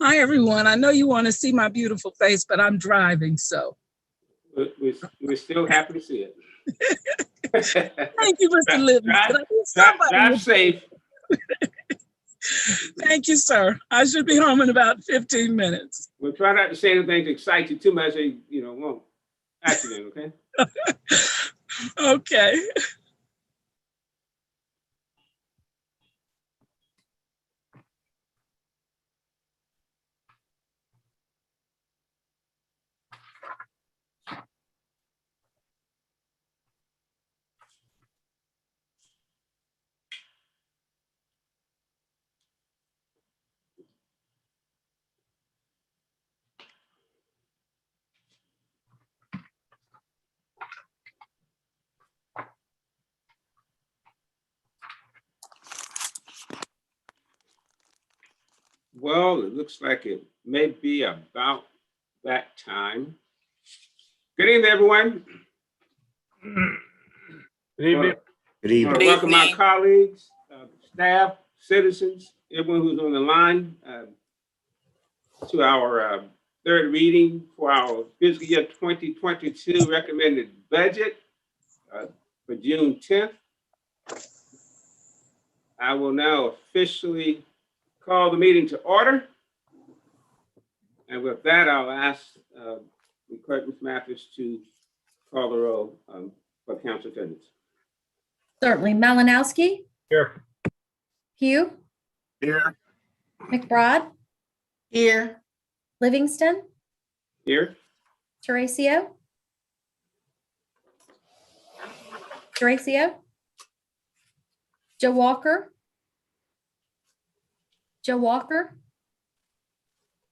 Hi, everyone. I know you want to see my beautiful face, but I'm driving, so. We're still happy to see it. Thank you, Mr. Livingston. Drive safe. Thank you, sir. I should be home in about 15 minutes. We'll try not to say anything to excite you too much, so you won't accident, okay? Okay. Well, it looks like it may be about that time. Good evening, everyone. Good evening. Good evening. Welcome my colleagues, staff, citizens, everyone who's on the line to our third reading for our fiscal year 2022 recommended budget for June 10th. I will now officially call the meeting to order. And with that, I'll ask the clerk, Ms. Mathis, to call the roll for council attendance. Certainly. Malinowski. Here. Pugh. Here. McBride. Here. Livingston. Here. Terracio. Joe Walker.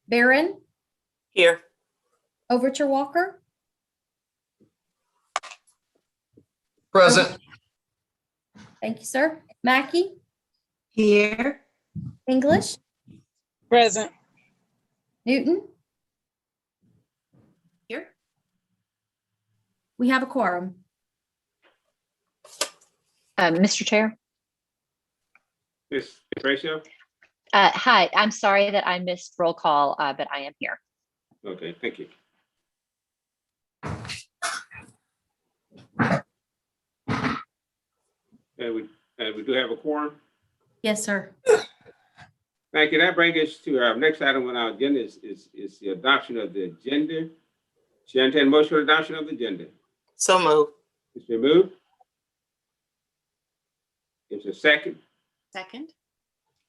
Barron. Here. Overture Walker. Present. Thank you, sir. Mackey. Here. English. Present. Newton. Here. We have a quorum. Mr. Chair. Ms. Ratio? Hi, I'm sorry that I missed roll call, but I am here. Okay, thank you. And we do have a quorum. Yes, sir. Thank you. That brings us to our next item on our agenda is the adoption of the agenda. Chair, entertain a motion for adoption of the agenda. So moved. It's been moved. It's a second. Second.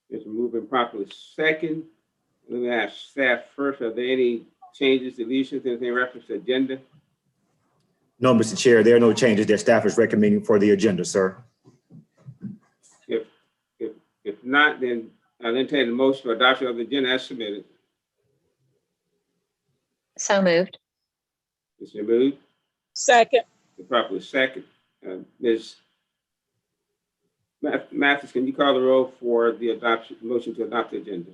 It's moving properly second. Let me ask staff first, are there any changes, deletions, anything in reference to agenda? No, Mr. Chair, there are no changes that staff is recommending for the agenda, sir. If not, then I'll entertain the motion for adoption of the agenda as submitted. So moved. It's been moved. Second. It's properly second. Ms. Mathis, can you call the roll for the motion to adopt the agenda?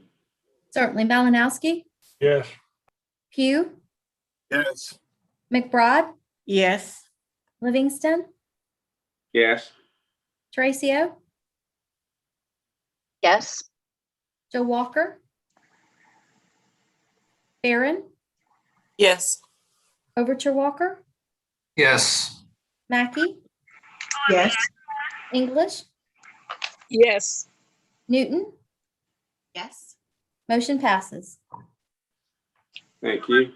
Certainly. Malinowski. Yes. Pugh. Yes. McBride. Yes. Livingston. Yes. Terracio. Yes. Joe Walker. Barron. Yes. Overture Walker. Yes. Mackey. Yes. English. Yes. Newton. Yes. Motion passes. Thank you.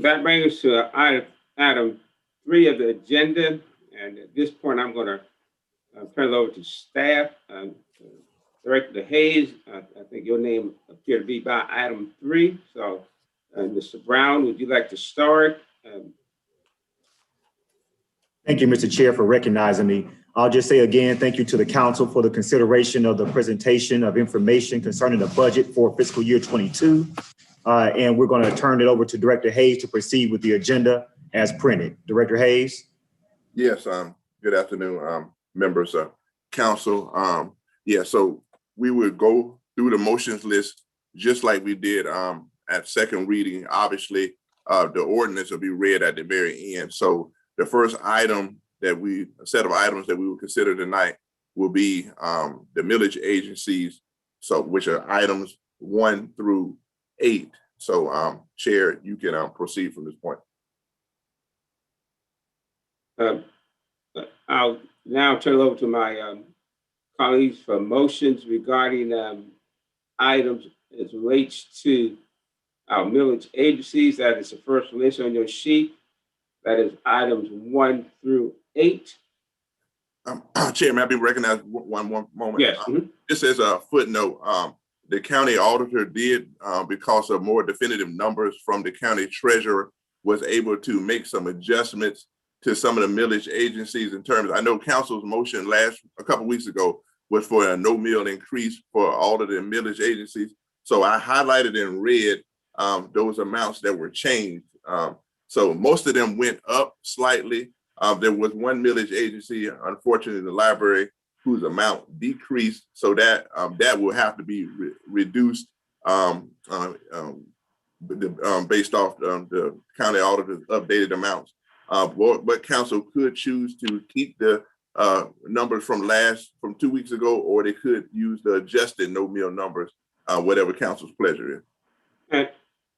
That brings us to item 3 of the agenda. And at this point, I'm going to turn it over to staff. Director Hayes, I think your name appeared to be by item 3. So, Mr. Brown, would you like to start? Thank you, Mr. Chair, for recognizing me. I'll just say again, thank you to the council for the consideration of the presentation of information concerning the budget for fiscal year 22. And we're going to turn it over to Director Hayes to proceed with the agenda as printed. Director Hayes. Yes, good afternoon, members of council. Yeah, so we would go through the motions list just like we did at second reading. Obviously, the ordinance will be read at the very end. So the first item set of items that we will consider tonight will be the millage agencies, so which are items 1 through 8. So Chair, you can proceed from this point. I'll now turn it over to my colleagues for motions regarding items as relates to our millage agencies. That is the first list on your sheet. That is items 1 through 8. Chair, may I be recognized one moment? Yes. Just as a footnote, the county auditor did, because of more definitive numbers from the county treasurer, was able to make some adjustments to some of the millage agencies in terms. I know council's motion a couple weeks ago was for a no mill increase for all of the millage agencies. So I highlighted in red those amounts that were changed. So most of them went up slightly. There was one millage agency, unfortunately, the library, whose amount decreased. So that will have to be reduced based off the county auditor's updated amounts. But council could choose to keep the numbers from 2 weeks ago, or they could use the adjusted no mill numbers, whatever council's pleasure is.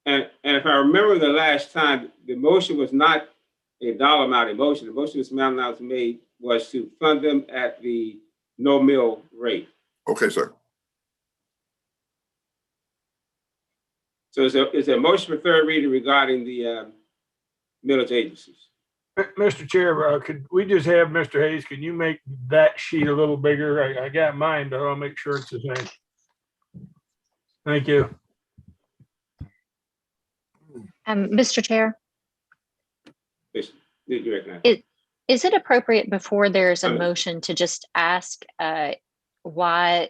And if I remember the last time, the motion was not a dollar amount motion. The motion this amount was made was to fund them at the no mill rate. Okay, sir. So is there a motion for third reading regarding the millage agencies? Mr. Chair, could we just have Mr. Hayes, can you make that sheet a little bigger? I got mine, but I'll make sure it's the same. Thank you. Mr. Chair, Yes, you recognize. is it appropriate before there's a motion to just ask why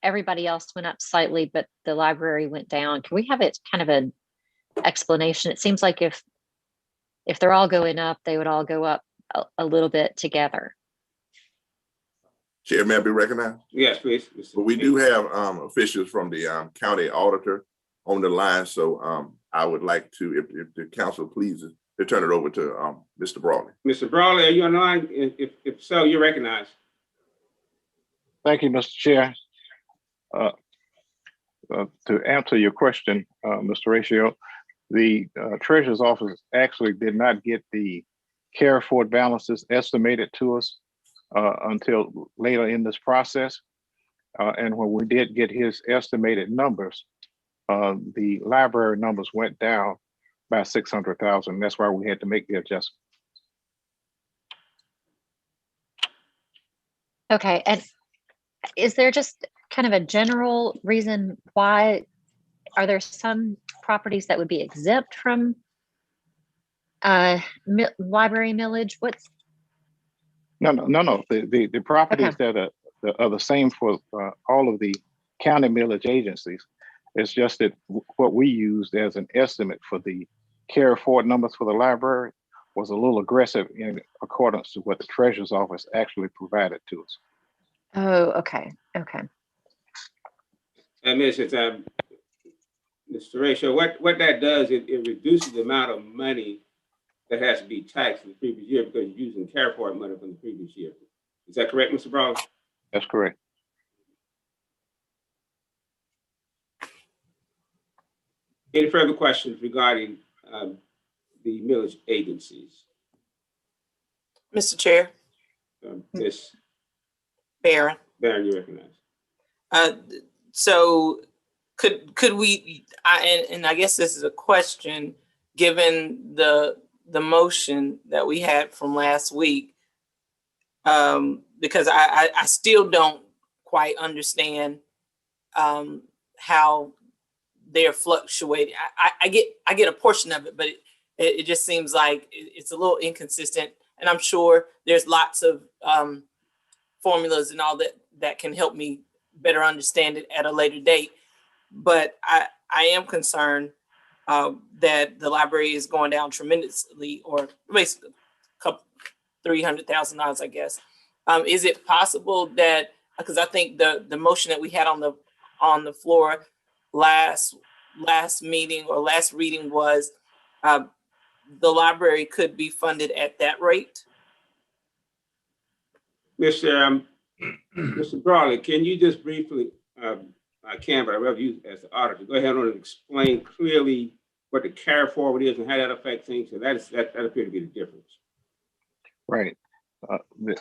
everybody else went up slightly, but the library went down? Can we have it kind of an explanation? It seems like if they're all going up, they would all go up a little bit together. Chair, may I be recognized? Yes, please. But we do have officials from the county auditor on the line. So I would like to, if the council pleases, to turn it over to Mr. Brawley. Mr. Brawley, are you on the line? If so, you're recognized. Thank you, Mr. Chair. To answer your question, Mr. Ratio, the Treasurer's Office actually did not get the carry forward balances estimated to us until later in this process. And when we did get his estimated numbers, the library numbers went down by 600,000. That's why we had to make the adjustment. Okay, and is there just kind of a general reason why? Are there some properties that would be exempt from library millage? What's? No. The properties that are the same for all of the county millage agencies. It's just that what we used as an estimate for the carry forward numbers for the library was a little aggressive in accordance to what the Treasurer's Office actually provided to us. Oh, okay. And Mr. Ratio, what that does, it reduces the amount of money that has to be taxed in the previous year because you're using carry forward money from the previous year. Is that correct, Mr. Brawley? That's correct. Any further questions regarding the millage agencies? Mr. Chair, Ms. Barron. Barron, you recognize. So could we, and I guess this is a question, given the motion that we had from last week, because I still don't quite understand how they're fluctuating. I get a portion of it, but it just seems like it's a little inconsistent. And I'm sure there's lots of formulas and all that can help me better understand it at a later date. But I am concerned that the library is going down tremendously, or basically $300,000, I guess. Is it possible that, because I think the motion that we had on the floor last meeting or last reading was the library could be funded at that rate? Mr. Mr. Brawley, can you just briefly, I can, but I'd rather you as the auditor, go ahead and explain clearly what the carry forward is and how that affects things. So that appears to be the difference. Right.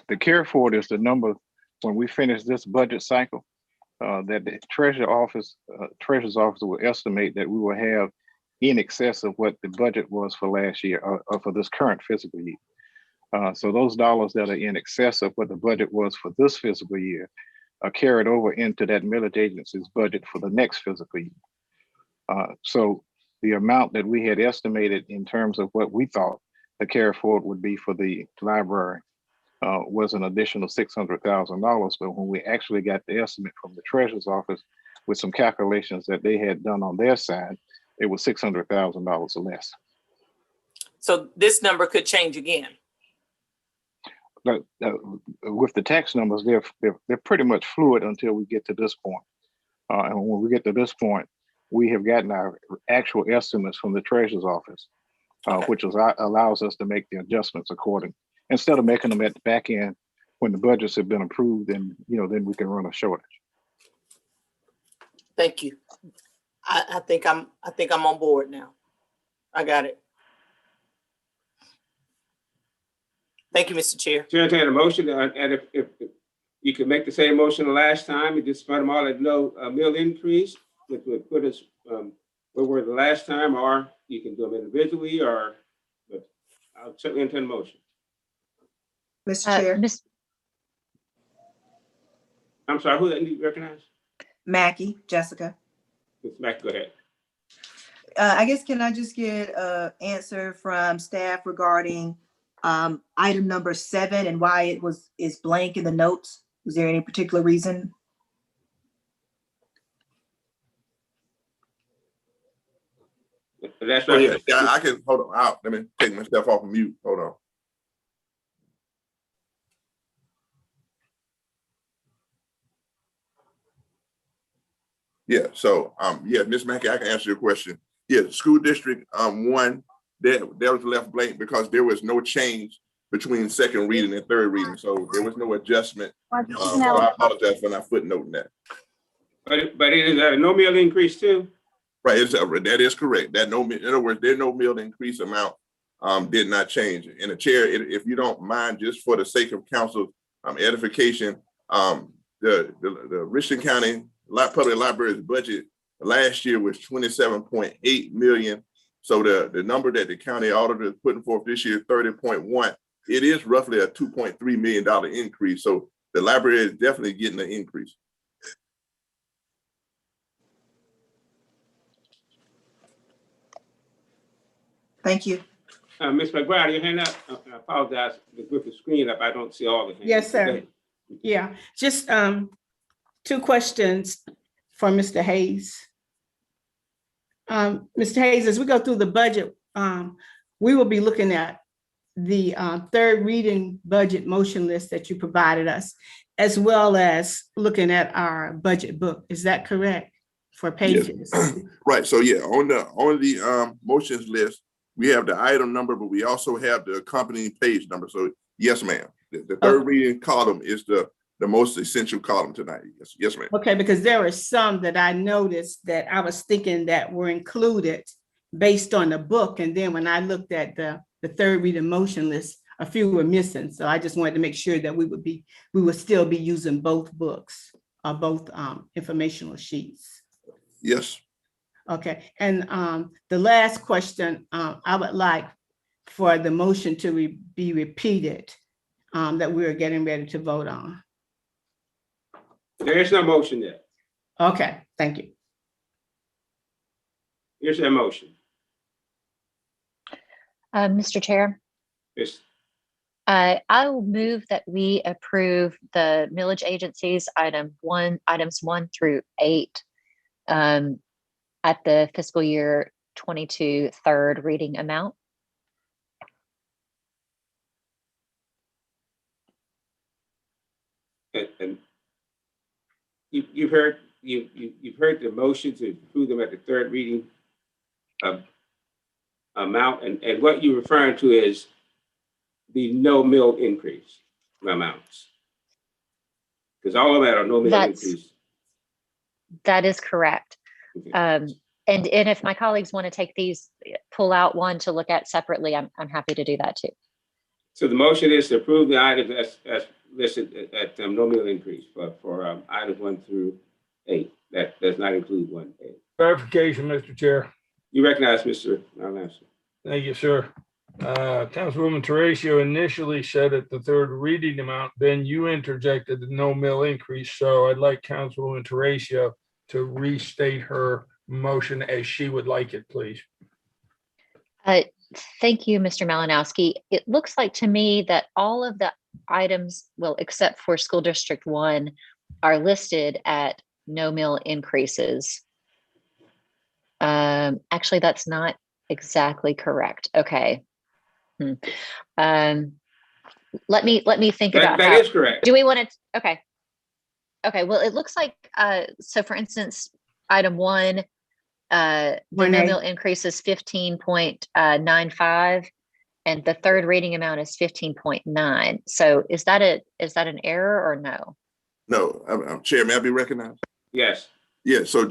The carry forward is the number when we finish this budget cycle that the treasurer's office will estimate that we will have in excess of what the budget was for last year or for this current fiscal year. So those dollars that are in excess of what the budget was for this fiscal year are carried over into that millage agency's budget for the next fiscal year. So the amount that we had estimated in terms of what we thought the carry forward would be for the library was an additional $600,000. But when we actually got the estimate from the treasurer's office with some calculations that they had done on their side, it was $600,000 less. So this number could change again. With the tax numbers, they're pretty much fluid until we get to this point. And when we get to this point, we have gotten our actual estimates from the treasurer's office, which allows us to make the adjustments according, instead of making them at the back end when the budgets have been approved, and then we can run a shortage. Thank you. I think I'm on board now. I got it. Thank you, Mr. Chair. To entertain a motion, and if you could make the same motion the last time, you just spent them all at no mill increase, which would put us where we were the last time, or you can do them individually, but I'll certainly entertain a motion. Mr. Chair. I'm sorry, who did you recognize? Mackey, Jessica. Ms. Mack, go ahead. I guess, can I just get an answer from staff regarding item number 7 and why it is blank in the notes? Was there any particular reason? That's Oh, right. yeah, I can, hold on, let me take myself off of mute, hold on. Yeah, so, Ms. Mackey, I can answer your question. Yeah, school district 1, that was left blank because there was no change between second reading and third reading. So there was no adjustment. So I apologize for not footnoting that. But it is a no meal increase too? Right, that is correct. That no, in other words, their no meal increase amount did not change. In the chair, if you don't mind, just for the sake of council edification, the Richland County Public Library's budget last year was $27.8 million. So the number that the county auditor is putting forth this year, 30.1, it is roughly a $2.3 million increase. So the library is definitely getting an increase. Thank you. Ms. McGuire, your hand up. I apologize, with the screen up, I don't see all the hands. Yes, sir. Yeah, just 2 questions for Mr. Hayes. Mr. Hayes, as we go through the budget, we will be looking at the third reading budget motion list that you provided us, as well as looking at our budget book. Is that correct for pages? Yes. Right. So yeah, on the motions list, we have the item number, but we also have the accompanying page number. So yes, ma'am. The third reading column is the most essential column tonight. Yes, ma'am. Okay, because there were some that I noticed that I was thinking that were included based on the book. And then when I looked at the third reading motion list, a few were missing. So I just wanted to make sure that we would still be using both books, both informational sheets. Yes. Okay, and the last question, I would like for the motion to be repeated that we're getting ready to vote on. There is no motion yet. Okay, thank you. Here's that motion. Mr. Chair, Yes. I will move that we approve the millage agencies items 1 through 8 at the fiscal year 22 third reading amount. And you've heard the motion to approve them at the third reading amount, and what you're referring to is the no mill increase amounts. Because all of that are no mill That's- increase. That is correct. Okay. And if my colleagues want to take these, pull out one to look at separately, I'm happy to do that too. So the motion is to approve the items as listed at no mill increase for items 1 through 8. That does not include 1A. Clarification, Mr. Chair. You recognize Mr. Malinowski. Thank you, sir. Councilwoman Teresa initially said at the third reading amount, then you interjected the no mill increase. So I'd like Councilwoman Teresa to restate her motion as she would like it, please. Thank you, Mr. Malinowski. It looks like to me that all of the items, well, except for School District 1, are listed at no mill increases. Actually, that's not exactly correct. Okay. Let me think about That how. is correct. Do we want to? Okay. Okay. Well, it looks like so. For instance, item 1, the no 1A. mill increase is 15.95, and the third reading amount is 15.9. So is that an error or no? No, Chair, may I be recognized? Yes. Yeah, so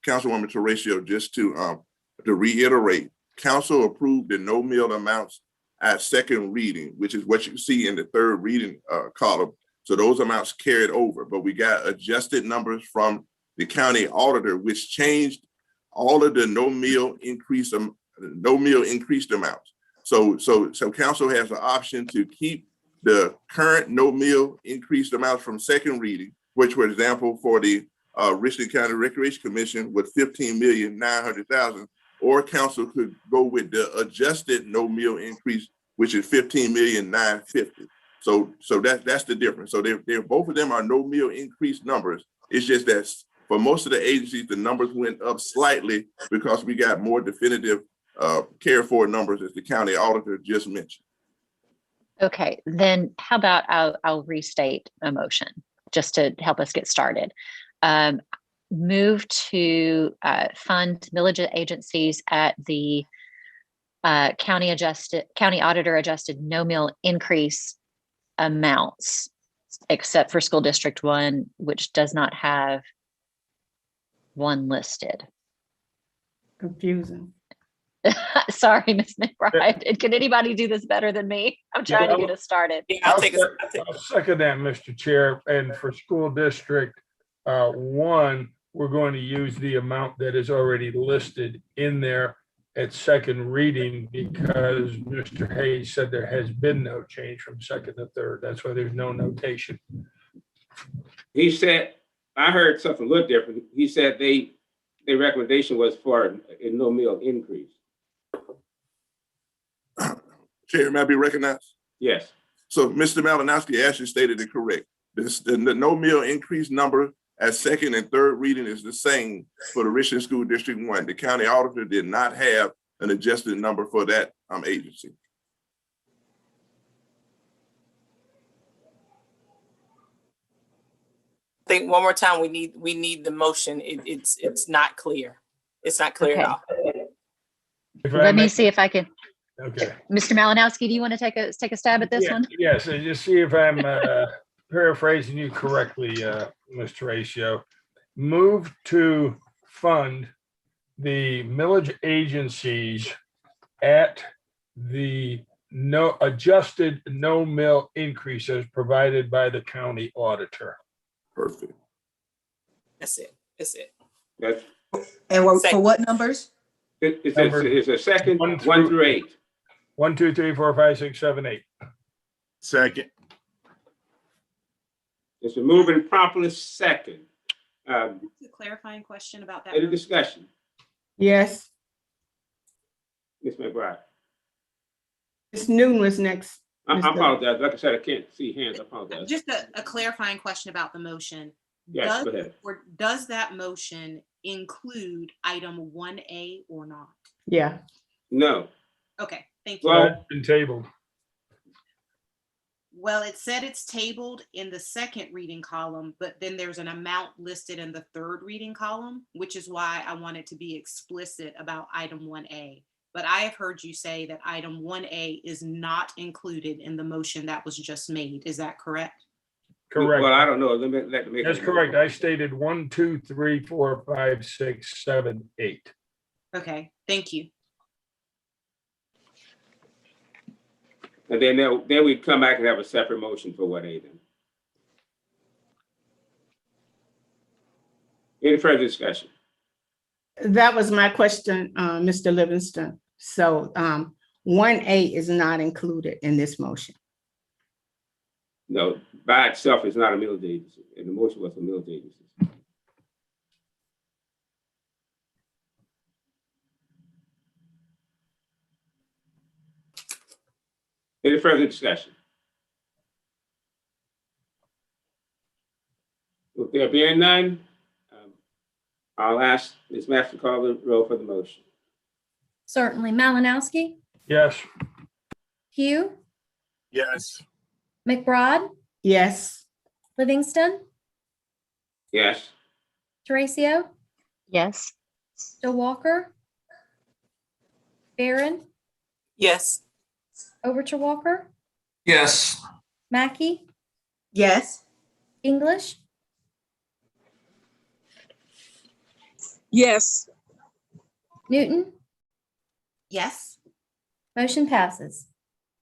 Councilwoman Teresa, just to reiterate, council approved the no mill amounts at second reading, which is what you see in the third reading column. So those amounts carried over, but we got adjusted numbers from the county auditor, which changed all of the no mill increased amounts. So council has the option to keep the current no mill increased amounts from second reading, which, for example, for the Richland County Recreation Commission with $15,900,000, or council could go with the adjusted no mill increase, which is $15,950,000. So that's the difference. So they're both of them are no mill increase numbers. It's just that for most of the agencies, the numbers went up slightly because we got more definitive carry forward numbers, as the county auditor just mentioned. Okay, then how about I'll restate a motion just to help us get started. Move to fund millage agencies at the county auditor adjusted no mill increase amounts, except for School District 1, which does not have one listed. Confusing. Sorry, Ms. McBride. Can anybody do this better than me? I'm trying to get us started. Yeah, I'll take I'll second that, Mr. Chair. And for School District 1, we're going to use the amount that is already listed in there at second reading, because Mr. Hayes said there has been no change from second to third. That's why there's no notation. He said, I heard something a little different. He said their recommendation was for a no mill increase. Chair, may I be recognized? Yes. So Mr. Malinowski actually stated it correct. The no mill increase number at second and third reading is the same for the Richland School District 1. The county auditor did not have an adjusted number for that agency. I think one more time, we need the motion. It's not clear. It's not clear at Okay. all. If I Let me may- see if I can. Okay. Mr. Malinowski, do you want to take a stab at this Yeah, one? Yes, and just see if I'm paraphrasing you correctly, Mr. Ratio. Move to fund the millage agencies at the adjusted no mill increases provided by the county auditor. Perfect. That's it. That's it. That's, And for Second. what numbers? it's a second, 1 1 through 8. 1, 2, 3, 4, 5, 6, 7, 8. Second. It's been moved and properly second. A clarifying question about that. Any motion. discussion? Yes, Ms. McBride. Ms. Newton was next. I Mr. apologize. Like I said, I can't see hands. I apologize. Just a clarifying question about the motion. Yes, go ahead. Or does that motion include item 1A or not? Yeah, No. Okay, thank you. Well- That's been tabled. Well, it said it's tabled in the second reading column, but then there's an amount listed in the third reading column, which is why I wanted to be explicit about item 1A. But I have heard you say that item 1A is not included in the motion that was just made. Is that correct? Correct. Well, I don't know. Let me make. That's correct. I stated 1, 2, 3, 4, 5, 6, 7, 8. Okay, thank you. And then we'd come back and have a separate motion for 1A then. Any further discussion? That was my question, Mr. Livingston. So 1A is not included in this motion. No, by itself, it's not a millage agency, and the motion was a millage agency. Any further discussion? If there being none, I'll ask Ms. Master to call the roll for the motion. Certainly. Malinowski, Yes. Pugh, Yes. McBride, Yes. Livingston, Yes. Teresa, Yes. Walker, Barron, Yes. Overture Walker, Yes. Mackey, Yes. English, Yes. Newton. Yes. Motion passes.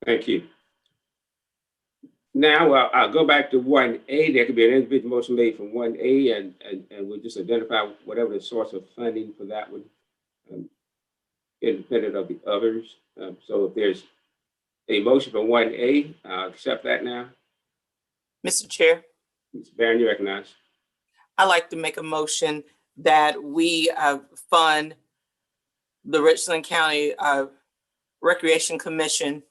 Thank you. Now, I'll go back to 1A. There could be an individual motion made from 1A, and we'll just identify whatever the source of funding for that one, independent of the others. So if there's a motion for 1A, I'll accept that now. Mr. Chair, Ms. Barron, you recognize. I'd like to make a motion that we fund the Richland County Recreation Commission,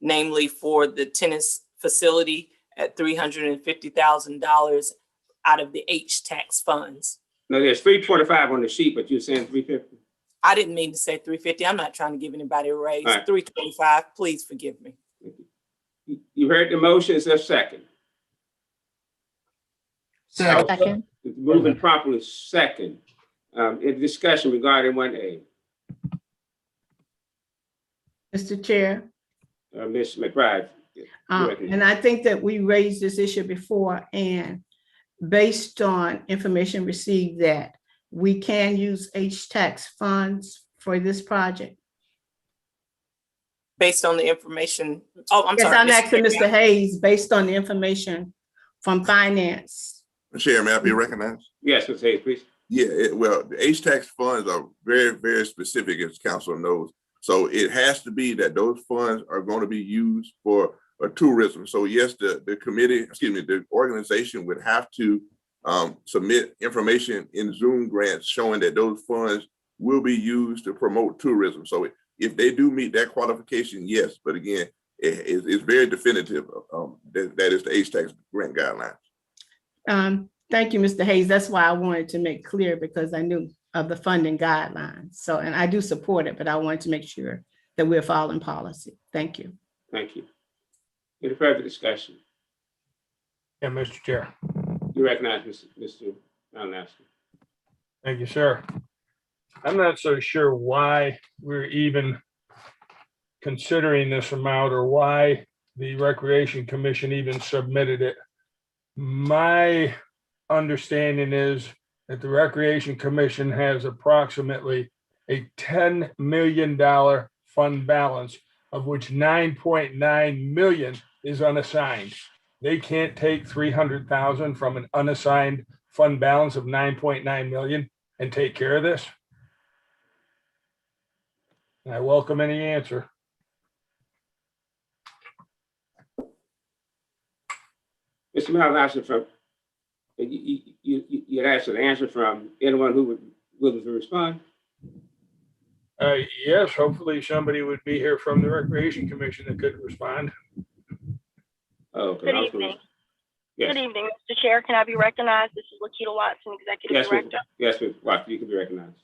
namely for the tennis facility at $350,000 out of the H-tax funds. No, there's 325 on the sheet, but you're saying 350? I didn't mean to say 350. I'm not trying to give anybody a raise. All right. 325, please forgive me. You heard the motion, is there a second? Second. Second. It's moving properly second. In discussion regarding 1A. Mr. Chair. Ms. McBride. And I think that we raised this issue before, and based on information received that we can use H-tax funds for this project. Based on the information, oh, I'm Yes, sorry. I'm asking Mr. Hayes, based on the information from finance. Chair, may I be recognized? Yes, Ms. Hayes, please. Yeah, well, the H-tax funds are very, very specific, as council knows. So it has to be that those funds are going to be used for tourism. So yes, the committee, excuse me, the organization would have to submit information in Zoom grants showing that those funds will be used to promote tourism. So if they do meet that qualification, yes. But again, it's very definitive. That is the H-tax grant guidelines. Thank you, Mr. Hayes. That's why I wanted to make clear, because I knew of the funding guidelines. So, and I do support it, but I wanted to make sure that we're following policy. Thank you. Thank you. Any further discussion? Yeah, Mr. Chair. You recognize Mr. Malinowski. Thank you, sir. I'm not so sure why we're even considering this amount or why the Recreation Commission even submitted it. My understanding is that the Recreation Commission has approximately a $10 million fund balance, of which 9.9 million is unassigned. They can't take 300,000 from an unassigned fund balance of 9.9 million and take care of this. I welcome any answer. Mr. Malinowski, from you asked an answer from anyone who would willing to respond. Yes, hopefully somebody would be here from the Recreation Commission that could respond. Oh, Good evening. Yes. Good evening, Mr. Chair. Can I be recognized? This is Lakita Watson, Executive Director. Yes, Ms. Watson, you can be recognized.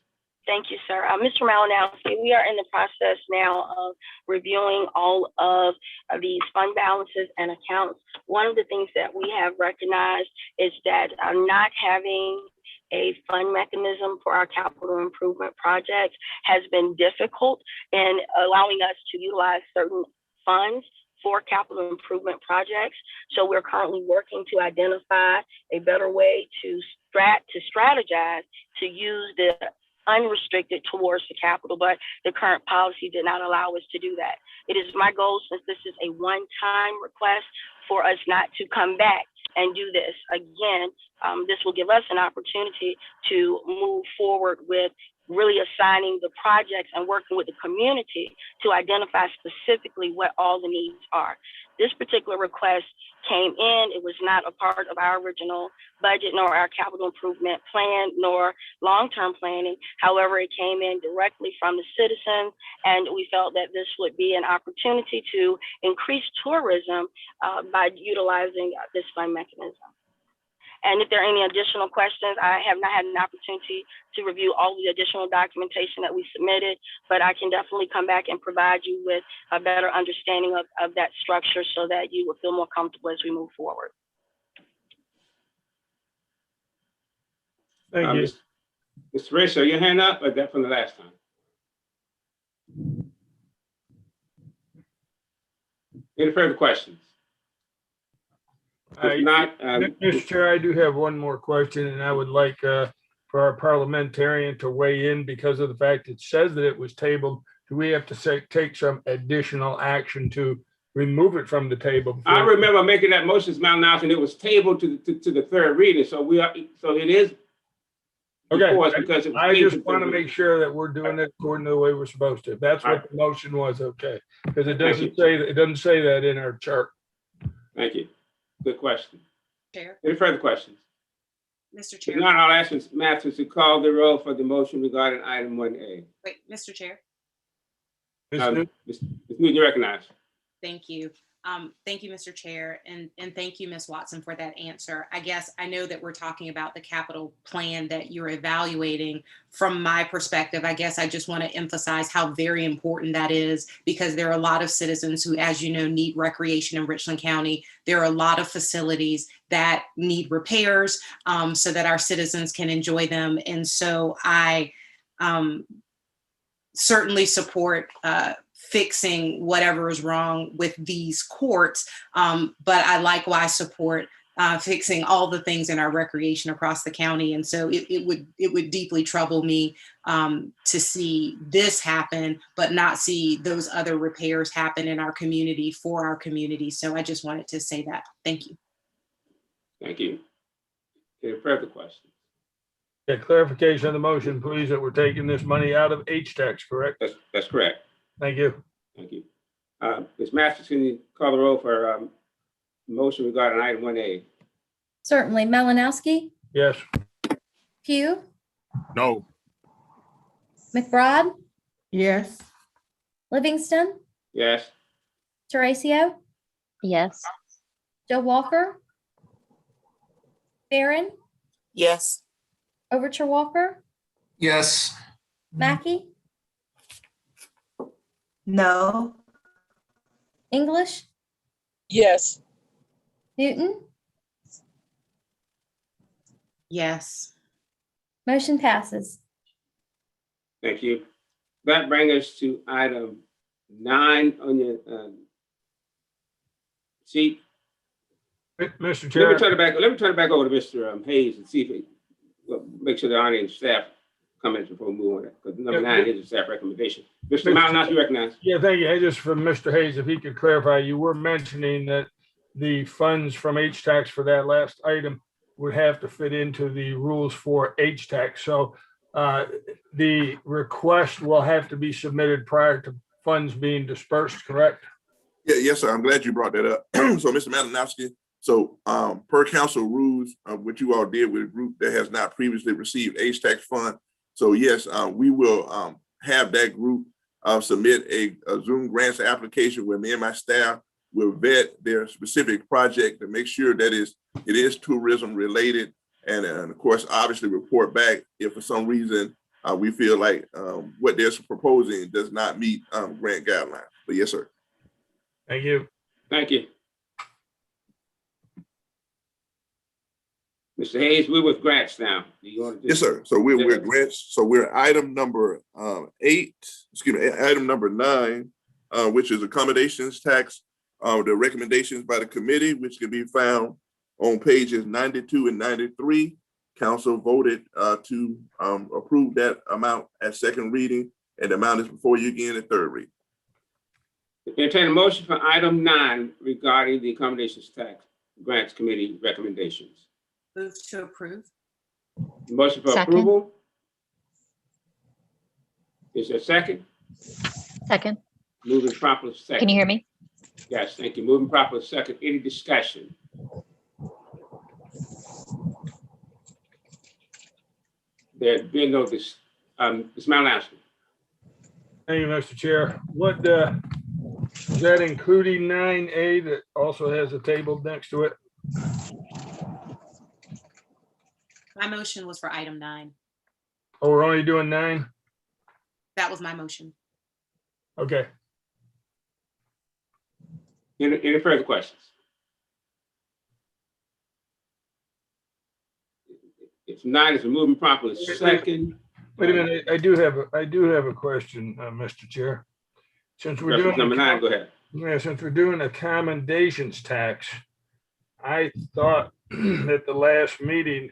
Thank you, sir. Mr. Malinowski, we are in the process now of reviewing all of these fund balances and accounts. One of the things that we have recognized is that not having a fund mechanism for our capital improvement projects has been difficult in allowing us to utilize certain funds for capital improvement projects. So we're currently working to identify a better way to strategize to use the unrestricted towards the capital, but the current policy did not allow us to do that. It is my goal, since this is a one-time request, for us not to come back and do this again. This will give us an opportunity to move forward with really assigning the projects and working with the community to identify specifically what all the needs are. This particular request came in, it was not a part of our original budget, nor our capital improvement plan, nor long-term planning. However, it came in directly from the citizens, and we felt that this would be an opportunity to increase tourism by utilizing this fund mechanism. And if there are any additional questions, I have not had an opportunity to review all the additional documentation that we submitted, but I can definitely come back and provide you with a better understanding of that structure so that you will feel more comfortable as we move forward. Thank you. Mr. Ratio, your hand up, or that from the last time? Any further questions? If not, Mr. Chair, I do have one more question, and I would like for our parliamentarian to weigh in because of the fact it says that it was tabled. Do we have to take some additional action to remove it from the table? I remember making that motion, Mr. Malinowski, and it was tabled to the third reading. So it is. Okay, because I just want to make sure that we're doing it according to the way we're supposed to. If that's what the motion was, okay, because it doesn't say that in our chart. Thank you. Good question. Chair. Any further questions? Mr. If Chair. not, I'll ask Ms. Mathis to call the roll for the motion regarding item 1A. Wait, Mr. Chair. Ms. Newton, you recognize. Thank you. Thank you, Mr. Chair, and thank you, Ms. Watson, for that answer. I guess I know that we're talking about the capital plan that you're evaluating. From my perspective, I guess I just want to emphasize how very important that is, because there are a lot of citizens who, as you know, need recreation in Richland County. There are a lot of facilities that need repairs so that our citizens can enjoy them. And so I certainly support fixing whatever is wrong with these courts. But I likewise support fixing all the things in our recreation across the county. And so it would deeply trouble me to see this happen, but not see those other repairs happen in our community for our community. So I just wanted to say that. Thank you. Thank you. Any further questions? Yeah, clarification of the motion, please, that we're taking this money out of H-Tax, correct? That's correct. Thank you. Thank you. Ms. Masters, can you call the roll for motion regarding item 1A? Certainly. Malinowski, Yes. Pugh, No. McBride, Yes. Livingston, Yes. Teresa, Yes. Joe Walker, Barron, Yes. Overture Walker, Yes. Mackey, No. English, Yes. Newton. Yes. Motion passes. Thank you. That brings us to item 9 on your sheet. Mr. Chair. Let me turn it back over to Mr. Hayes and see if he make sure the audience staff comments before we move on. Because number 9 is a staff recommendation. Mr. Malinowski, you recognize. Yeah, thank you. Hey, just from Mr. Hayes, if he could clarify, you were mentioning that the funds from H-Tax for that last item would have to fit into the rules for H-Tax. So the request will have to be submitted prior to funds being dispersed, correct? Yeah, yes, sir. I'm glad you brought that up. So, Mr. Malinowski, so per council rules, what you all did with a group that has not previously received H-Tax fund. So yes, we will have that group submit a Zoom grants application where me and my staff will vet their specific project to make sure that it is tourism related. And of course, obviously report back if for some reason we feel like what they're proposing does not meet grant guidelines. But yes, sir. Thank you. Thank you. Mr. Hayes, we're with grants now. Do you want to Yes, sir. So we're grants. So we're item number 8, item number 9, which is accommodations tax. the recommendations by the committee, which can be found on pages 92 and 93. Council voted to approve that amount at second reading, and the amount is before you again at third reading. Entertain a motion for item 9 regarding the accommodations tax grants committee recommendations. Move to approve. Motion for Second. approval. Is there a second? Second. Moving properly second. Can you hear me? Yes, thank you. Moving properly second. Any discussion? There's been no Ms. Malinowski. Thank you, Mr. Chair. What, is that including 9A that also has a table next to it? My motion was for item 9. Oh, we're only doing 9? That was my motion. Okay. Any further questions? If 9 is moving properly second. Wait a minute, I do have a question, Mr. Chair. Since we're Reference doing number 9, go ahead. Yeah, since we're doing accommodations tax, I thought at the last meeting,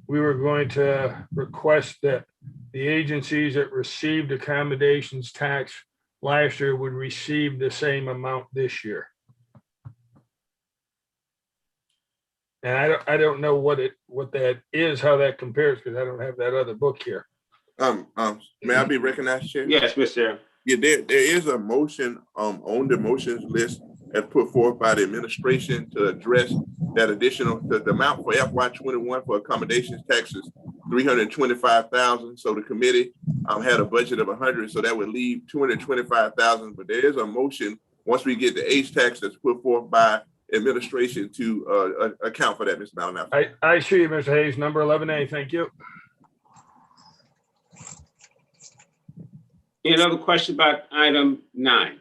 we were going to request that the agencies that received accommodations tax last year would receive the same amount this year. And I don't know what that is, how that compares, because I don't have that other book here. May I be recognized, Chair? Yes, Mr. Yeah, there is a motion on the motions list as put forth by the administration to address that additional, the amount for FY21 for accommodations taxes, $325,000. So the committee had a budget of 100, so that would leave $225,000. But there is a motion once we get the H tax that's put forth by administration to account for that, Mr. Malinowski. I see you, Mr. Hayes, number 11A. Thank you. Any other question about item 9?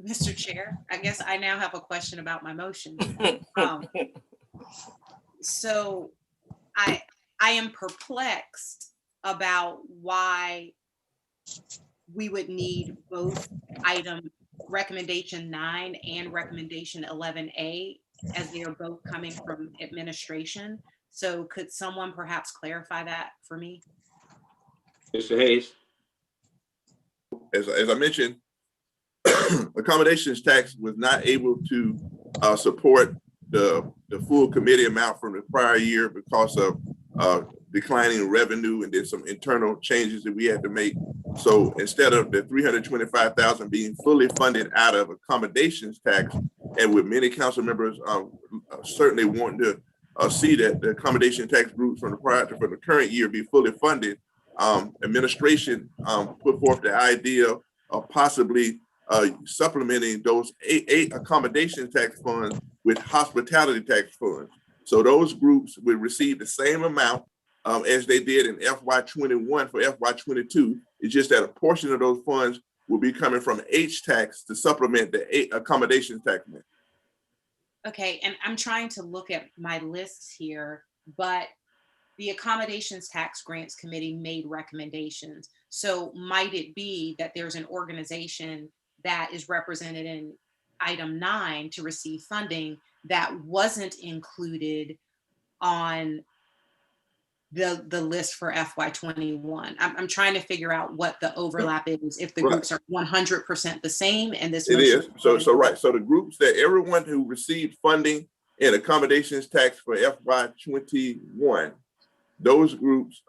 Mr. Chair, I guess I now have a question about my motion. So I am perplexed about why we would need both item recommendation 9 and recommendation 11A, as they are both coming from administration. So could someone perhaps clarify that for me? Mr. Hayes? As I mentioned, accommodations tax was not able to support the full committee amount from the prior year because of declining revenue and then some internal changes that we had to make. So instead of the $325,000 being fully funded out of accommodations tax, and with many council members certainly wanting to see that the accommodation tax groups from the current year be fully funded, administration put forth the idea of possibly supplementing those eight accommodation tax funds with hospitality tax funds. So those groups would receive the same amount as they did in FY21 for FY22. It's just that a portion of those funds will be coming from H tax to supplement the accommodation tax. Okay, and I'm trying to look at my lists here, but the accommodations tax grants committee made recommendations. So might it be that there's an organization that is represented in item 9 to receive funding that wasn't included on the list for FY21? I'm trying to figure out what the overlap is, if the groups are 100% the same, and this. It is. So right. So the groups that everyone who received funding in accommodations tax for FY21, those groups,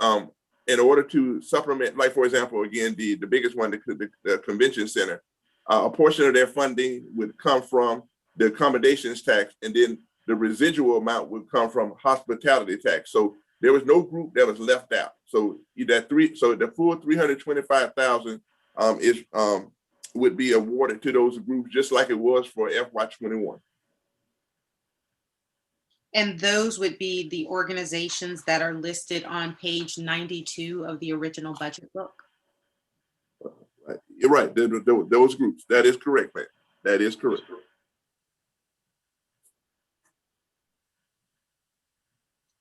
in order to supplement, like for example, again, the biggest one, the convention center, a portion of their funding would come from the accommodations tax, and then the residual amount would come from hospitality tax. So there was no group that was left out. So the full $325,000 would be awarded to those groups, just like it was for FY21. And those would be the organizations that are listed on page 92 of the original budget book. You're right. Those groups. That is correct, man. That is correct.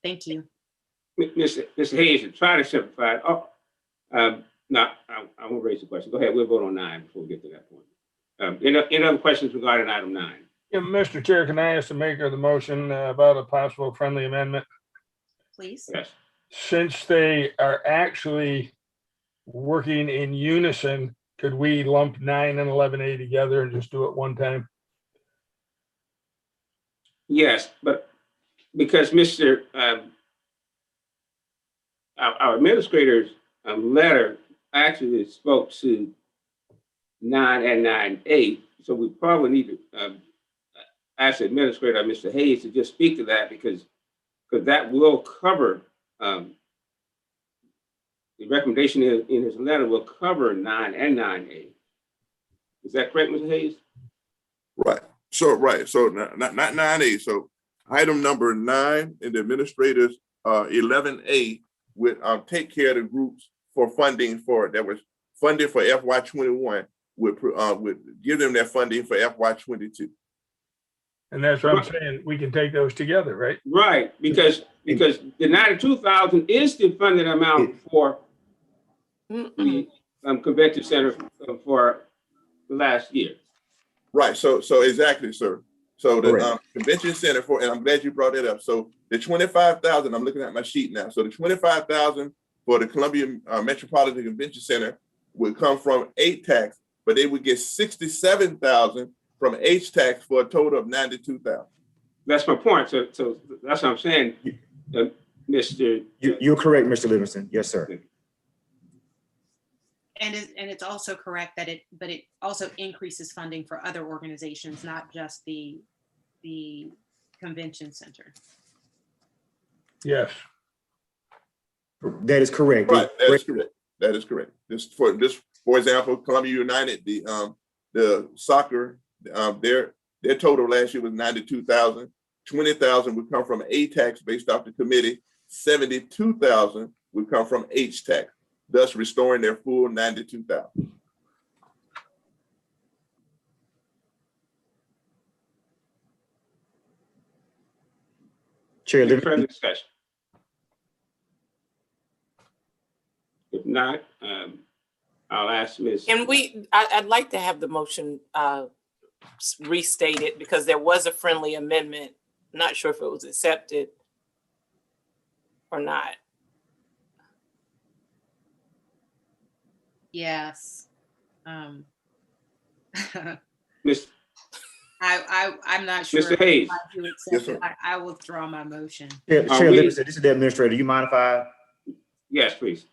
Thank you. Mr. Hayes, try to simplify it. No, I won't raise the question. Go ahead. We'll vote on 9 before we get to that point. Any other questions regarding item 9? Yeah, Mr. Chair, can I ask the maker of the motion about a possible friendly amendment? Please. Yes. Since they are actually working in unison, could we lump 9 and 11A together and just do it one time? Yes, but because Mr. Our administrator's letter actually spoke to 9 and 9A, so we probably need to ask the administrator, Mr. Hayes, to just speak to that because that will cover, the recommendation in his letter will cover 9 and 9A. Is that correct, Mr. Hayes? Right. So not 9A. So item number 9 in the administrators 11A would take care of the groups for funding that was funded for FY21 would give them that funding for FY22. And that's what I'm saying. We can take those together, right? Right, because the 92,000 is the funded amount for the convention center for last year. Right. So exactly, sir. So the Correct. convention center and I'm glad you brought it up. So the 25,000, I'm looking at my sheet now. So the 25,000 for the Columbia Metropolitan Convention Center would come from HTAX, but they would get 67,000 from HTAX for a total of 92,000. That's my point. So that's what I'm saying, Mr. You're correct, Mr. Livingston. Yes, sir. And it's also correct that it also increases funding for other organizations, not just the convention center. Yes. That is correct. Right. That is correct. That is correct. For example, Columbia United, the soccer, their total last year was 92,000. 20,000 would come from ATAX based off the committee. 72,000 would come from HTAX, thus restoring their full 92,000. Chair Any Livingston. further discussion? If not, I'll ask Ms. And I'd like to have the motion restated because there was a friendly amendment. Not sure if it was accepted or not. Yes. Ms. I'm not sure. Mr. Hayes. If you accept Yes, sir. it. I withdraw my motion. Chair Livingston, this is the administrator. Do you mind if I? Yes, please.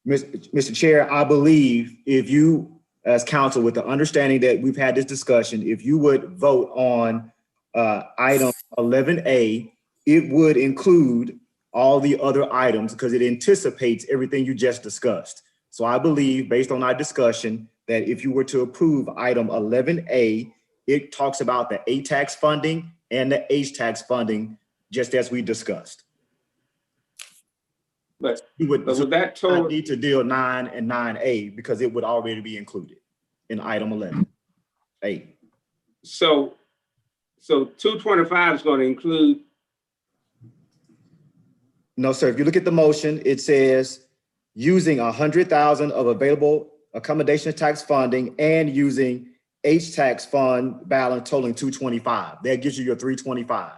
Mr. Chair, I believe if you, as counsel, with the understanding that we've had this discussion, if you would vote on item 11A, it would include all the other items because it anticipates everything you just discussed. So I believe, based on our discussion, that if you were to approve item 11A, it talks about the ATAX funding and the HTAX funding, just as we discussed. But You would with that not total, need to deal 9 and 9A because it would already be included in item 11A. so 225 is going to include, No, sir. If you look at the motion, it says using 100,000 of available accommodation tax funding and using HTAX fund balance totaling 225. That gives you your 325.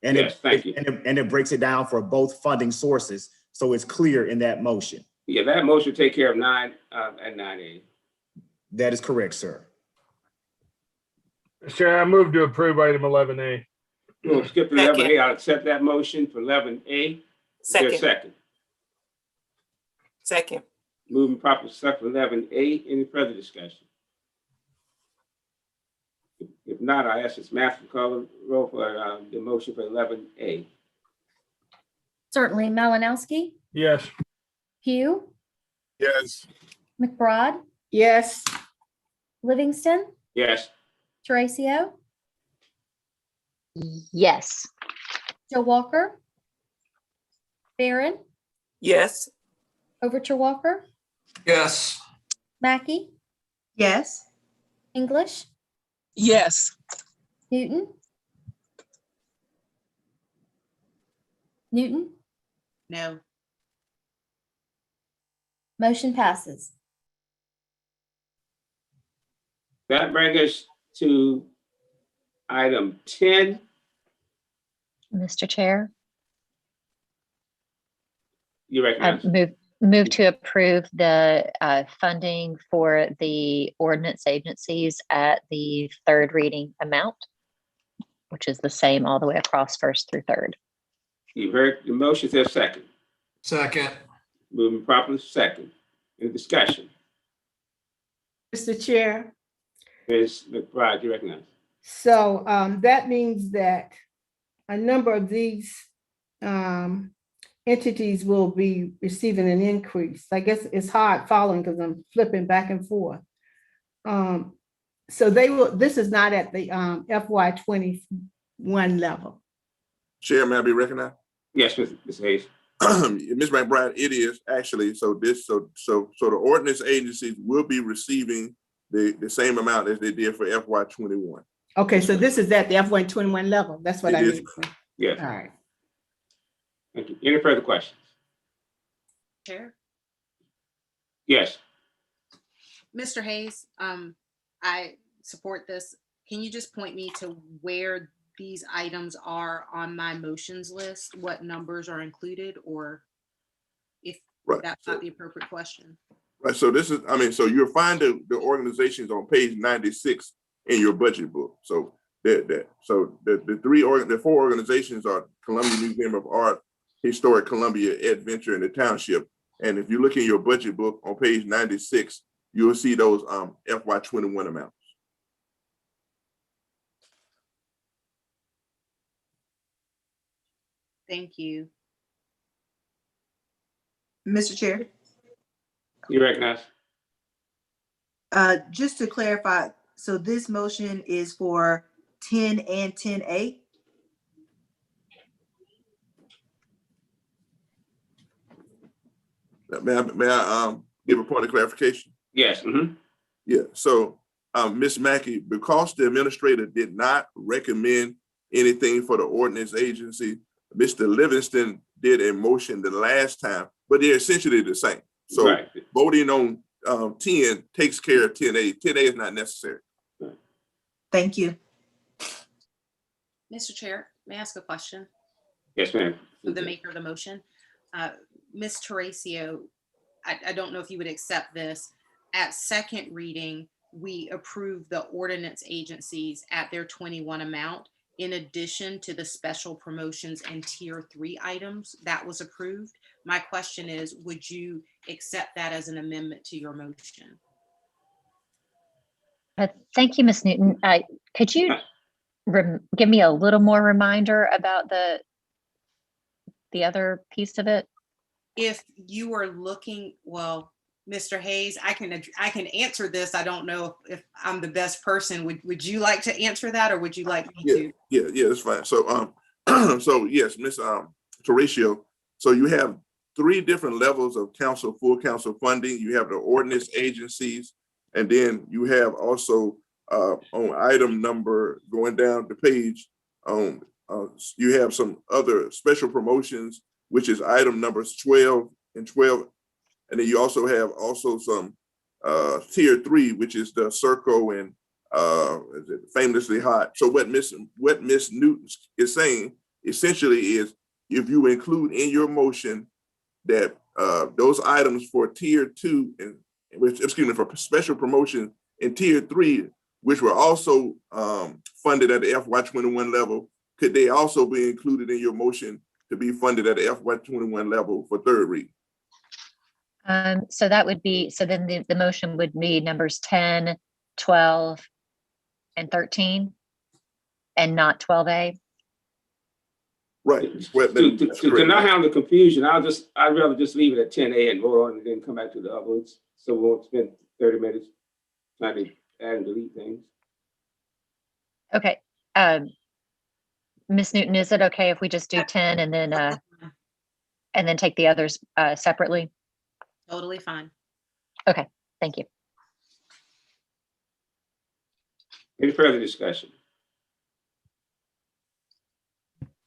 And Yes, thank you. And it breaks it down for both funding sources, so it's clear in that motion. yeah, that motion take care of 9 and 9A. That is correct, sir. Mr. Chair, I move to approve item 11A. We'll skip to Second. 11A. I'll accept that motion for 11A. Is there a Second. second? Second. Moving properly second for 11A. Any further discussion? If not, I ask Ms. Matthews to call the roll for the motion for 11A. Certainly. Malinowski, Yes. Pugh, Yes. McBride, Yes. Livingston, Yes. Teresa, Yes. Joe Walker, Barron, Yes. Overture Walker, Yes. Mackey, Yes. English, Yes. Newton, Newton, No. motion passes. That brings us to item 10. Mr. Chair, You I recognize. move to approve the funding for the ordinance agencies at the third reading amount, which is the same all the way across first through third. You heard the motion, is there a second? Second. Moving properly second. Any discussion? Mr. Chair, Ms. McBride, you recognize. so that means that a number of these entities will be receiving an increase. I guess it's hard following because I'm flipping back and forth. So they will, this is not at the FY21 level. Chair, may I be recognized? Yes, Ms. Hayes. Ms. McBride, it is actually, so the ordinance agencies will be receiving the same amount as they did for FY21. Okay, so this is at the FY21 level. That's what It I is. mean. Yes. All right. Thank you. Any further questions? Chair, Yes. Mr. Hayes, I support this. Can you just point me to where these items are on my motions list? What numbers are included, or if Right. that's not the appropriate question? Right, so this is, I mean, so you'll find the organizations on page 96 in your budget book. So the four organizations are Columbia Museum of Art, Historic Columbia, Adventure, and the Township. And if you look in your budget book on page 96, you'll see those FY21 amounts. Thank you. Mr. Chair, You recognize. just to clarify, so this motion is for 10 and 10A? May I give a point of clarification? Yes. Yeah, so Ms. Mackey, because the administrator did not recommend anything for the ordinance agency, Mr. Livingston did a motion the last time, but they're essentially the same. So Right. voting on 10 takes care of 10A. 10A is not necessary. Thank you. Mr. Chair, may I ask a question Yes, ma'am. of the maker of the motion? Ms. Teresa, I don't know if you would accept this. At second reading, we approved the ordinance agencies at their 21 amount in addition to the special promotions and tier 3 items that was approved. My question is, would you accept that as an amendment to your motion? Thank you, Ms. Newton. Could you give me a little more reminder about the other piece of it? If you were looking, well, Mr. Hayes, I can answer this. I don't know if I'm the best person. Would you like to answer that, or would you like me to? Yeah, that's fine. So so yes, Ms. Teresa, so you have 3 different levels of full council funding. You have the ordinance agencies, and then you have also on item number going down the page, you have some other special promotions, which is item numbers 12 and 12. And then you also have some tier 3, which is the Circle and is it Famously Hot. So what Miss Newton is saying essentially is, if you include in your motion that those items for tier 2 and for special promotion in tier 3, which were also funded at the FY21 level, could they also be included in your motion to be funded at the FY21 level for third read? So that would be, so then the motion would be numbers 10, 12, and 13, and not 12A. Right. To not have the confusion, I'd rather just leave it at 10A and vote on it and then come back to the other ones. So we won't spend 30 minutes trying to add and delete things. Okay. Ms. Newton, is it okay if we just do 10 and then take the others separately? Totally fine. Okay, thank you. Any further discussion?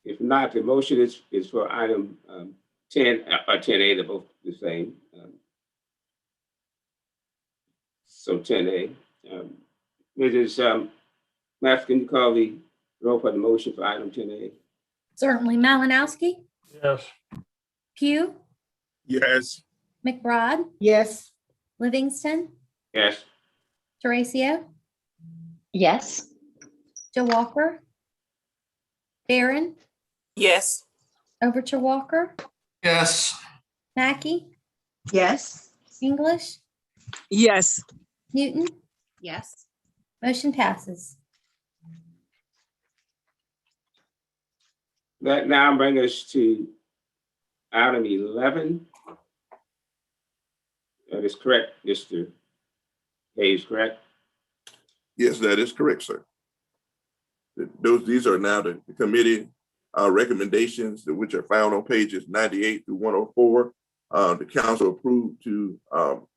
If not, the motion is for item 10 or 10A, they're both the same. So 10A, Mrs. Math, can you call the roll for the motion for item 10A? Certainly. Malinowski, Yes. Pugh, Yes. McBride, Yes. Livingston, Yes. Teratio, Yes. Joe Walker, Barron, Yes. Overture Walker, Yes. Mackey, Yes. English, Yes. Newton, Yes. motion passes. That now brings us to item 11. That is correct, Mr. Hayes, correct? Yes, that is correct, sir. These are now the committee recommendations which are found on pages 98 through 104. The council approved to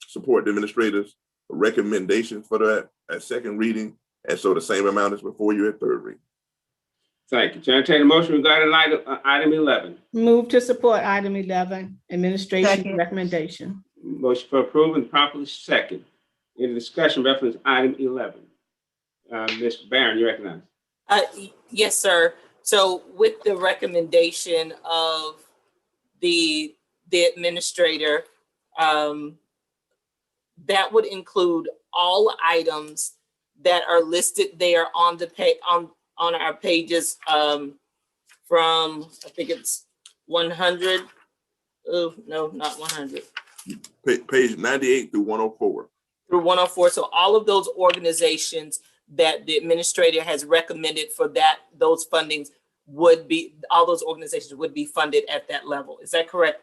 support the administrator's recommendations for that at second reading. And so the same amount is before you at third reading. Thank you. To entertain a motion regarding item 11. Move to support item 11, administration Second. recommendation. Motion for approval and properly second. Any discussion reference item 11? Mr. Barron, you recognize. Yes, sir. So with the recommendation of the administrator, that would include all items that are listed there on the on our pages from, I think it's 100. Oh, no, not 100. Page 98 through 104. Through 104. So all of those organizations that the administrator has recommended for those fundings would be, all those organizations would be funded at that level. Is that correct?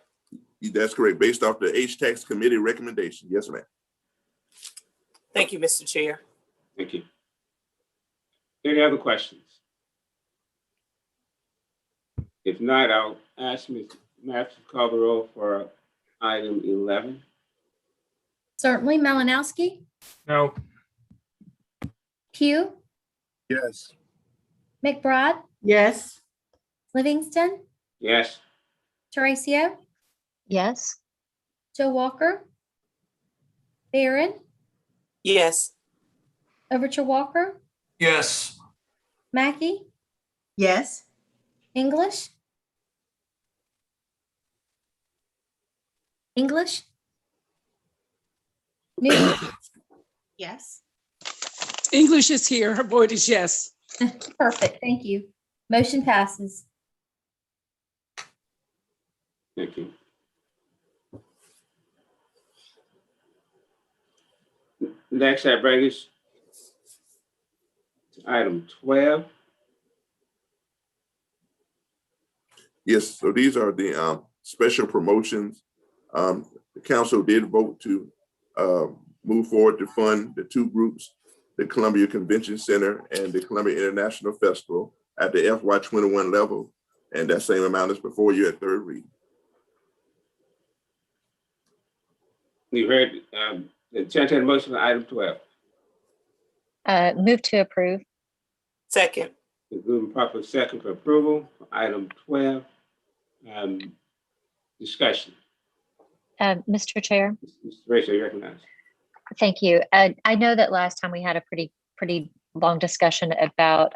That's correct, based off the HTAX committee recommendation. Yes, ma'am. Thank you, Mr. Chair. Thank you. Any other questions? If not, I'll ask Ms. Math to call the roll for item 11. Certainly. Malinowski, No. Pugh, Yes. McBride, Yes. Livingston, Yes. Teratio, Yes. Joe Walker, Barron, Yes. Overture Walker, Yes. Mackey, Yes. English, Newton, Yes. English is here. Her vote is yes. perfect, thank you. Motion passes. Thank you. Next, I bring us to item 12. Yes, so these are the special promotions. The council did vote to move forward to fund the two groups, the Columbia Convention Center and the Columbia International Festival at the FY21 level. And that same amount is before you at third reading. You heard the entertain motion for item 12. Move to approve. Second. The moving proper second for approval for item 12. Discussion. Mr. Chair, Mr. Rachel, you recognize. thank you. I know that last time we had a pretty long discussion about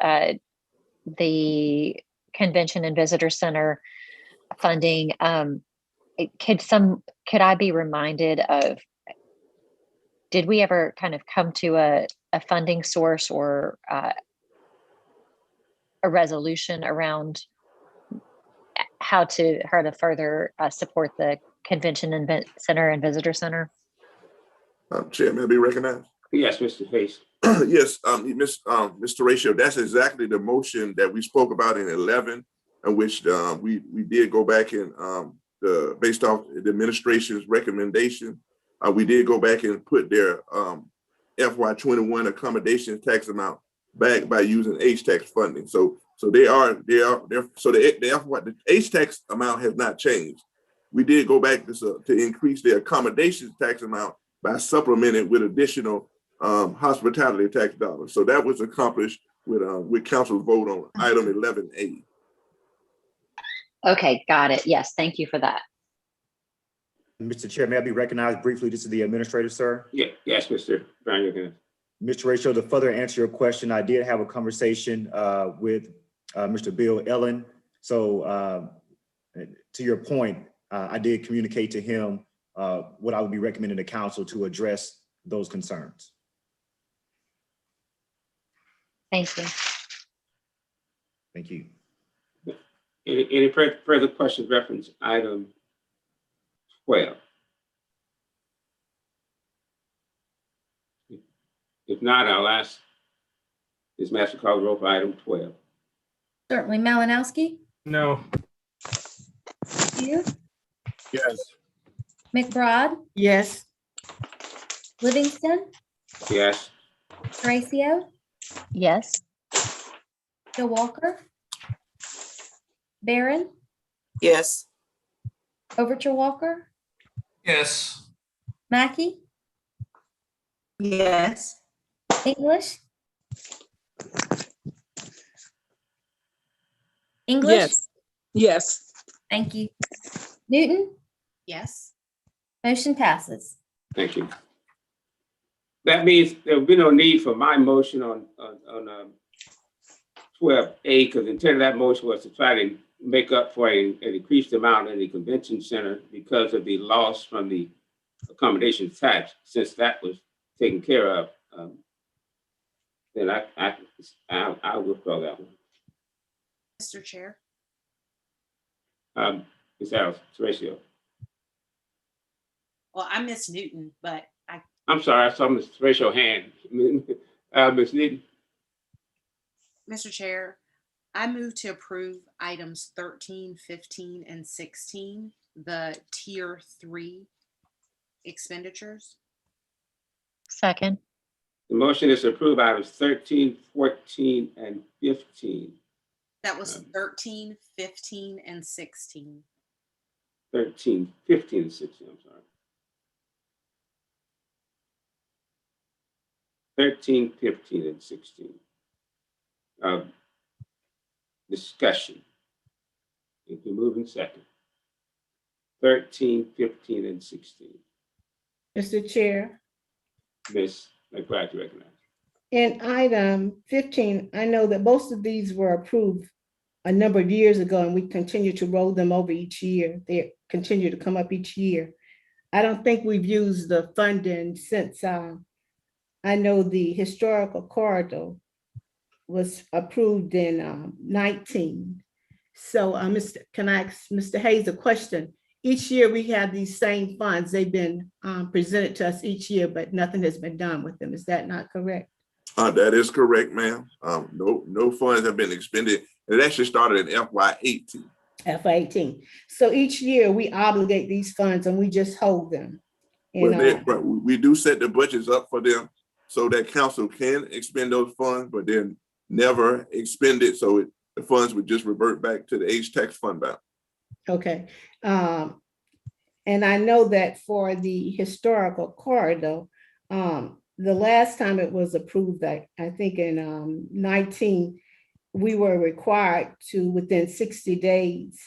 the Convention and Visitor Center funding. Could I be reminded of, did we ever kind of come to a funding source or a resolution around how to further support the Convention Center and Visitor Center? Chair, may I be recognized? Yes, Mr. Hayes. Yes, Mr. Ratio, that's exactly the motion that we spoke about in 11, in which we did go back and based off the administration's recommendation, we did go back and put their FY21 accommodation tax amount back by using HTAX funding. So the HTAX amount has not changed. We did go back to increase the accommodations tax amount by supplementing with additional hospitality tax dollars. So that was accomplished with council's vote on item 11A. Okay, got it. Yes, thank you for that. Mr. Chair, may I be recognized briefly? This is the administrator, sir. Yeah, yes, Mr. Brown, you can. Mr. Ratio, to further answer your question, I did have a conversation with Mr. Bill Ellen. So to your point, I did communicate to him what I would be recommending to council to address those concerns. Thank you. Thank you. Any further questions reference item 12? If not, I'll ask Ms. Master call the roll for item 12. Certainly. Malinowski, No. Hugh, Yes. McBride, Yes. Livingston, Yes. Horacio, Yes. Joe Walker, Barron, Yes. Overture Walker, Yes. Mackey, Yes. English. English. Yes. Yes. Thank you. Newton, Yes. motion passes. Thank you. That means there will be no need for my motion on 12A, because the intent of that motion was to try to make up for an increased amount in the convention center because of the loss from the accommodation tax. Since that was taken care of, then I'll withdraw that one. Mr. Chair. Ms. Harris, Horacio. Well, I miss Newton, but I'm sorry, I saw Ms. Horacio hand. Ms. Newton. Mr. Chair, I move to approve items 13, 15, and 16, the tier 3 expenditures. Second. The motion is to approve items 13, 14, and 15. That was 13, 15, and 16. 13, 15, and 16, I'm sorry. 13, 15, and 16. Discussion. If you move in second. 13, 15, and 16. Mr. Chair, Ms. McBride, you recognize. in item 15, I know that most of these were approved a number of years ago, and we continue to roll them over each year. They continue to come up each year. I don't think we've used the funding since I know the historical corridor was approved in 19. So can I ask Mr. Hayes a question? Each year we have these same funds. They've been presented to us each year, but nothing has been done with them. Is that not correct? That is correct, ma'am. No funds have been expended. It actually started in FY18. FY18. So each year we obligate these funds and we just hold them. But we do set the budgets up for them so that council can expend those funds, but then never expend it. So the funds would just revert back to the H-Tax fund balance. Okay. And I know that for the historical corridor, the last time it was approved, I think in 19, we were required to, within 60 days,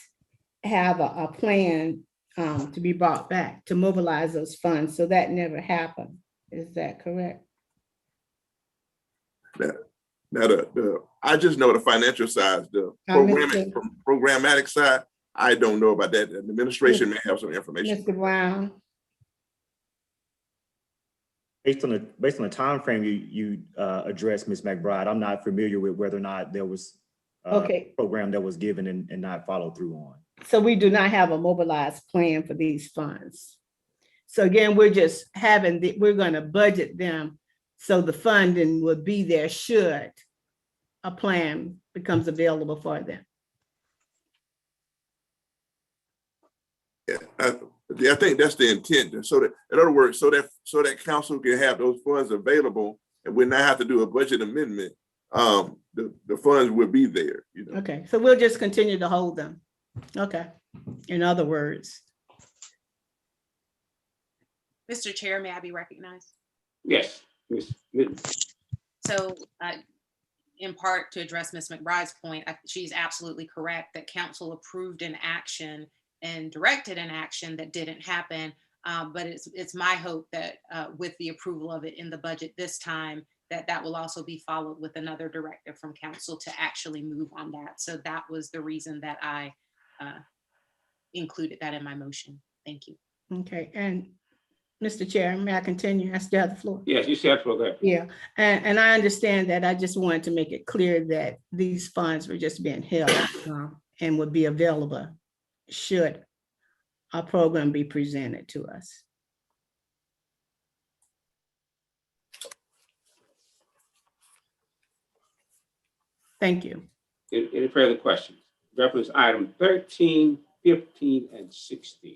have a plan to be brought back to mobilize those funds. So that never happened. Is that correct? Now, I just know the financial side, the programmatic side, I don't know about that. The administration may have some information. Mr. Brown. Based on the time frame you addressed, Ms. McBride, I'm not familiar with whether or not there was a program that was given and not followed through on. So we do not have a mobilized plan for these funds. So again, we're just we're going to budget them so the funding will be there should a plan becomes available for them. Yeah, I think that's the intent. So that, in other words, so that council can have those funds available, and we not have to do a budget amendment. The funds will be there. Okay, so we'll just continue to hold them. Okay. In other words. Mr. Chair, may I be recognized? Yes. So in part to address Ms. McBride's point, she's absolutely correct that council approved an action and directed an action that didn't happen. But it's my hope that with the approval of it in the budget this time, that will also be followed with another directive from council to actually move on that. So that was the reason that I included that in my motion. Thank you. Okay, and Mr. Chair, may I continue? I still have the floor. Yes, you said for that. Yeah, and I understand that. I just wanted to make it clear that these funds were just being held and would be available should our program be presented to us. Thank you. Any further questions? Reference item 13, 15, and 16.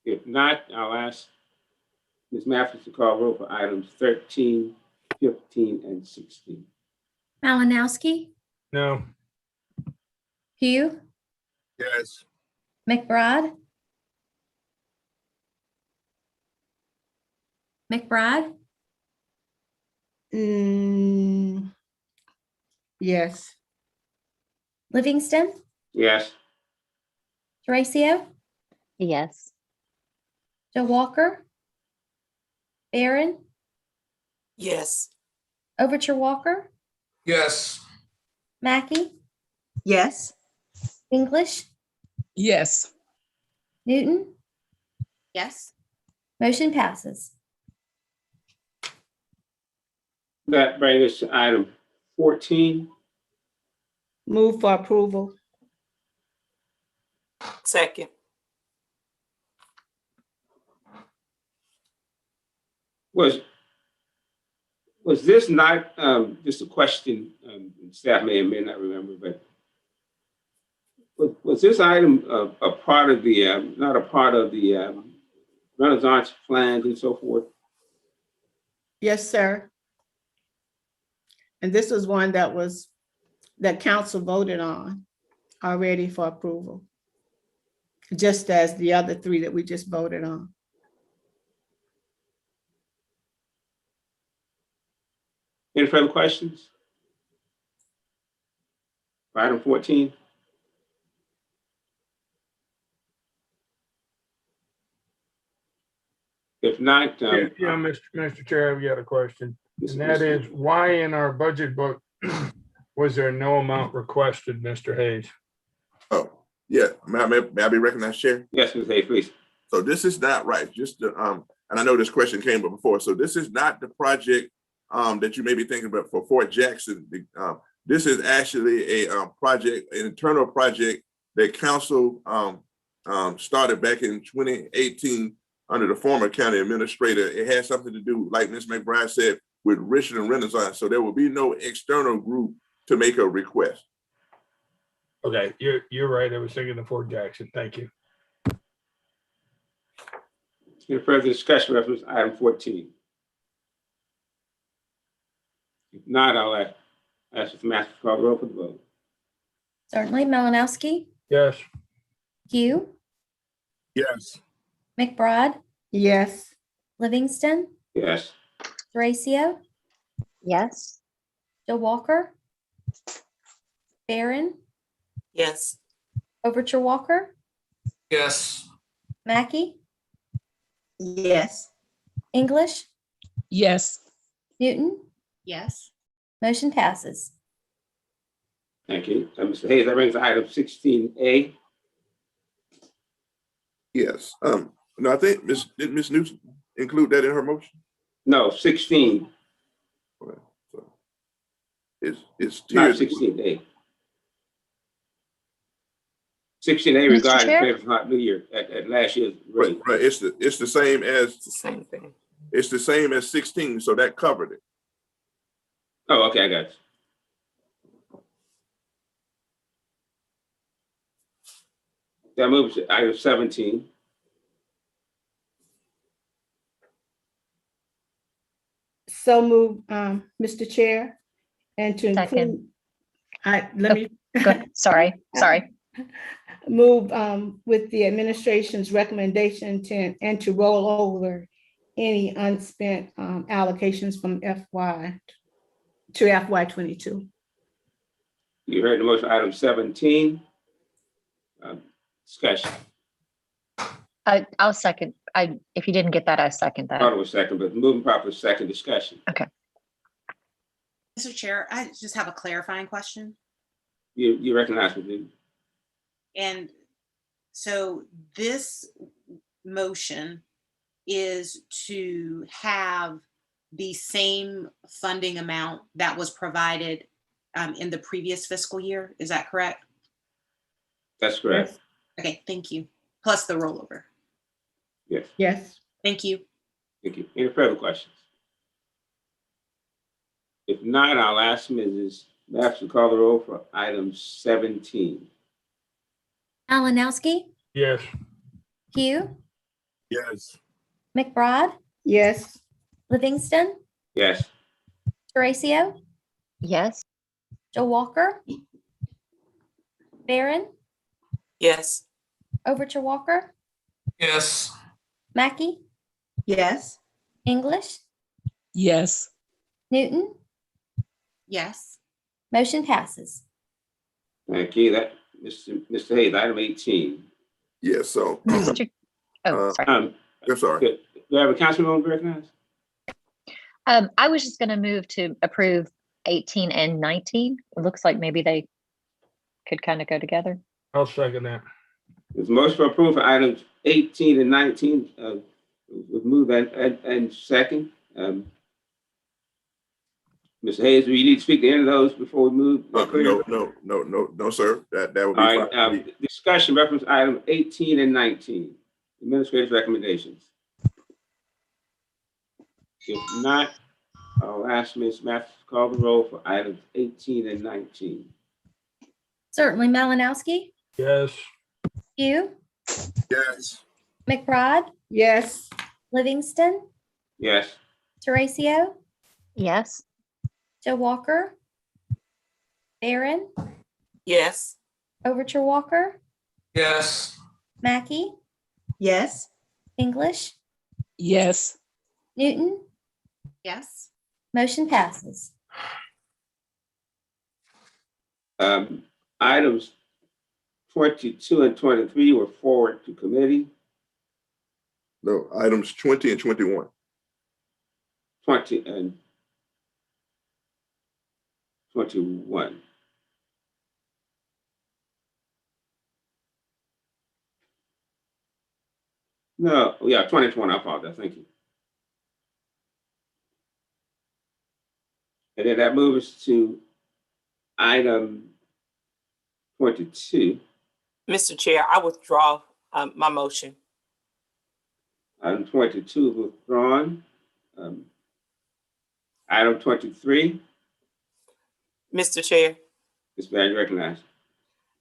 If not, I'll ask Ms. Mathis to call roll for items 13, 15, and 16. Malinowski, No. Pugh, Yes. McBride. McBride, Yes. Livingston, Yes. Horacio, Yes. Joe Walker, Barron, Yes. Overture Walker, Yes. Mackey, Yes. English, Yes. Newton. Yes. Motion passes. That brings us to item 14. Move for approval. Second. Was this not just a question, staff may or may not remember, but was this item a part of the, not a part of the Renaissance plans and so forth? Yes, sir. And this was one that council voted on already for approval, just as the other three that we just voted on. Any further questions? Item 14. If not, Yeah, Mr. Chair, we got a question. And that is, why in our budget book was there no amount requested, Mr. Hayes? Oh, yeah. May I be recognized, Chair? Yes, Ms. Hayes, please. So this is not right. Just to, and I know this question came up before. So this is not the project that you may be thinking about for Fort Jackson. This is actually a project, an internal project that council started back in 2018 under the former county administrator. It has something to do, like Ms. McBride said, with Richard and Renaissance. So there will be no external group to make a request. Okay, you're right. I was thinking of Fort Jackson. Thank you. Any further discussion reference item 14? If not, I'll ask Mr. Master to call the roll for the vote. Certainly. Malinowski, Yes. Pugh, Yes. McBride, Yes. Livingston, Yes. Horacio, Yes. Joe Walker, Barron, Yes. Overture Walker, Yes. Mackey, Yes. English, Yes. Newton. Yes. Motion passes. Thank you. Mr. Hayes, that brings item 16A. Yes. No, I think did Ms. Newton include that in her motion? No, 16, Okay, so it's not tiered. 16A. 16A Mr. regarding Chair? Favorite Hot New Year at last year's rate. Right. It's the same as It's the same thing. it's the same as 16. So that covered it. Oh, okay, I got you. That moves to item 17. So move, Mr. Chair, and to Second. include, let me Go ahead. Sorry. move with the administration's recommendation and to roll over any unspent allocations from FY to FY22. You heard the motion, item 17. Discussion. I'll second. If you didn't get that, I second that. Thought it was second, but moving properly second discussion. Mr. Chair, I just have a clarifying question. You recognize me, dude? And so this motion is to have the same funding amount that was provided in the previous fiscal year. Is that correct? That's correct. Okay, thank you. Plus the rollover. Yes. Yes. Thank you. Thank you. Any further questions? If not, I'll ask Mrs. Mathis to call the roll for item 17. Malinowski, Yes. Pugh, Yes. McBride, Yes. Livingston, Yes. Horacio, Yes. Joe Walker, Barron, Yes. Overture Walker, Yes. Mackey, Yes. English, Yes. Newton, Yes. motion passes. Thank you. That, Mr. Hayes, item 18. Yes, so, Mr. Oh, sorry. I'm sorry. Good. Do I have a councilman recognize? I was just going to move to approve 18 and 19. It looks like maybe they could kind of go together. I'll second that. There's a motion for approval for items 18 and 19. We'll move and second. Mr. Hayes, do you need to speak to any of those before we move? No, sir. That would be All fine. right, discussion reference item 18 and 19, administrative recommendations. If not, I'll ask Ms. Mathis to call the roll for items 18 and 19. Certainly Malinowski, Yes. Pugh, Yes. McBride, Yes. Livingston, Yes. Horacio, Yes. Joe Walker, Barron, Yes. Overture Walker, Yes. Mackey, Yes. English, Yes. Newton, Yes. motion passes. Items 22 and 23 were forwarded to committee. No, items 20 and 21. 20 and 21. No, yeah, 2020, I apologize, thank you. And then that moves to item 22. Mr. Chair, I withdraw my motion. Item 22 withdrawn. Item 23, Mr. Chair, Ms. Barry, you recognize.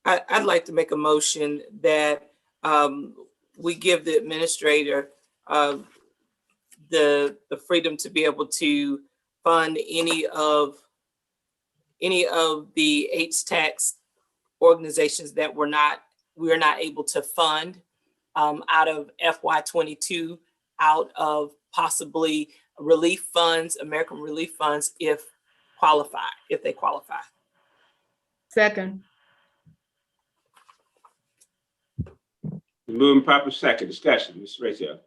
I'd like to make a motion that we give the administrator the freedom to be able to fund any of the HTAX organizations that we are not able to fund out of FY22, out of possibly relief funds, American relief funds, if they qualify. Second. Moving proper second, discussion, Ms. Rachel.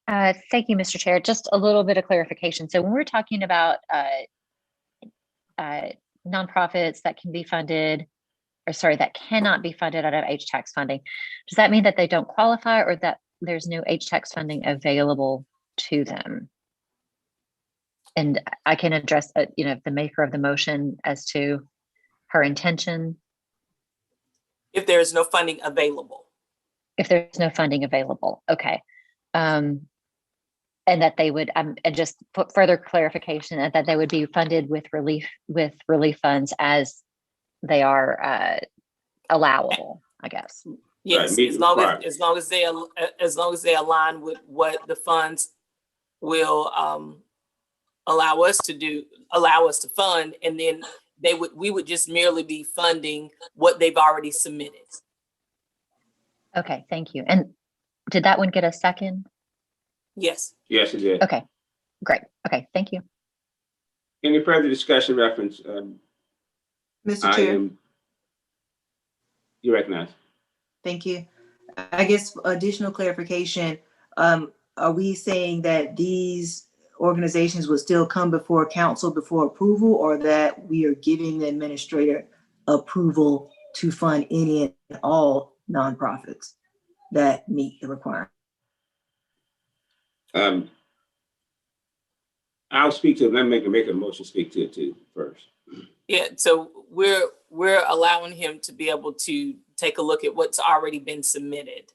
Thank you, Mr. Chair. Just a little bit of clarification. So when we're talking about nonprofits that can be funded, or sorry, that cannot be funded out of HTAX funding, does that mean that they don't qualify or that there's no HTAX funding available to them? And I can address, the maker of the motion as to her intention. If there is no funding available. If there's no funding available, okay. And that they would, and just put further clarification that they would be funded with relief funds as they are allowable, I guess. Yes, Right, as long as they align with what the funds will allow us to fund, and then we would just merely be funding what they've already submitted. Okay, thank you. And did that one get a second? Yes. Yes, it did. Okay, great. Okay, thank you. Any further discussion reference? Mr. Chair, You recognize. thank you. I guess additional clarification, are we saying that these organizations would still come before council before approval, or that we are giving the administrator approval to fund any and all nonprofits that meet the requirement? I'll speak to it. Let me make a motion, speak to it too first. Yeah, so we're allowing him to be able to take a look at what's already been submitted.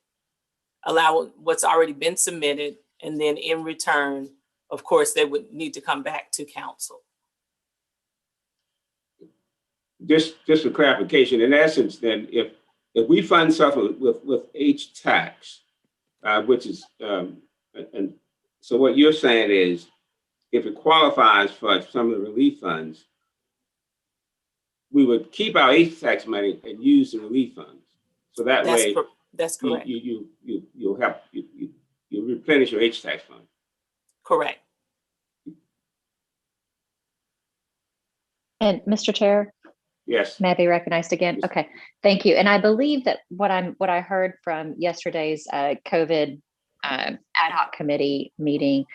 Allow what's already been submitted, and then in return, of course, they would need to come back to council. Just for clarification, in essence, then if we fund something with H-tax, which is and so what you're saying is, if it qualifies for some of the relief funds, we would keep our H-tax money and use the relief funds. So that way, that's correct. You'll have you replenish your H-tax fund. Correct. And Mr. Chair, Yes. may I be recognized again? Yes. Okay, thank you. And I believe that what I heard from yesterday's COVID ad hoc committee meeting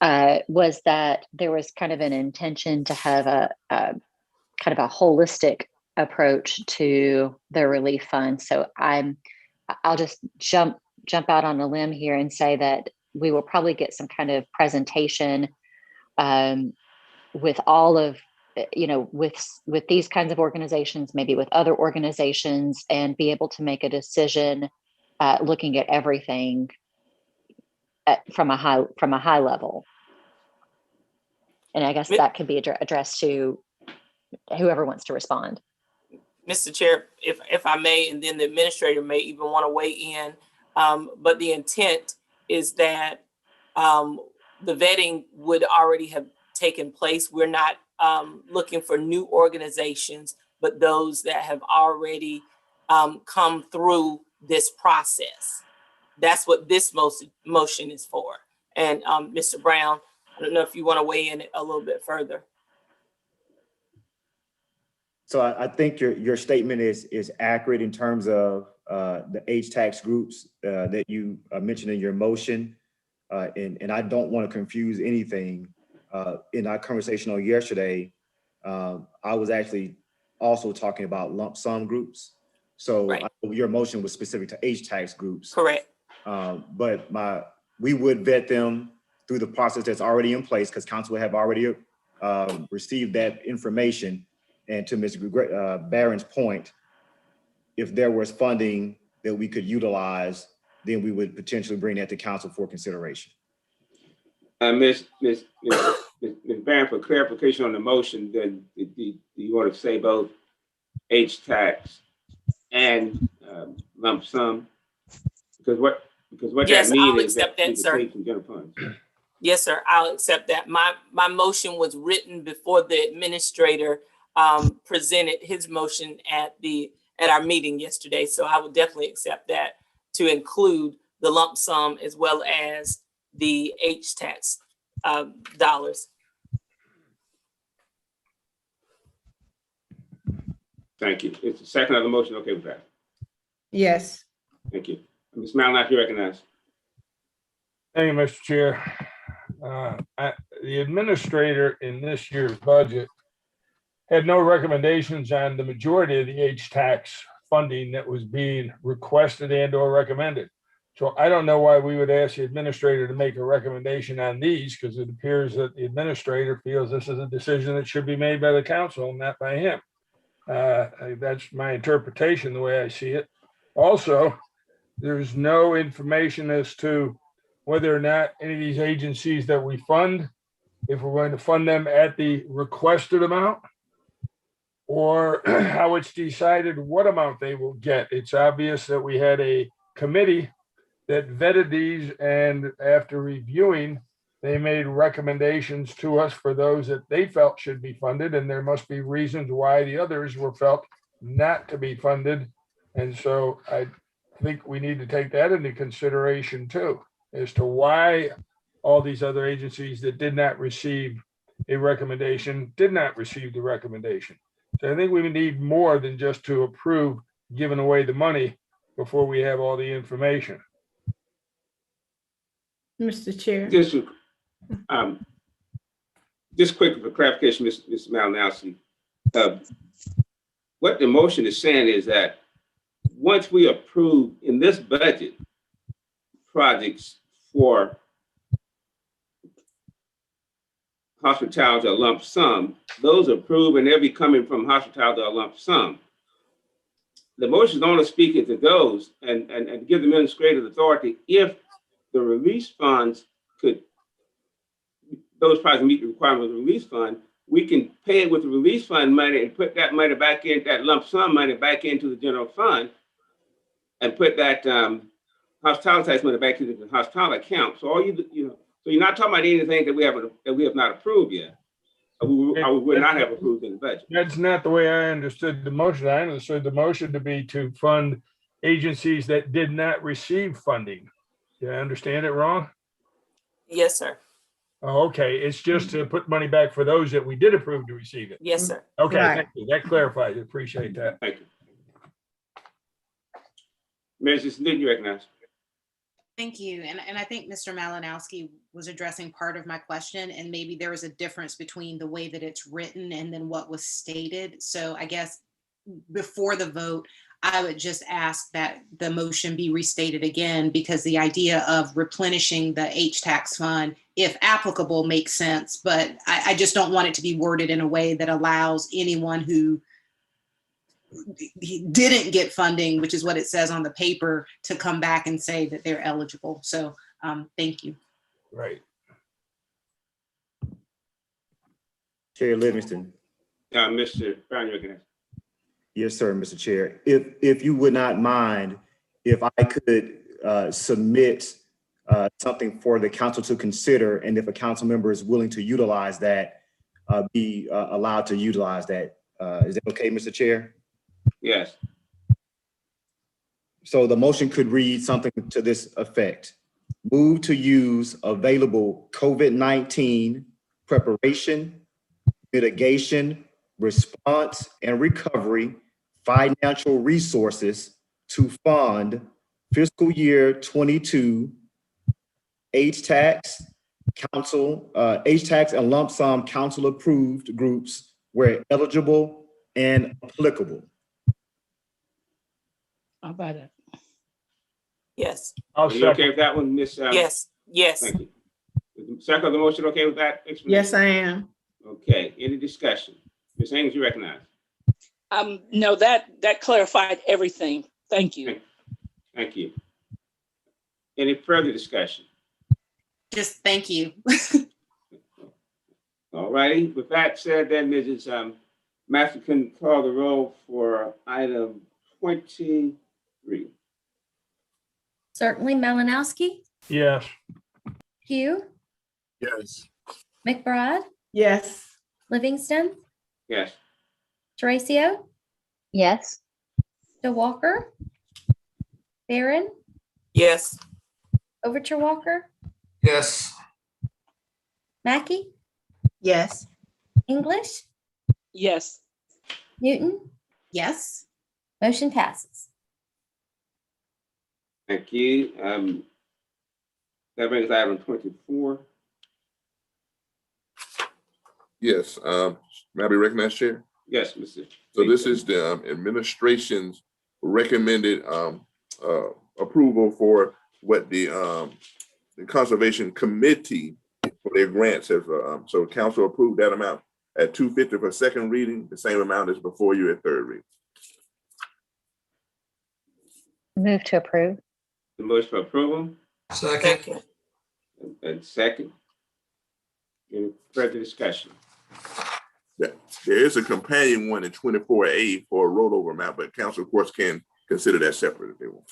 was that there was kind of an intention to have a kind of a holistic approach to the relief fund. So I'll just jump out on a limb here and say that we will probably get some kind of presentation with all of, with these kinds of organizations, maybe with other organizations, and be able to make a decision looking at everything from a high level. And I guess that could be addressed to whoever wants to respond. Mr. Chair, if I may, and then the administrator may even want to weigh in, but the intent is that the vetting would already have taken place. We're not looking for new organizations, but those that have already come through this process. That's what this motion is for. And Mr. Brown, I don't know if you want to weigh in a little bit further. So I think your statement is accurate in terms of the H-tax groups that you mentioned in your motion. And I don't want to confuse anything. In our conversation on yesterday, I was actually also talking about lump sum groups. So right. Your motion was specific to H-tax groups. Correct. But we would vet them through the process that's already in place, because council have already received that information. And to Mr. Barron's point, if there was funding that we could utilize, then we would potentially bring that to council for consideration. Ms. Barron, for clarification on the motion, then do you want to say both H-tax and lump sum? Because what yes, that means I'll is that accept that, sir. from general funds. Yes, sir. I'll accept that. My motion was written before the administrator presented his motion at our meeting yesterday. So I would definitely accept that to include the lump sum as well as the H-tax dollars. Thank you. It's the second of the motion. Okay with that? Yes. Thank you. Ms. Malinak, you recognize. Thank you, Mr. Chair. The administrator in this year's budget had no recommendations on the majority of the H-tax funding that was being requested and or recommended. So I don't know why we would ask the administrator to make a recommendation on these, because it appears that the administrator feels this is a decision that should be made by the council and not by him. That's my interpretation, the way I see it. Also, there's no information as to whether or not any of these agencies that we fund, if we're going to fund them at the requested amount, or how it's decided what amount they will get. It's obvious that we had a committee that vetted these, and after reviewing, they made recommendations to us for those that they felt should be funded, and there must be reasons why the others were felt not to be funded. And so I think we need to take that into consideration too, as to why all these other agencies that did not receive a recommendation did not receive the recommendation. So I think we need more than just to approve giving away the money. before we have all the information. Mr. Chair. Just quickly for clarification, Mr. Malinowski. What the motion is saying is that once we approve in this budget projects for hospitality or lump sum, those approved and they'll be coming from hospitality or lump sum. The motion is only speaking to those and give the administrative authority if the release funds those projects meet the requirement of the release fund, we can pay it with the release fund money and put that money back in, that lump sum money back into the general fund and put that hospitality tax money back into the hospitality account. So all so you're not talking about anything that we have not approved yet. Or we would not have approved in the budget. That's not the way I understood the motion. I understood the motion to be to fund agencies that did not receive funding. Did I understand it wrong? Yes, sir. Oh, okay. It's just to put money back for those that we did approve to receive it. Yes, sir. Okay, Right. thank you. That clarifies it. Appreciate that. Thank you. Mrs. Newton, you recognize. Thank you. And I think Mr. Malinowski was addressing part of my question, and maybe there was a difference between the way that it's written and then what was stated. So I guess before the vote, I would just ask that the motion be restated again, because the idea of replenishing the HTAX fund, if applicable, makes sense. But I just don't want it to be worded in a way that allows anyone who didn't get funding, which is what it says on the paper, to come back and say that they're eligible. So thank you. Right. Chair Livingston. Mr. Brown, you recognize. Yes, sir, Mr. Chair. If you would not mind, if I could submit something for the council to consider, and if a council member is willing to utilize that, be allowed to utilize that. Is that okay, Mr. Chair? Yes. So the motion could read something to this effect. Move to use available COVID-19 preparation, mitigation, response, and recovery financial resources to fund fiscal year 22 HTAX and lump sum council approved groups where eligible and applicable. How about it? Yes. Are you okay with that one, Ms.? Yes. Yes. Thank you. Is the second of the motion okay with that explanation? Yes, I am. Okay, any discussion? Ms. Haynes, you recognize. No, that clarified everything. Thank you. Thank you. Any further discussion? Just thank you. All righty, with that said, then Mrs. Master can call the roll for item 23. Certainly. Malinowski, Yes. Pugh, Yes. McBride, Yes. Livingston, Yes. Teresa, Yes. DeWalker, Barron, Yes. Overture Walker, Yes. Mackey, Yes. English, Yes. Newton. Yes. Motion passes. Thank you. That brings item 24. Yes. May I be recognized, Chair? Yes, Mr. So this is the administration's recommended approval for what the Conservation Committee for their grants have. So council approved that amount at $250 for second reading, the same amount as before you at third reading. Move to approve. The motion for approval Second. and second. Any further discussion? Yeah, there is a companion one in 24A for a rollover amount, but council, of course, can consider that separate if they want.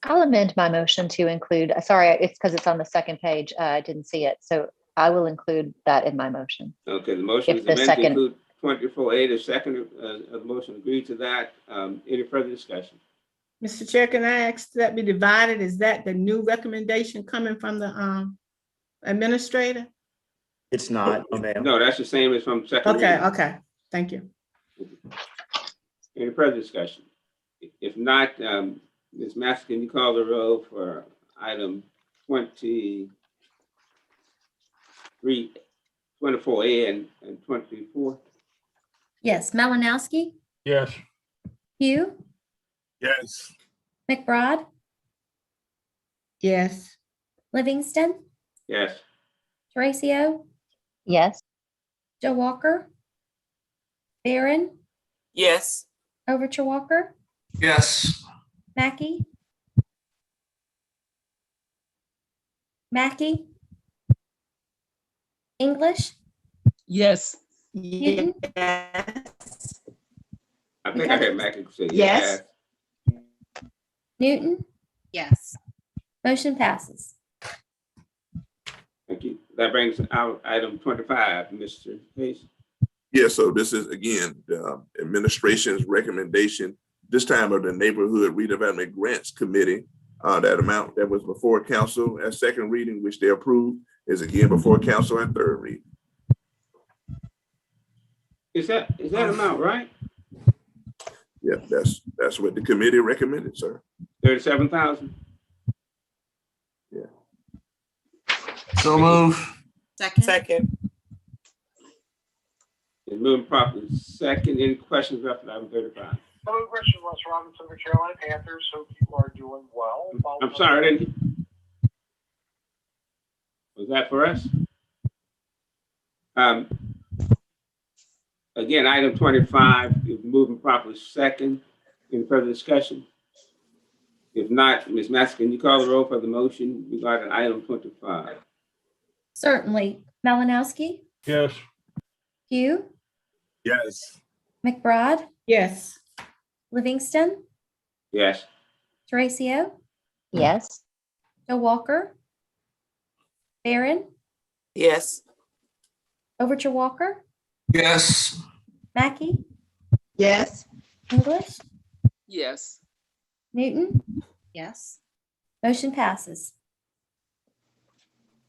I'll amend my motion to include, sorry, it's because it's on the second page. I didn't see it. So I will include that in my motion. Okay, the motion If is the amended to second- include 24A. The second of the motion agreed to that. Any further discussion? Mr. Chair, can I ask that be divided? Is that the new recommendation coming from the administrator? It's not, no, ma'am. No, that's the same as from second Okay, reading. okay. Thank you. Any further discussion? If not, Ms. Master, can you call the roll for item 24A and 24? Yes, Malinowski, Yes. Hugh, Yes. McBride, Yes. Livingston, Yes. Horacio, Yes. Joe Walker, Barron, Yes. Overture Walker, Yes. Mackey, Mackey, English, Yes. Newton, Yes. I think I heard Mackey say Yes. yes. Newton, Yes. motion passes. Thank you. That brings out item 25, Mr. Hayes. Yeah, so this is again, the administration's recommendation, this time of the Neighborhood Redevelopment Grants Committee. That amount that was before council at second reading, which they approved, is again before council at third reading. Is that amount right? Yeah, that's what the committee recommended, sir. 37,000? So move. Second. Second. It's moving properly. Second, any questions about item 35? Hello, Christian West Robinson, the Carolina Panthers. Hope you are doing well. I'm sorry, I didn't. Was that for us? Again, item 25 is moving properly. Second, any further discussion? If not, Ms. Master, can you call the roll for the motion regarding item 25? Certainly, Malinowski, Yes. Hugh, Yes. McBride, Yes. Livingston, Yes. Horacio, Yes. Joe Walker, Barron, Yes. Overture Walker, Yes. Mackey, Yes. English, Yes. Newton, Yes. motion passes.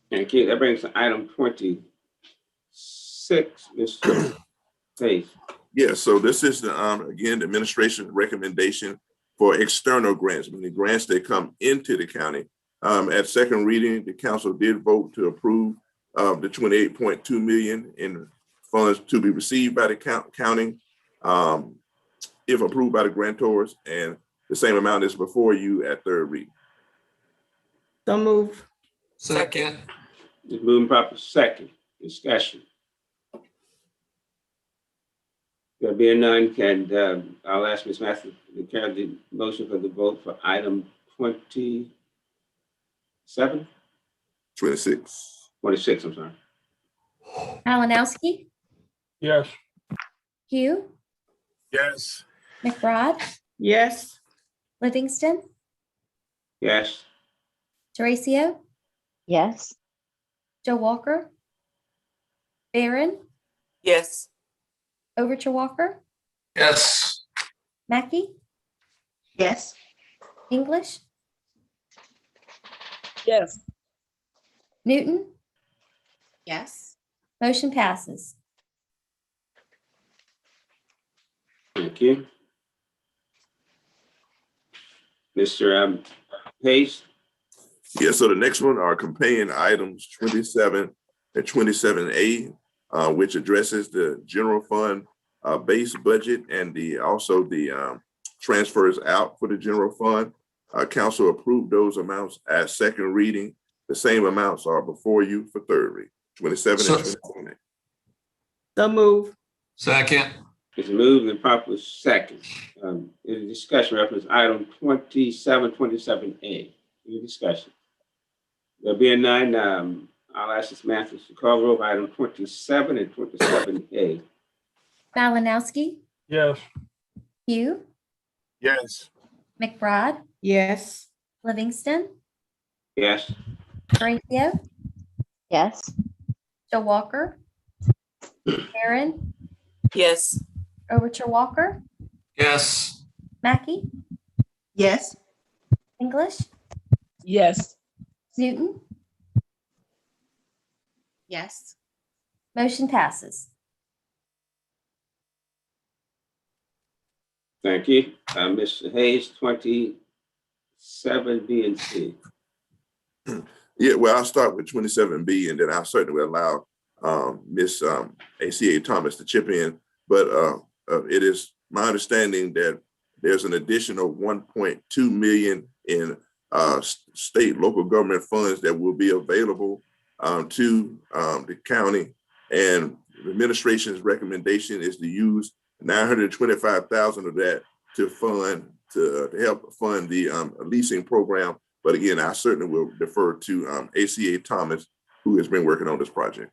Thank you. That brings item 26, Mr. Hayes. Yeah, so this is the, again, the administration's recommendation for external grants, meaning grants that come into the county. At second reading, the council did vote to approve the 28.2 million in funds to be received by the county, if approved by the grantors, and the same amount is before you at third reading. So move. Second. It's moving properly. Second, discussion. There being none, I'll ask Ms. Master to carry the motion for the vote for item 27? 26. 26, I'm sorry. Malinowski, Yes. Hugh, Yes. McBride, Yes. Livingston, Yes. Horacio, Yes. Joe Walker, Barron, Yes. Overture Walker, Yes. Mackey, Yes. English, Yes. Newton, Yes. motion passes. Thank you. Mr. Hayes? Yeah, so the next one are companion items 27 and 27A, which addresses the general fund base budget and also the transfers out for the general fund. Council approved those amounts at second reading. The same amounts are before you for third reading, 27 and 27A. So move. Second. It's moved and properly second. Any discussion reference item 27, 27A? Any discussion? There being none, I'll ask Ms. Mathis to call roll for item 27 and 27A. Malinowski, Yes. Hugh, Yes. McBride, Yes. Livingston, Yes. Horacio, Yes. Joe Walker, Barron, Yes. Overture Walker, Yes. Mackey, Yes. English, Yes. Newton, Yes. motion passes. Thank you. Mr. Hayes, 27B and C. Yeah, well, I'll start with 27B, and then I certainly will allow Ms. ACA Thomas to chip in. But it is my understanding that there's an additional 1.2 million in state local government funds that will be available to the county. And the administration's recommendation is to use 925,000 of that to help fund the leasing program. But again, I certainly will defer to ACA Thomas, who has been working on this project.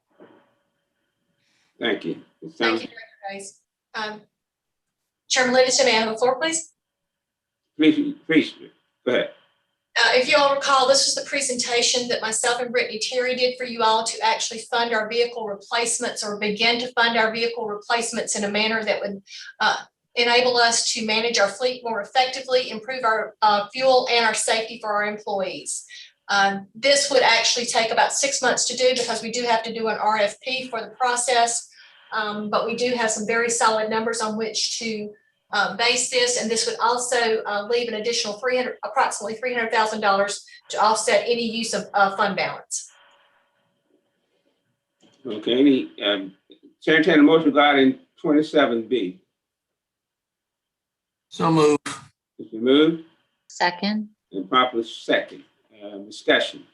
Thank you. Thank you, Director Hayes. Chairman Livingston, may I have the floor, please? Please, go ahead. If you all recall, this was the presentation that myself and Brittany Terry did for you all to actually fund our vehicle replacements, or begin to fund our vehicle replacements in a manner that would enable us to manage our fleet more effectively, improve our fuel and our safety for our employees. This would actually take about 6 months to do, because we do have to do an RFP for the process. But we do have some very solid numbers on which to base this, and this would also leave an additional approximately $300,000 to offset any use of fund balance. Okay, any entertain a motion regarding 27B. So moved. It's been moved Second. and properly second. Discussion.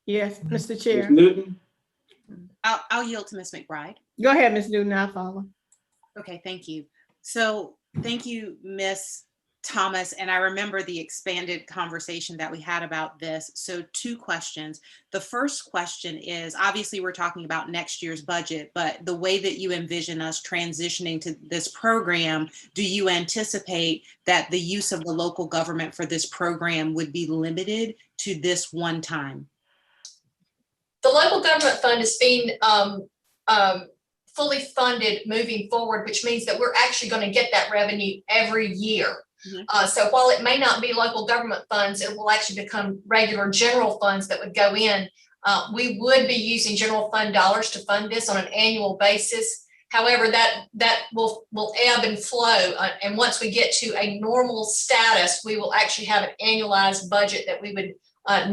Yes, Mr. Ms. Chair. Newton? I'll yield to Ms. McBride. Go ahead, Ms. Newton, I'll follow. Okay, thank you. So thank you, Ms. Thomas. And I remember the expanded conversation that we had about this. So 2 questions. The first question is, obviously we're talking about next year's budget, but the way that you envision us transitioning to this program, do you anticipate that the use of the local government for this program would be limited to this one time? The local government fund is being fully funded moving forward, which means that we're actually going to get that revenue every year. So while it may not be local government funds, it will actually become regular general funds that would go in. We would be using general fund dollars to fund this on an annual basis. However, that will ebb and flow. And once we get to a normal status, we will actually have an annualized budget that we would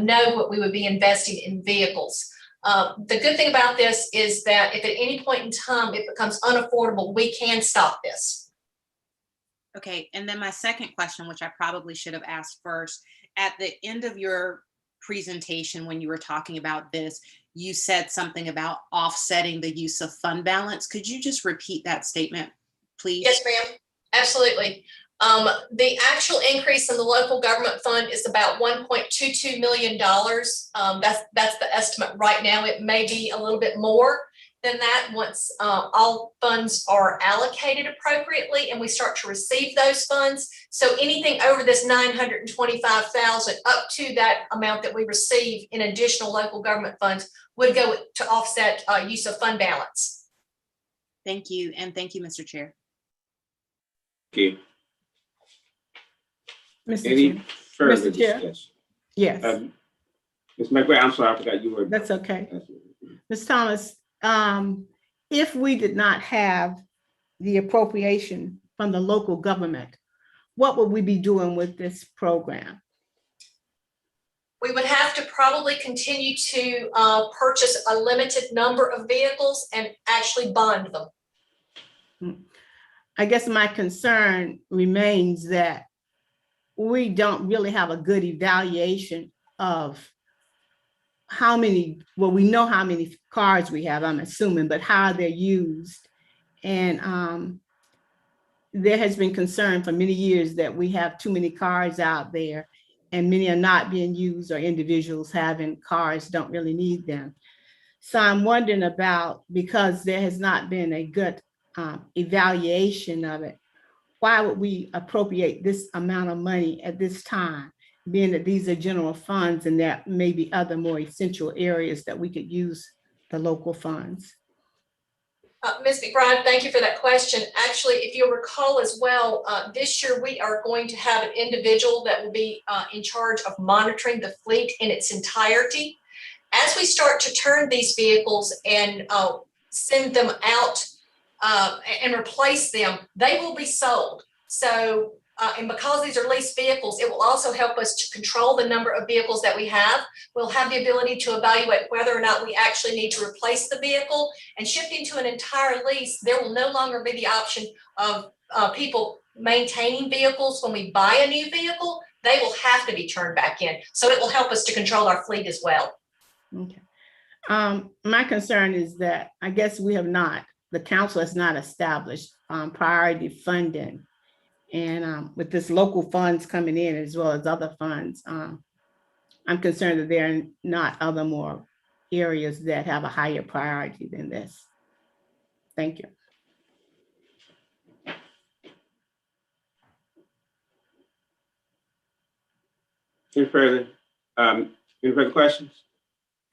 know what we would be investing in vehicles. The good thing about this is that if at any point in time it becomes unaffordable, we can stop this. Okay, and then my second question, which I probably should have asked first, at the end of your presentation, when you were talking about this, you said something about offsetting the use of fund balance. Could you just repeat that statement, please? Yes, ma'am. Absolutely. The actual increase in the local government fund is about $1.22 million. That's the estimate right now. It may be a little bit more than that once all funds are allocated appropriately and we start to receive those funds. So anything over this $925,000 up to that amount that we receive in additional local government funds would go to offset use of fund balance. Thank you. And thank you, Mr. Chair. Thank you. Mr. Chair. Further Mr. Chair. discussion? Yes, Ms. McBride, I'm sorry, I forgot you were. that's okay. Ms. Thomas, if we did not have the appropriation from the local government, what would we be doing with this program? We would have to probably continue to purchase a limited number of vehicles and actually bond them. I guess my concern remains that we don't really have a good evaluation of how many, well, we know how many cars we have, I'm assuming, but how they're used. And there has been concern for many years that we have too many cars out there and many are not being used, or individuals having cars don't really need them. So I'm wondering about, because there has not been a good evaluation of it, why would we appropriate this amount of money at this time, being that these are general funds and there may be other more essential areas that we could use the local funds? Ms. McBride, thank you for that question. Actually, if you'll recall as well, this year we are going to have an individual that will be in charge of monitoring the fleet in its entirety. As we start to turn these vehicles and send them out and replace them, they will be sold. So, and because these are leased vehicles, it will also help us to control the number of vehicles that we have. We'll have the ability to evaluate whether or not we actually need to replace the vehicle. And shifting to an entire lease, there will no longer be the option of people maintaining vehicles when we buy a new vehicle. They will have to be turned back in. So it will help us to control our fleet as well. Okay. My concern is that I guess the council has not established priority funding. And with this local funds coming in as well as other funds, I'm concerned that there are not other more areas that have a higher priority than this. Thank you. Any further questions?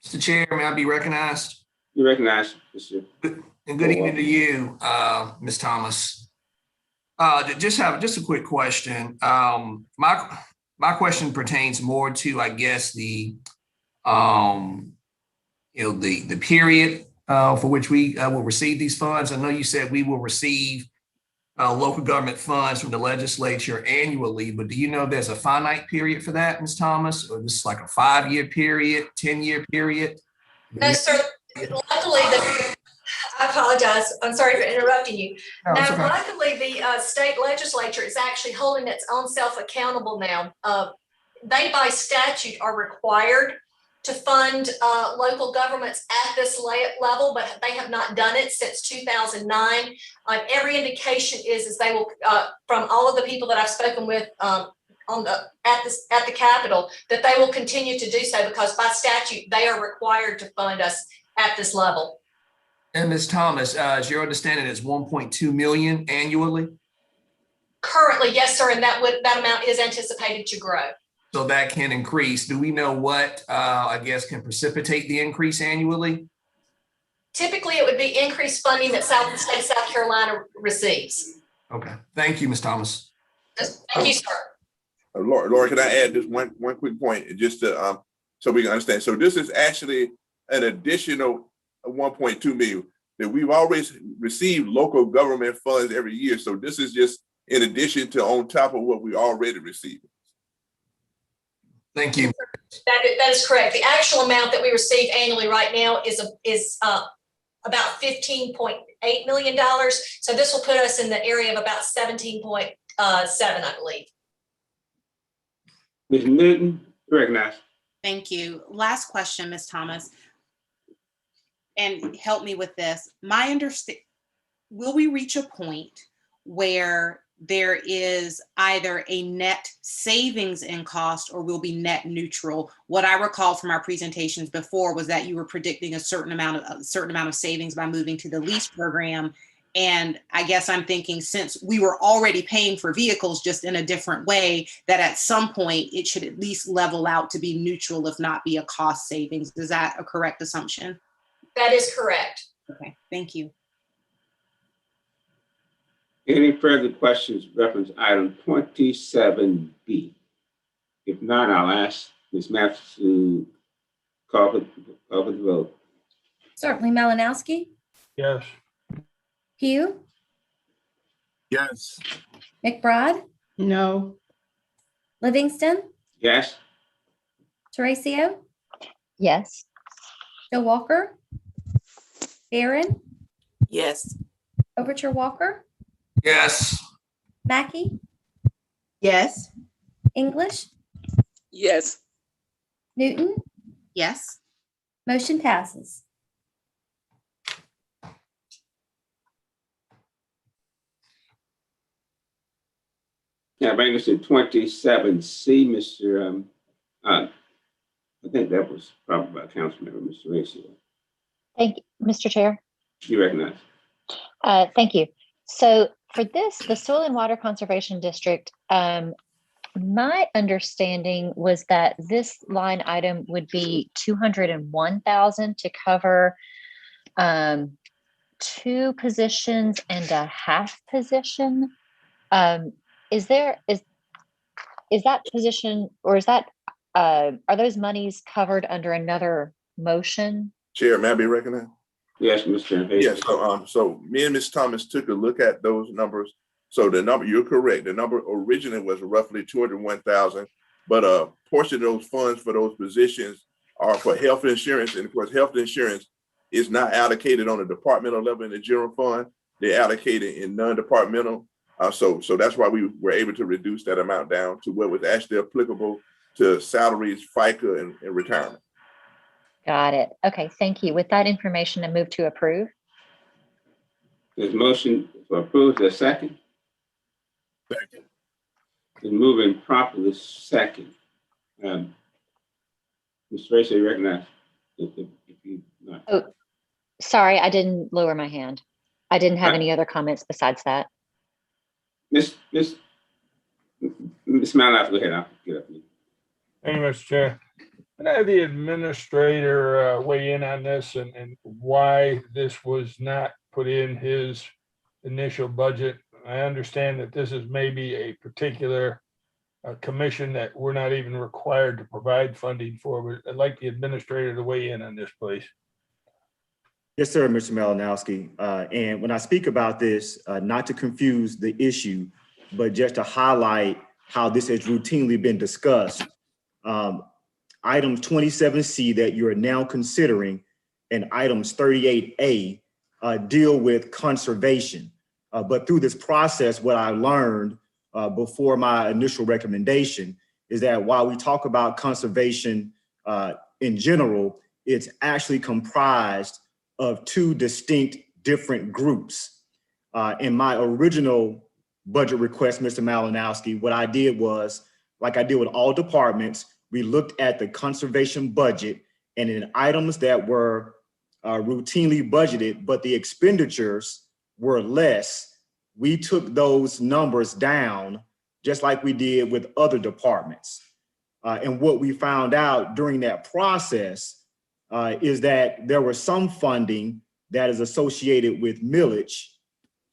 Mr. Chair, may I be recognized? You recognize, Mr. And good evening to you, Ms. Thomas. Just a quick question. My question pertains more to, I guess, the period for which we will receive these funds. I know you said we will receive local government funds from the legislature annually, but do you know if there's a finite period for that, Ms. Thomas, or this is like a 5-year period, 10-year period? No, sir. Luckily, I apologize. I'm sorry for interrupting you. No, it's okay. Luckily, the state legislature is actually holding its own self accountable now. They, by statute, are required to fund local governments at this level, but they have not done it since 2009. Every indication is they will, from all of the people that I've spoken with at the Capitol, that they will continue to do so because by statute they are required to fund us at this level. And Ms. Thomas, is your understanding it's 1.2 million annually? Currently, yes, sir, and that amount is anticipated to grow. So that can increase. Do we know what, I guess, can precipitate the increase annually? Typically, it would be increased funding that the state of South Carolina receives. Okay, thank you, Ms. Thomas. Thank you, sir. Laura, can I add just one quick point, just to so we can understand? So this is actually an additional 1.2 million that we've always received local government funds every year. So this is just in addition to on top of what we already received. Thank you. That is correct. The actual amount that we receive annually right now is about $15.8 million. So this will put us in the area of about 17.7, I believe. Ms. Newton, recognize. Thank you. Last question, Ms. Thomas. And help me with this. Will we reach a point where there is either a net savings in cost or will be net neutral? What I recall from our presentations before was that you were predicting a certain amount of savings by moving to the lease program. And I guess I'm thinking, since we were already paying for vehicles just in a different way, that at some point it should at least level out to be neutral, if not be a cost savings. Is that a correct assumption? That is correct. Okay, thank you. Any further questions reference item 27B? If not, I'll ask Ms. Mathis to call for the vote. Certainly. Malinowski, Yes. Pugh, Yes. McBride, No. Livingston, Yes? Teresa, Yes. Joe Walker, Barron, Yes. Overture Walker, Yes. Mackey, Yes. English, Yes. Newton, Yes. motion passes. Yeah, bring us to 27C, Mr. I think that was probably by Councilmember Mr. Ratio. Thank you, Mr. Chair. You recognize. Thank you. So for this, the Soil and Water Conservation District, my understanding was that this line item would be 201,000 to cover 2 positions and a half position. Is that position, or is that are those monies covered under another motion? Chair, may I be recognized? Yes, Mr. Hayes. Yes. So me and Ms. Thomas took a look at those numbers. So the number, you're correct. The number originally was roughly 201,000, but a portion of those funds for those positions are for health insurance. And of course, health insurance is not allocated on a departmental level in the general fund. They're allocated in non-departmental. So that's why we were able to reduce that amount down to what was actually applicable to salaries, FICA, and retirement. Got it. Okay, thank you. With that information, I move to approve. There's motion for approve, the second. Second. It's moving properly second. Mr. Racer, you recognize? If you not. Oh, sorry, I didn't lower my hand. I didn't have any other comments besides that. Miss Malice, go ahead. I'll get up. Thank you, Mr. Chair. Can I have the administrator weigh in on this and why this was not put in his initial budget? I understand that this is maybe a particular commission that we're not even required to provide funding for, but I'd like the administrator to weigh in on this, please. Yes, sir, Mr. Malinowski. And when I speak about this, not to confuse the issue, but just to highlight how this has routinely been discussed. Items 27C that you are now considering and items 38A deal with conservation. But through this process, what I learned before my initial recommendation is that while we talk about conservation in general, it's actually comprised of two distinct different groups. In my original budget request, Mr. Malinowski, what I did was, like I did with all departments, we looked at the conservation budget and in items that were routinely budgeted, but the expenditures were less, we took those numbers down just like we did with other departments. And what we found out during that process is that there was some funding that is associated with millage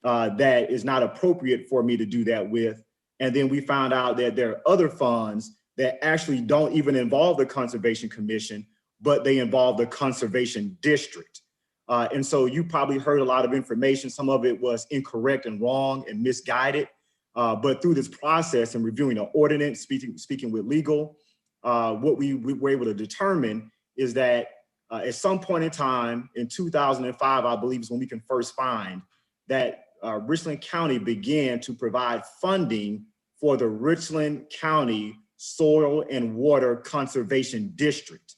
that is not appropriate for me to do that with. And then we found out that there are other funds that actually don't even involve the Conservation Commission, but they involve the Conservation District. And so you probably heard a lot of information. Some of it was incorrect and wrong and misguided. But through this process and reviewing the ordinance, speaking with legal, what we were able to determine is that at some point in time in 2005, I believe is when we can first find that Richland County began to provide funding for the Richland County Soil and Water Conservation District,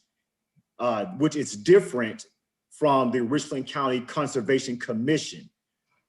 which is different from the Richland County Conservation Commission.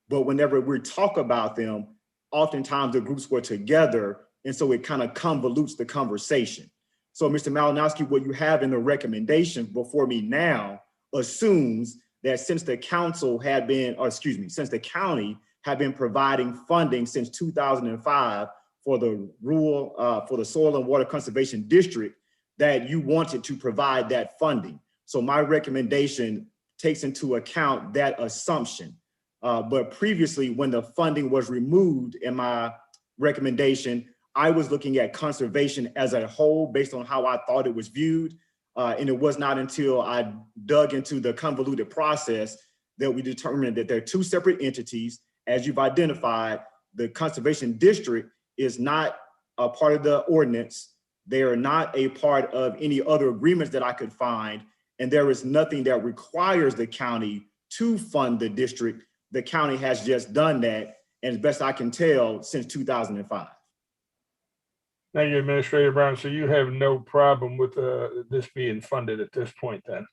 But whenever we talk about them, oftentimes the groups were together, and so it kind of convolutes the conversation. So Mr. Malinowski, what you have in the recommendation before me now assumes that since the council had been, or excuse me, since the county had been providing funding since 2005 for the rural, for the Soil and Water Conservation District, that you wanted to provide that funding. So my recommendation takes into account that assumption. But previously, when the funding was removed in my recommendation, I was looking at conservation as a whole based on how I thought it was viewed. And it was not until I dug into the convoluted process that we determined that they're two separate entities. As you've identified, the Conservation District is not a part of the ordinance. They are not a part of any other agreements that I could find. And there is nothing that requires the county to fund the district. The county has just done that, and as best I can tell, since 2005. Thank you, Administrator Brown. So you have no problem with this being funded at this point then?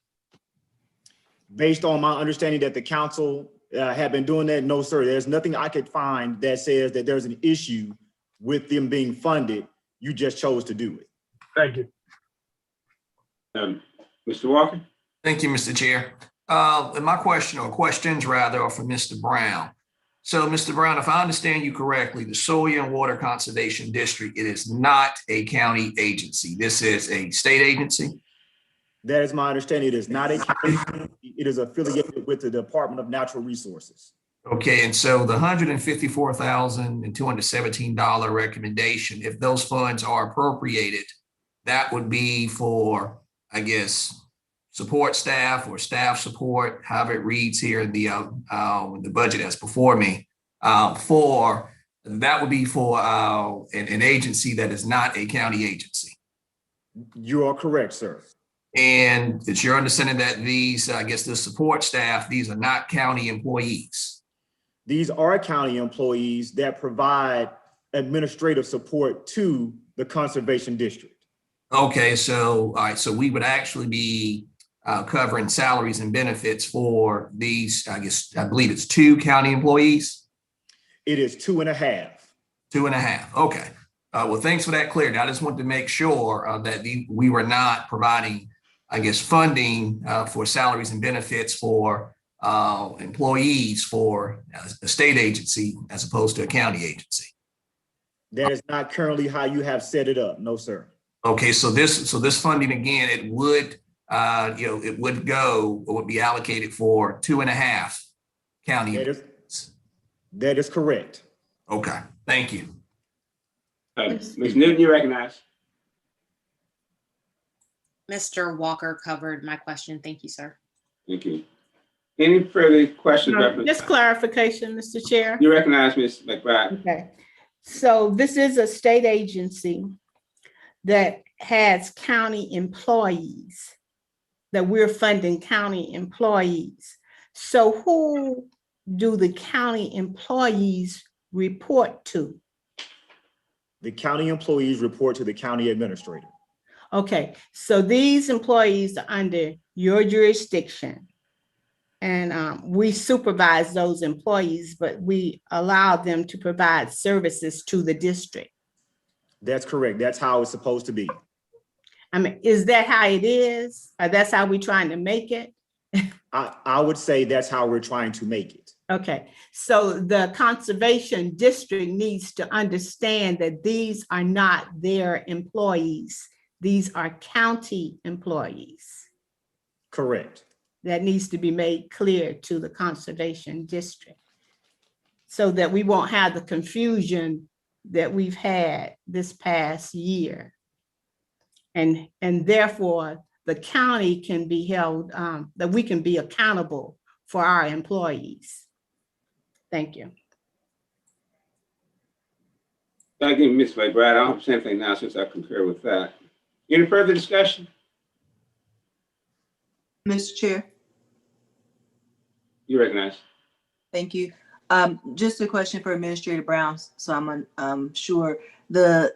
Based on my understanding that the council had been doing that, no, sir. There's nothing I could find that says that there's an issue with them being funded. You just chose to do it. Thank you. Mr. Walker? Thank you, Mr. Chair. And my question, or questions rather, are for Mr. Brown. So, Mr. Brown, if I understand you correctly, the Soil and Water Conservation District, it is not a county agency. This is a state agency? That is my understanding. It is not a county. It is affiliated with the Department of Natural Resources. Okay, and so the $154,217 recommendation, if those funds are appropriated, that would be for, I guess, support staff or staff support, however it reads here in the budget that's before me, for that would be for an agency that is not a county agency. You are correct, sir. And it's your understanding that these, I guess, the support staff, these are not county employees. These are county employees that provide administrative support to the conservation district. Okay, so, all right, so we would actually be covering salaries and benefits for these, I believe it's 2 county employees? It is 2.5. 2.5, okay. Well, thanks for that clarity. I just wanted to make sure that we were not providing, I guess, funding for salaries and benefits for employees for a state agency as opposed to a county agency. That is not currently how you have set it up. No, sir. Okay, so this funding, again, it would, it would go, or would be allocated for 2.5 county. That is correct. Okay, thank you. Ms. Newton, you recognize. Mr. Walker covered my question. Thank you, sir. Thank you. Any further questions? Just clarification, Mr. Chair. You recognize Ms. McBride. Okay. So this is a state agency that has county employees, that we're funding county employees. So who do the county employees report to? The county employees report to the county administrator. Okay, so these employees are under your jurisdiction. And we supervise those employees, but we allow them to provide services to the district. That's correct. That's how it's supposed to be. I mean, is that how it is? Or that's how we're trying to make it? I would say that's how we're trying to make it. Okay, so the conservation district needs to understand that these are not their employees. These are county employees. Correct. That needs to be made clear to the conservation district so that we won't have the confusion that we've had this past year. And therefore, the county can be held, that we can be accountable for our employees. Thank you. Thank you, Ms. McBride. I don't have to say anything now since I concur with that. Any further discussion? Mr. Chair, You recognize. thank you. Just a question for Administrator Brown, so I'm sure the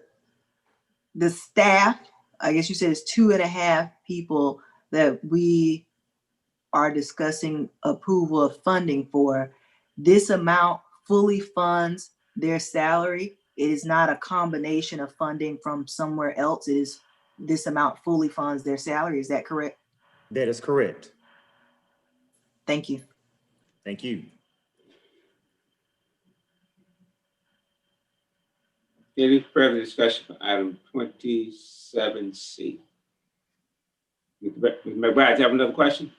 staff, I guess you said it's 2.5 people that we are discussing approval of funding for. This amount fully funds their salary. It is not a combination of funding from somewhere else. It is this amount fully funds their salary. Is that correct? That is correct. Thank you. Thank you. Any further discussion for item 27C? Ms. McBride, do you have another question?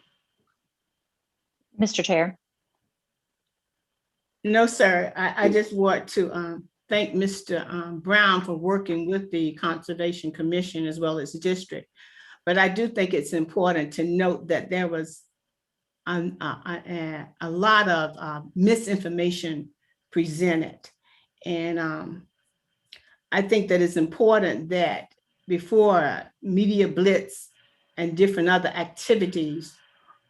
Mr. Chair. No, sir. I just want to thank Mr. Brown for working with the Conservation Commission as well as the district. But I do think it's important to note that there was a lot of misinformation presented. And I think that it's important that before media blitz and different other activities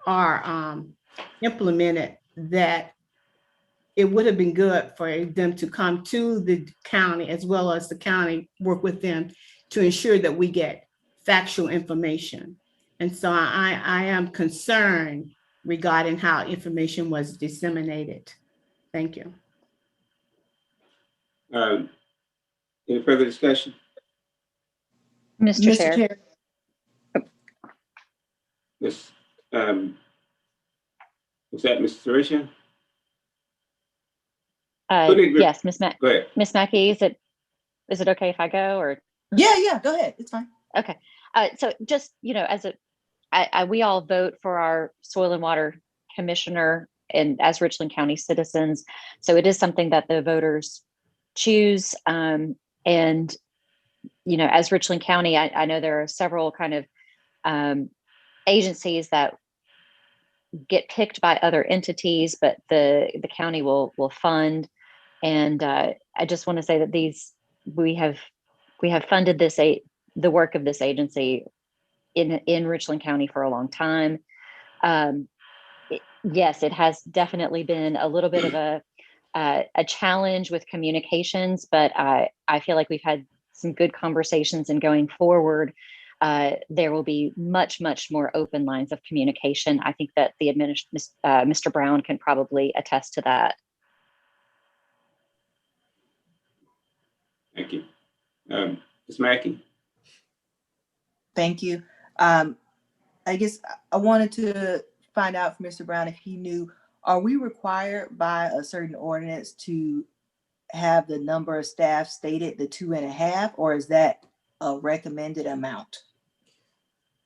are implemented, that it would have been good for them to come to the county as well as the county work with them to ensure that we get factual information. And so I am concerned regarding how information was disseminated. Thank you. Any further discussion? Mr. Chair. Yes. Was that Ms. Teresia? Yes, Ms. Go ahead. Ms. Mackey, is it okay if I go or? Yeah, go ahead. It's fine. Okay. So just, we all vote for our soil and water commissioner and as Richland County citizens. So it is something that the voters choose. And, as Richland County, I know there are several kind of agencies that get picked by other entities, but the county will fund And I just want to say that we have funded the work of this agency in Richland County for a long time. Yes, it has definitely been a little bit of a challenge with communications, but I feel like we've had some good conversations, and going forward, there will be much more open lines of communication. I think that the Mr. Brown can probably attest to that. Thank you. Ms. Mackey? Thank you. I guess I wanted to find out from Mr. Brown if he knew, are we required by a certain ordinance to have the number of staff stated, the 2.5, or is that a recommended amount?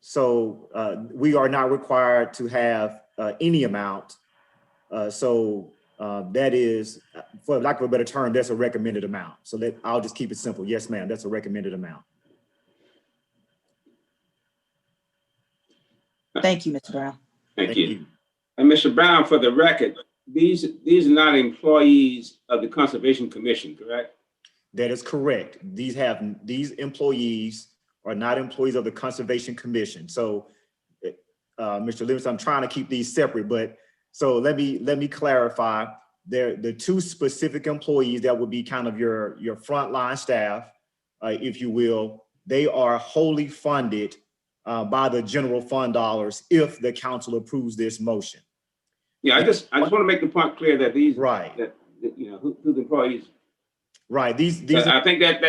So we are not required to have any amount. That is, for lack of a better term, that's a recommended amount. So I'll just keep it simple. Yes, ma'am, that's a recommended amount. Thank you, Mr. Brown. Thank you. And Mr. Brown, for the record, these are not employees of the Conservation Commission, correct? That is correct. These employees are not employees of the Conservation Commission. So, Mr. Livingston, I'm trying to keep these separate, but so let me clarify. The two specific employees that would be kind of your frontline staff, if you will, they are wholly funded by the general fund dollars if the council approves this motion. Yeah, I just want to make the point clear that these right, that you know who the employees. Right. These I think that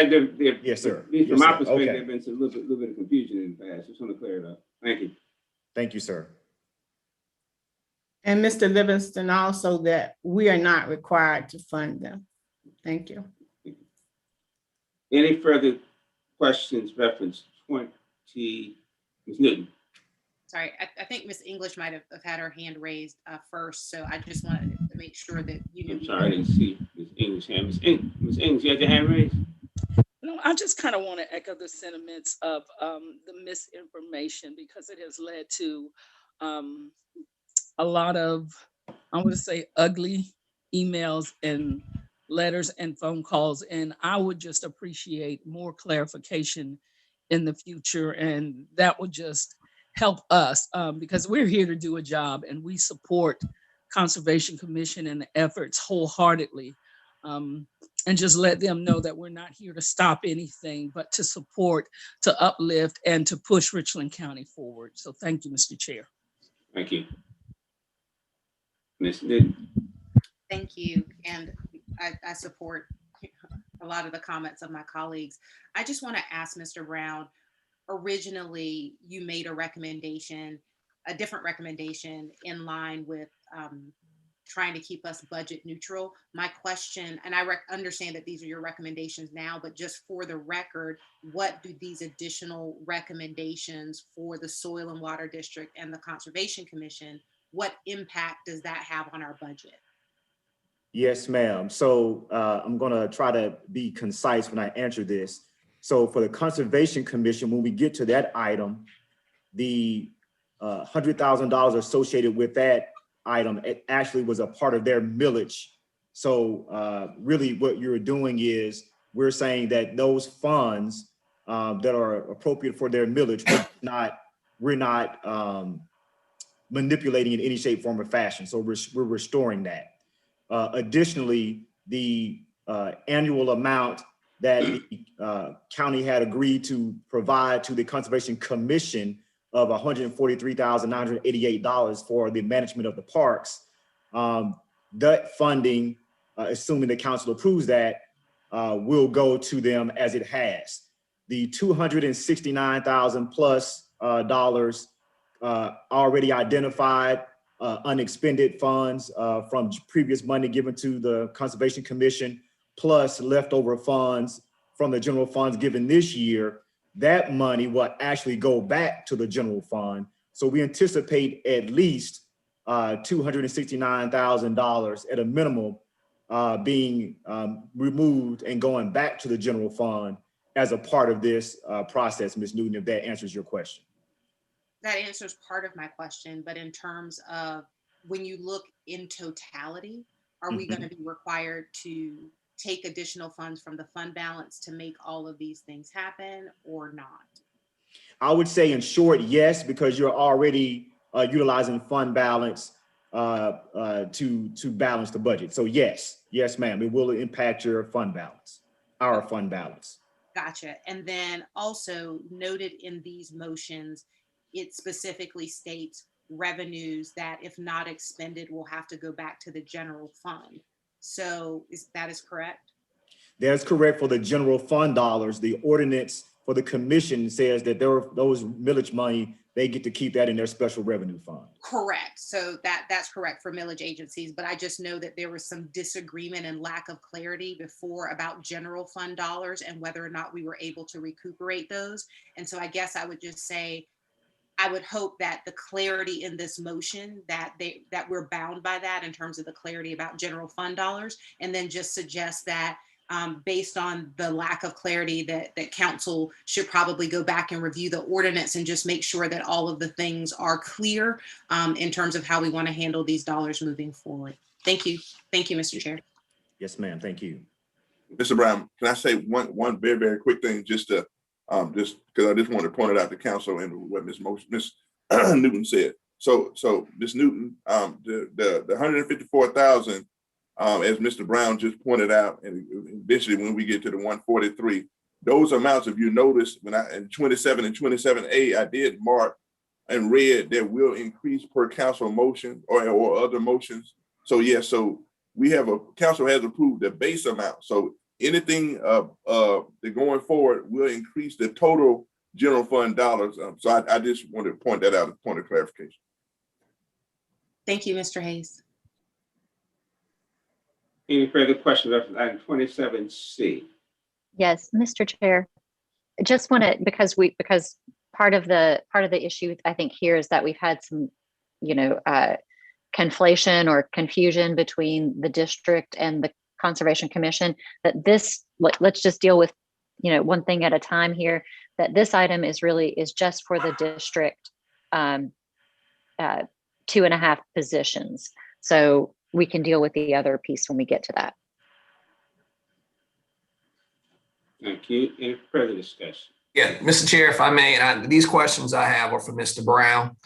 yes, sir. At least yes, from my sir. perspective, Okay. there's been some little bit of confusion in the past. Just want to clear it up. Thank you. Thank you, sir. And Mr. Livingston, also that we are not required to fund them. Thank you. Any further questions reference 20, Ms. Newton? Sorry, I think Ms. English might have had her hand raised first, so I just wanted to make sure that you knew. I'm sorry, I didn't see Ms. English hand. Ms. English, you had your hand raised? No, I just kind of want to echo the sentiments of the misinformation, because it has led to a lot of, I want to say, ugly emails and letters and phone calls. And I would just appreciate more clarification in the future. And that would just help us because we're here to do a job, and we support Conservation Commission and the efforts wholeheartedly. And just let them know that we're not here to stop anything, but to support, to uplift, and to push Richland County forward. So thank you, Mr. Chair. Thank you. Ms. Newton? Thank you. And I support a lot of the comments of my colleagues. I just want to ask Mr. Brown, originally you made a recommendation, a different recommendation in line with trying to keep us budget neutral. My question, and I understand that these are your recommendations now, but just for the record, what do these additional recommendations for the Soil and Water District and the Conservation Commission, what impact does that have on our budget? Yes, ma'am. So I'm going to try to be concise when I answer this. So for the Conservation Commission, when we get to that item, the $100,000 associated with that item, it actually was a part of their millage. So really what you're doing is we're saying that those funds that are appropriate for their millage, we're not manipulating in any shape, form, or fashion. So we're restoring that. Additionally, the annual amount that the county had agreed to provide to the Conservation Commission of $143,988 for the management of the parks. That funding, assuming the council approves that, will go to them as it has. The $269,000 plus dollars already identified unexpended funds from previous money given to the Conservation Commission, plus leftover funds from the general funds given this year. That money will actually go back to the general fund. So we anticipate at least $269,000 at a minimum being removed and going back to the general fund as a part of this process, Ms. Newton, if that answers your question. That answers part of my question, but in terms of when you look in totality, are we going to be required to take additional funds from the fund balance to make all of these things happen or not? I would say in short, yes, because you're already utilizing fund balance to balance the budget. So yes, ma'am, it will impact your fund balance, our fund balance. Gotcha. And then also noted in these motions, it specifically states revenues that if not expended will have to go back to the general fund. So that is correct? That's correct for the general fund dollars. The ordinance for the commission says that those millage money, they get to keep that in their special revenue fund. Correct. So that's correct for millage agencies, but I just know that there was some disagreement and lack of clarity before about general fund dollars and whether or not we were able to recuperate those. And so I guess I would just say, I would hope that the clarity in this motion that we're bound by that in terms of the clarity about general fund dollars, and then just suggest that based on the lack of clarity that council should probably go back and review the ordinance and just make sure that all of the things are clear in terms of how we want to handle these dollars moving forward. Thank you. Thank you, Mr. Chair. Yes, ma'am. Thank you. Mr. Brown, can I say one very, very quick thing, just because I just want to point it out to council and what Ms. Newton said. So Ms. Newton, the 154,000, as Mr. Brown just pointed out, and eventually when we get to the 143, those amounts, if you notice, when in 27 and 27A, I did mark and read that will increase per council motion or other motions. So yes, so we have council has approved the base amount. So anything that going forward will increase the total general fund dollars. So I just wanted to point that out as a point of clarification. Thank you, Mr. Hayes. Any further questions on item 27C? Yes, Mr. Chair. I just want to, because part of the issue I think here is that we've had some, conflation or confusion between the district and the Conservation Commission, that let's just deal with, one thing at a time here, that this item is just for the district 2.5 positions. So we can deal with the other piece when we get to that. Thank you. Any further discussion? Yeah, Mr. Chair, if I may, these questions I have are for Mr. Brown.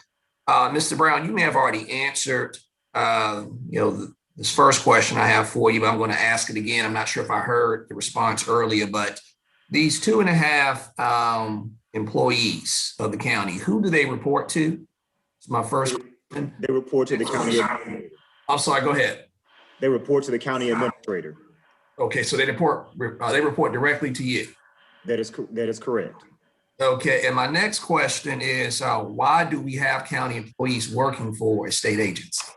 Mr. Brown, you may have already answered, this first question I have for you, but I'm going to ask it again. I'm not sure if I heard the response earlier, but these 2.5 employees of the county, who do they report to? It's my first question. They report to the county. I'm sorry, go ahead. They report to the county administrator. Okay, so they report directly to you. That is correct. Okay, and my next question is, why do we have county employees working for a state agency?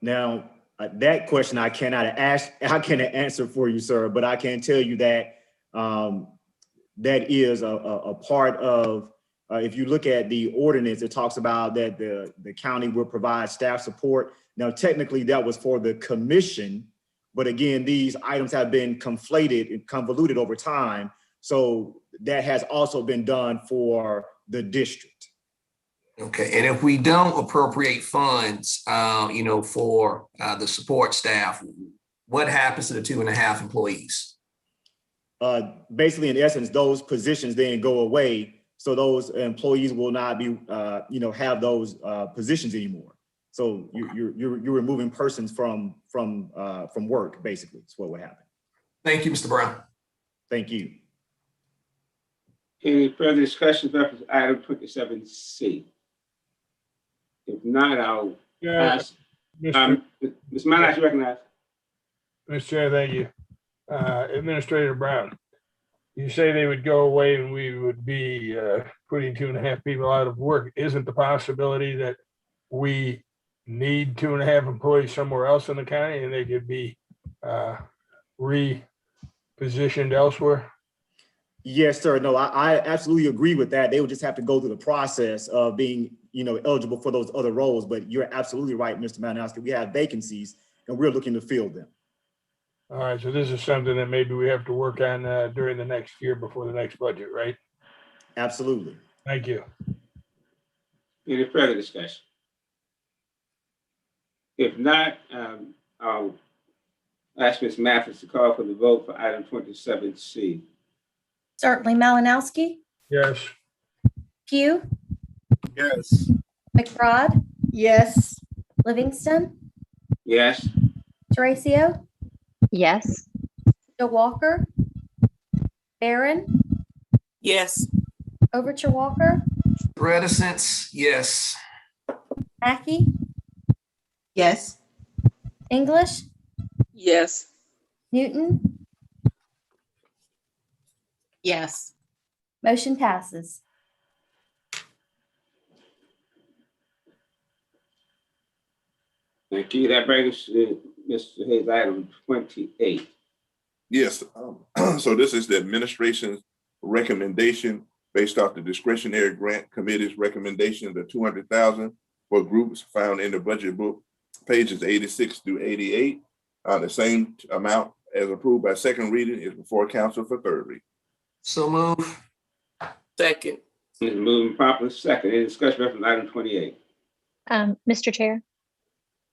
Now, that question I cannot answer for you, sir, but I can tell you that that is a part of, if you look at the ordinance, it talks about that the county will provide staff support. Now, technically that was for the commission, but again, these items have been conflated and convoluted over time. So that has also been done for the district. Okay, and if we don't appropriate funds, for the support staff, what happens to the 2.5 employees? Basically, in essence, those positions then go away. So those employees will not be, have those positions anymore. So you're removing persons from work, basically. That's what would happen. Thank you, Mr. Brown. Thank you. Any further discussion about item 27C? If not, I'll ask. Ms. Mannix, you recognize. Mr. Chair, thank you. Administrator Brown, you say they would go away and we would be putting 2.5 people out of work. Isn't the possibility that we need 2.5 employees somewhere else in the county and they could be repositioned elsewhere? Yes, sir. No, I absolutely agree with that. They would just have to go through the process of being, eligible for those other roles. But you're absolutely right, Mr. Malinowski. We have vacancies and we're looking to fill them. All right, so this is something that maybe we have to work on during the next year before the next budget, right? Absolutely. Thank you. Any further discussion? If not, I'll ask Ms. Mathis to call for the vote for item 27C. Certainly. Malinowski, Yes. Pugh, Yes. McBride, Yes. Livingston, Yes. Teresa, Yes. Joe Walker, Barron, Yes. Overture Walker, Reticence, yes. Mackey, Yes. English, Yes. Newton, Yes. motion passes. Thank you. That brings us to Mr. Hayes, item 28. Yes, so this is the administration's recommendation based off the discretionary grant committee's recommendation of 200,000 for groups found in the budget book, pages 86 through 88. The same amount as approved by second reading is before council for third reading. So move. Second. It's moving properly second. Any discussion reference item 28? Mr. Chair,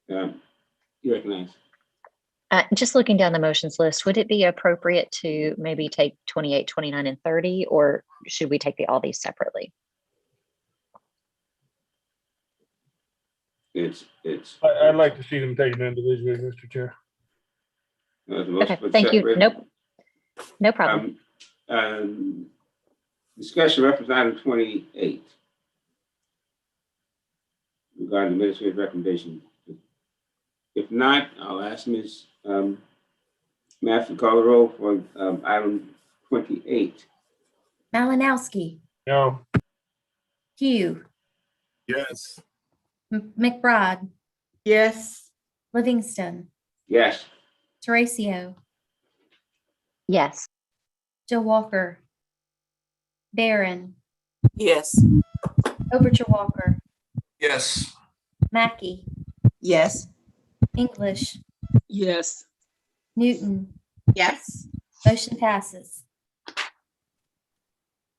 You recognize. just looking down the motions list, would it be appropriate to maybe take 28, 29, and 30, or should we take all these separately? I'd like to see them taken individually, Mr. Chair. Okay, thank you. Nope. No problem. Discussion reference item 28 regarding administrative recommendation. If not, I'll ask Ms. Mathis to call the roll for item 28. Malinowski, No. Pugh, Yes. McBride, Yes. Livingston, Yes. Teresa, Yes. Joe Walker, Barron, Yes. Overture Walker, Yes. Mackey, Yes. English, Yes. Newton, Yes. motion passes.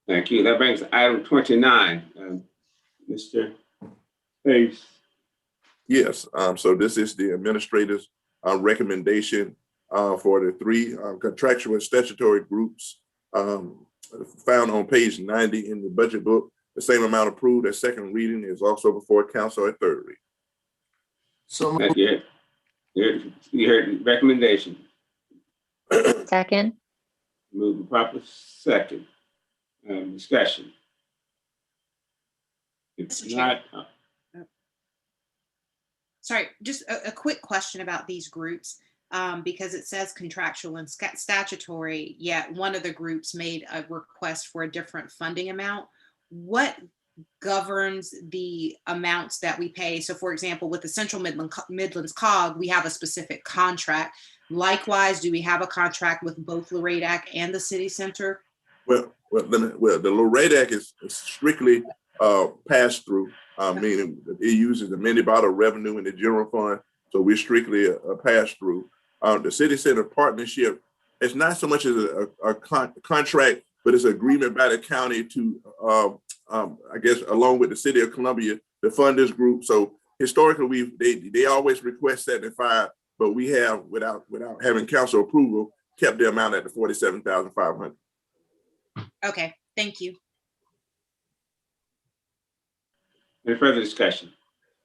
Thank you. That brings item 29. Mr. Hayes. Yes, so this is the administrator's recommendation for the three contractual and statutory groups found on page 90 in the budget book. The same amount approved at second reading is also before council at third reading. So Thank you. You heard the recommendation. Second. Moving proper second. Discussion. It's Mr. Chair. not. Sorry, just a quick question about these groups, because it says contractual and statutory, yet one of the groups made a request for a different funding amount. What governs the amounts that we pay? So for example, with the Central Midlands COG, we have a specific contract. Likewise, do we have a contract with both Loredac and the city center? Well, the LORADAC is strictly pass through, meaning it uses the mini bottle revenue in the general fund. So we're strictly a pass through. The city center partnership, it's not so much as a contract, but it's an agreement by the county to, I guess, along with the city of Columbia, to fund this group. So historically, they always request 75, but we have, without having council approval, kept the amount at the 47,500. Okay, thank you. Any further discussion?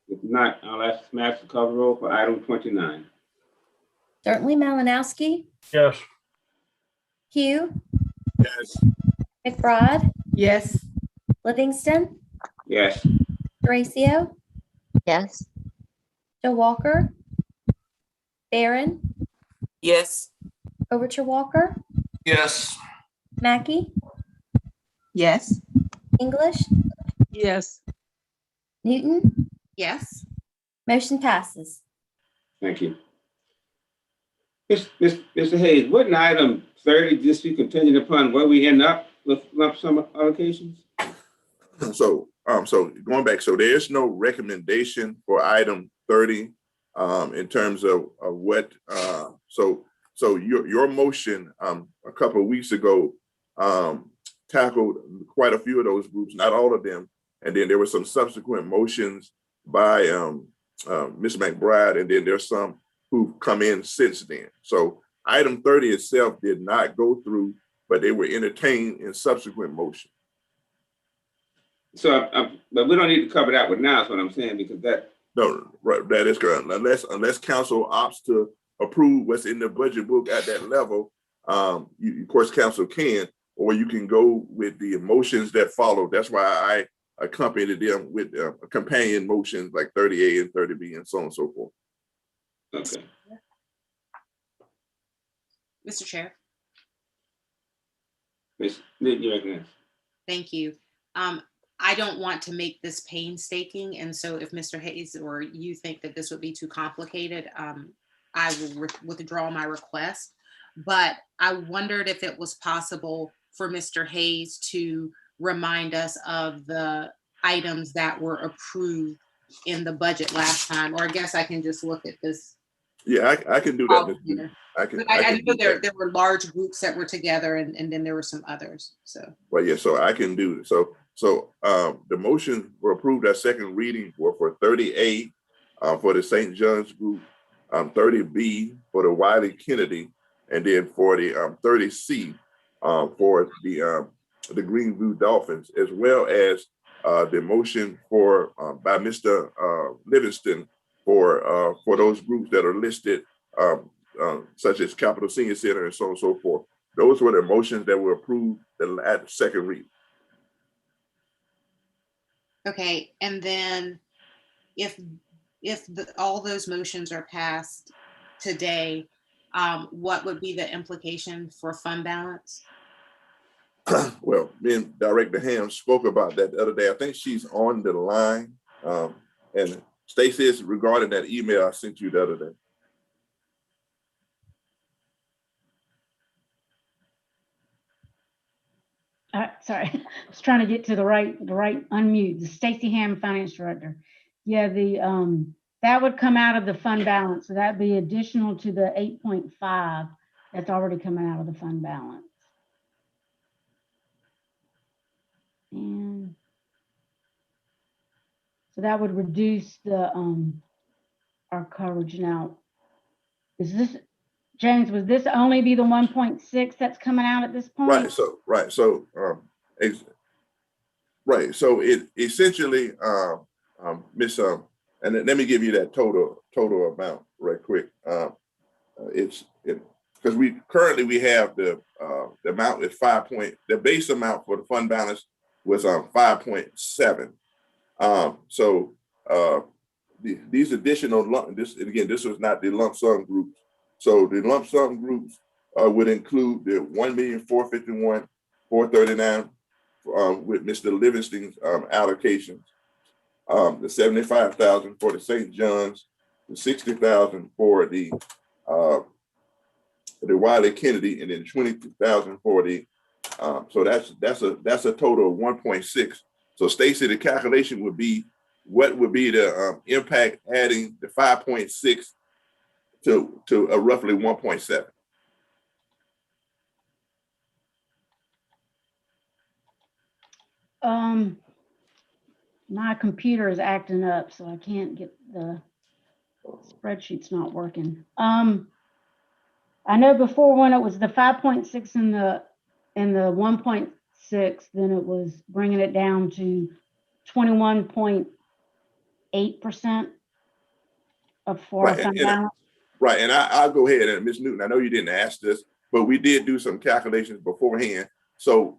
If not, I'll ask Matt to call the roll for item 29. Certainly. Malinowski, Yes. Pugh, Yes. McBride, Yes. Livingston, Yes. Teresa, Yes. Joe Walker, Barron, Yes. Overture Walker, Yes. Mackey, Yes. English, Yes. Newton, Yes. motion passes. Thank you. Mr. Hayes, wouldn't item 30 just be contingent upon where we end up with lump sum allocations? So going back, so there is no recommendation for item 30 in terms of what. So your motion a couple of weeks ago tackled quite a few of those groups, not all of them, and then there were some subsequent motions by Ms. McBride, and then there's some who've come in since then. So item 30 itself did not go through, but they were entertained in subsequent motion. So, but we don't need to cover that one now, is what I'm saying, because that. No, right, that is correct. Unless council opts to approve what's in the budget book at that level, of course, council can, or you can go with the motions that follow. That's why I accompanied them with companion motions like 30A and 30B and so on and so forth. Okay. Mr. Chair. Ms. Newton, you recognize. Thank you. I don't want to make this painstaking, and so if Mr. Hayes or you think that this would be too complicated, I will withdraw my request. But I wondered if it was possible for Mr. Hayes to remind us of the items that were approved in the budget last time, or I guess I can just look at this. Yeah, I can do that. I know there were large groups that were together, and then there were some others. So. Well, yeah, so I can do it. So the motions were approved at second reading were for 30A for the St. John's group, 30B for the Wiley Kennedy, and then for the 30C for the Greenview Dolphins, as well as the motion for by Mr. Livingston for those groups that are listed, such as Capital Senior Center and so on and so forth. Those were the motions that were approved at second reading. Okay, and then if all those motions are passed today, what would be the implication for fund balance? Well, me and Director Ham spoke about that the other day. I think she's on the line. And Stacey, is regarding that email I sent you the other day. Sorry, I was trying to get to the right unmute. The Stacey Ham, Finance Director. Yeah, that would come out of the fund balance. So that'd be additional to the 8.5 that's already coming out of the fund balance. And so that would reduce the our coverage. Now, is this, James, would this only be the 1.6 that's coming out at this point? So it essentially, Miss, and let me give you that total amount right quick. It's because we currently have the amount is the base amount for the fund balance was 5.7. So these additional this was not the lump sum groups. So the lump sum groups would include the 1,451,439 with Mr. Livingston's allocations, the 75,000 for the St. John's, the 60,000 for the Wiley Kennedy, and then 20,000 for the. So that's a total of 1.6. So Stacey, the calculation would be what would be the impact adding the 5.6 to a roughly 1.7. My computer is acting up, so I can't get the spreadsheet's not working. I know before when it was the 5.6 and the 1.6, then it was bringing it down to 21.8% of for fund balance. Right, and I'll go ahead, and Ms. Newton, I know you didn't ask this, but we did do some calculations beforehand. So,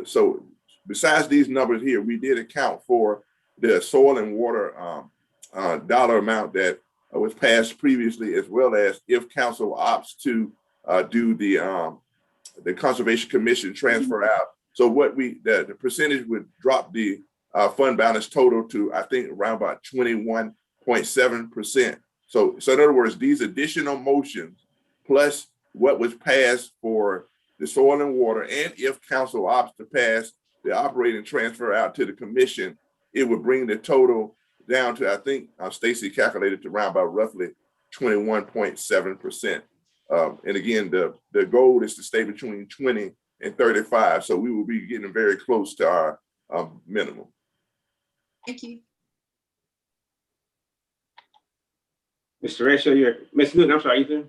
so besides these numbers here, we did account for the soil and water dollar amount that was passed previously, as well as if council opts to do the Conservation Commission transfer out. So what the percentage would drop the fund balance total to, I think, around about 21.7%. So in other words, these additional motions plus what was passed for the soil and water, and if council opts to pass the operating transfer out to the commission, it would bring the total down to, I think, Stacey calculated to around about roughly 21.7%. And again, the goal is to stay between 20 and 35. So we will be getting very close to our minimum. Thank you. Mr. Ratio, Ms. Newton, I'm sorry, you there?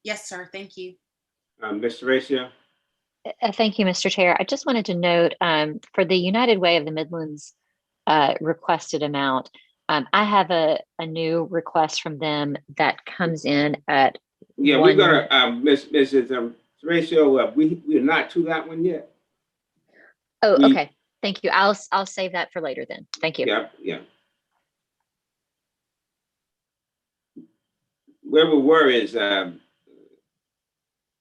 Yes, sir. Thank you. Mr. Ratio? Thank you, Mr. Chair. I just wanted to note for the United Way of the Midlands requested amount, I have a new request from them that comes in at Yeah, one. we're gonna, Mrs. Ratio, we're not to that one yet. Oh, we- okay. Thank you. I'll save that for later then. Thank you. Yeah. Where we were is,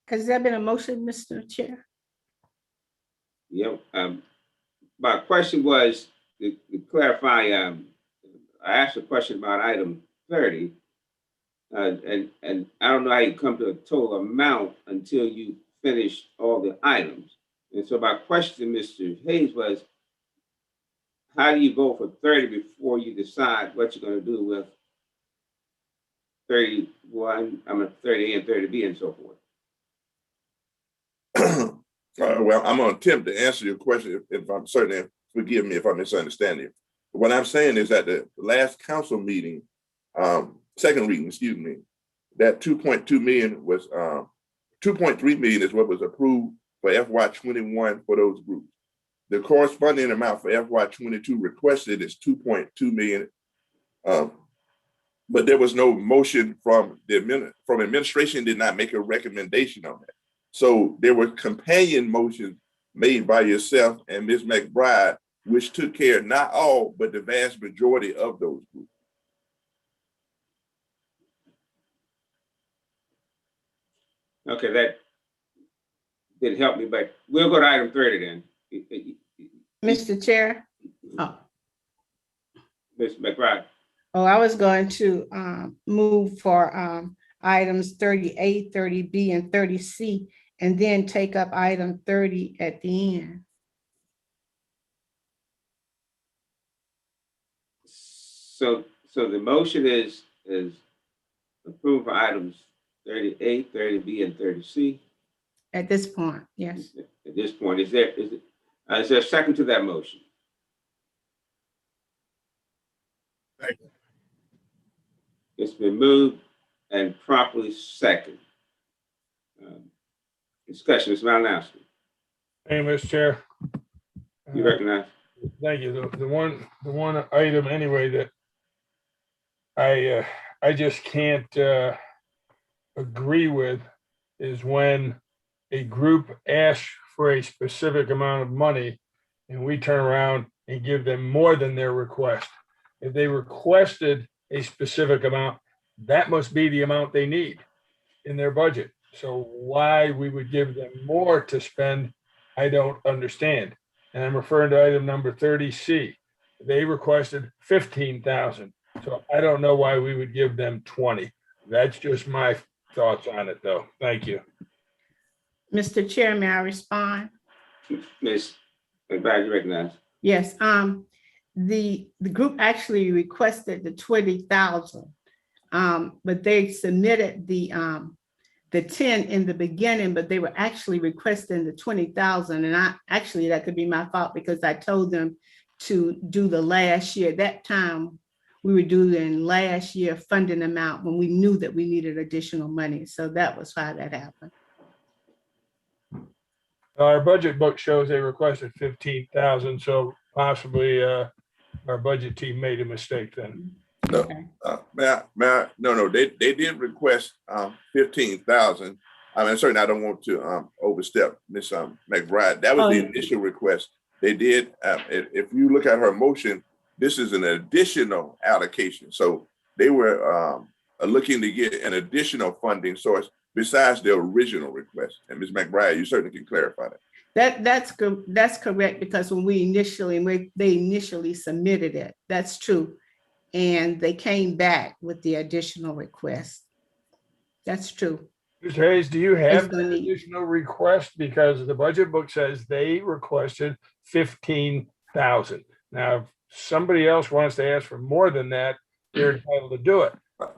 Has there been a motion, Mr. Chair? my question was to clarify, I asked a question about item 30. And I don't know how you come to a total amount until you finish all the items. And so my question, Mr. Hayes, was how do you go for 30 before you decide what you're going to do with 31, 30A and 30B and so forth? Well, I'm going to attempt to answer your question if I'm certain. Forgive me if I misunderstand you. What I'm saying is that the last council meeting, second reading, excuse me, that 2.2 million was 2.3 million is what was approved for FY21 for those groups. The corresponding amount for FY22 requested is 2.2 million, but there was no motion from administration. Did not make a recommendation on that. So there were companion motions made by yourself and Ms. McBride, which took care of not all, but the vast majority of those groups. Okay, that didn't help me, but we'll go to item 30 then. Mr. Chair? Ms. McBride. Oh, I was going to move for items 30A, 30B, and 30C, and then take up item 30 at the end. So the motion is approved for items 30A, 30B, and 30C. At this point, yes. At this point, is there a second to that motion? Thank you. It's been moved and properly second. Discussion, Mr. Malinowski. Hey, Mr. Chair. You recognize? Thank you. The one item anyway that I just can't agree with is when a group asks for a specific amount of money and we turn around and give them more than their request. If they requested a specific amount, that must be the amount they need in their budget. So why we would give them more to spend, I don't understand. And I'm referring to item number 30C. They requested 15,000. So I don't know why we would give them 20. That's just my thoughts on it though. Thank you. Mr. Chair, may I respond? Ms. McBride, you recognize? Yes, the group actually requested the 20,000, but they submitted the 10 in the beginning, but they were actually requesting the 20,000. And that could be my fault because I told them to do the last year. That time we were doing last year funding amount when we knew that we needed additional money. So that was why that happened. Our budget book shows they requested 15,000. So possibly our budget team made a mistake then. No, no, they did request 15,000. I mean, certainly I don't want to overstep Ms. McBride. That was the initial request. They did. If you look at her motion, this is an additional allocation. So they were looking to get an additional funding source besides the original request. And Ms. McBride, you certainly can clarify that. That's correct, because when they initially submitted it, that's true. And they came back with the additional request. That's true. Mr. Hayes, do you have an additional request? Because the budget book says they requested 15,000. Now, if somebody else wants to ask for more than that, they're entitled to do it.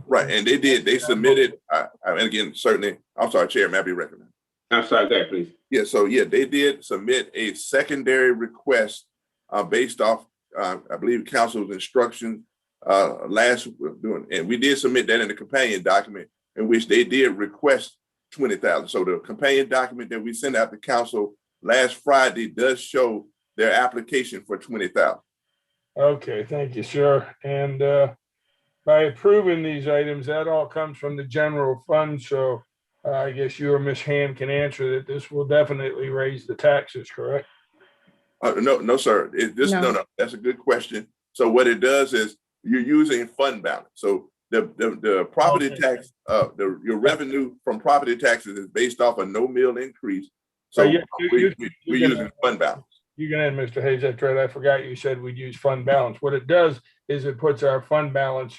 Right, and they did. They submitted, and again, certainly, I'm sorry, Chair, may I be recognized? I'm sorry, go ahead, please. Yeah, so yeah, they did submit a secondary request based off, I believe, council's instructions last doing, and we did submit that in the companion document in which they did request 20,000. So the companion document that we sent out to council last Friday does show their application for 20,000. Okay, thank you, sir. And by approving these items, that all comes from the general fund. So I guess you or Ms. Hand can answer that this will definitely raise the taxes, correct? No, sir. No, that's a good question. So what it does is you're using fund balance. So the property tax, your revenue from property taxes is based off a no mill increase. So we're using fund balance. You can add, Mr. Hayes, that's right. I forgot you said we'd use fund balance. What it does is it puts our fund balance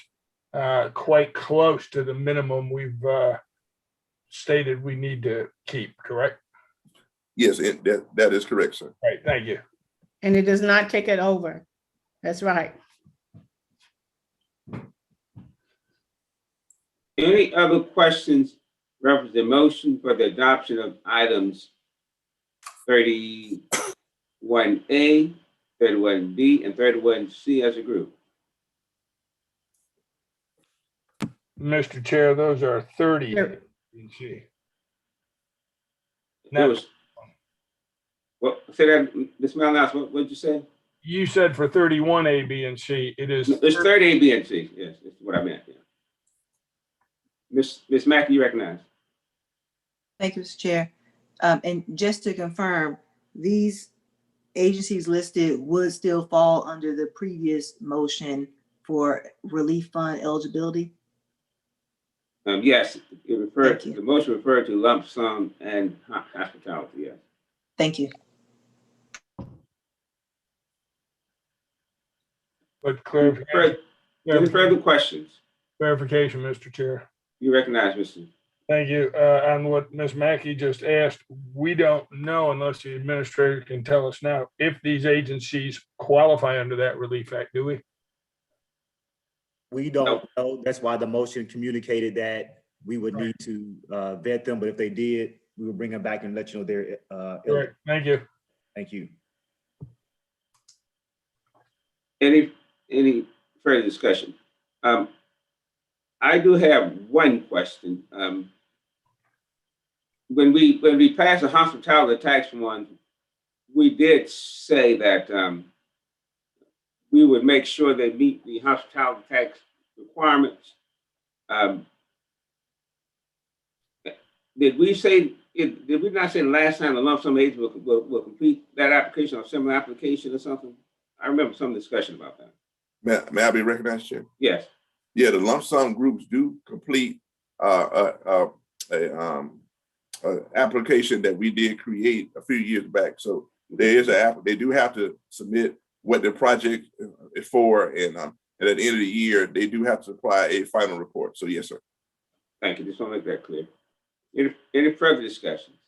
quite close to the minimum we've stated we need to keep, correct? Yes, that is correct, sir. Right, thank you. And it does not take it over. That's right. Any other questions reference the motion for the adoption of items 31A, 31B, and 31C as a group? Mr. Chair, those are 30. Sure. There was, well, say that, Ms. Malinauskas, what did you say? You said for 31 A, B, and C. It is. It's 30 A, B, and C. Yes, that's what I meant. Yeah. Ms. Mackey, you recognize? Thank you, Mr. Chair. And just to confirm, these agencies listed would still fall under the previous motion for relief fund eligibility? Yes, it referred to, the motion referred to lump sum and hospitality, yes. Thank you. But clarification. Any further questions? Clarification, Mr. Chair. You recognize, Mr. Thank you. On what Ms. Mackey just asked, we don't know unless the administrator can tell us now if these agencies qualify under that relief act, do we? We don't know. That's why the motion communicated that we would need to vet them, but if they did, we will bring them back and let you know they're Right. Thank you. Thank you. Any further discussion? I do have one question. When we passed the hospitality tax one, we did say that we would make sure they meet the hospitality tax requirements. Did we not say the last time the lump sum agent will complete that application or similar application or something? I remember some discussion about that. May I be recognized, Chair? Yes. Yeah, the lump sum groups do complete application that we did create a few years back. So there is they do have to submit what the project is for, and at the end of the year, they do have to supply a final report. So yes, sir. Thank you. Just want to make that clear. Any further discussions?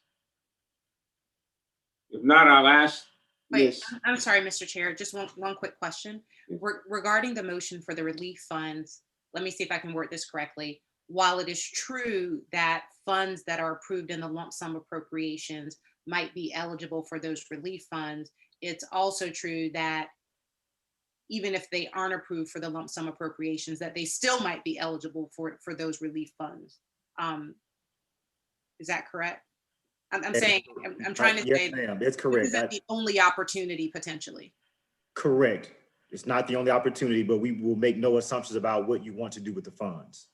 If not, I'll ask. Wait, I'm sorry, Mr. Chair, just one quick question. Regarding the motion for the relief funds, let me see if I can word this correctly. While it is true that funds that are approved in the lump sum appropriations might be eligible for those relief funds, it's also true that even if they aren't approved for the lump sum appropriations, that they still might be eligible for those relief funds. Is that correct? I'm saying, I'm trying to say. Yes, ma'am, that's correct. This is the only opportunity potentially. Correct. It's not the only opportunity, but we will make no assumptions about what you want to do with the funds.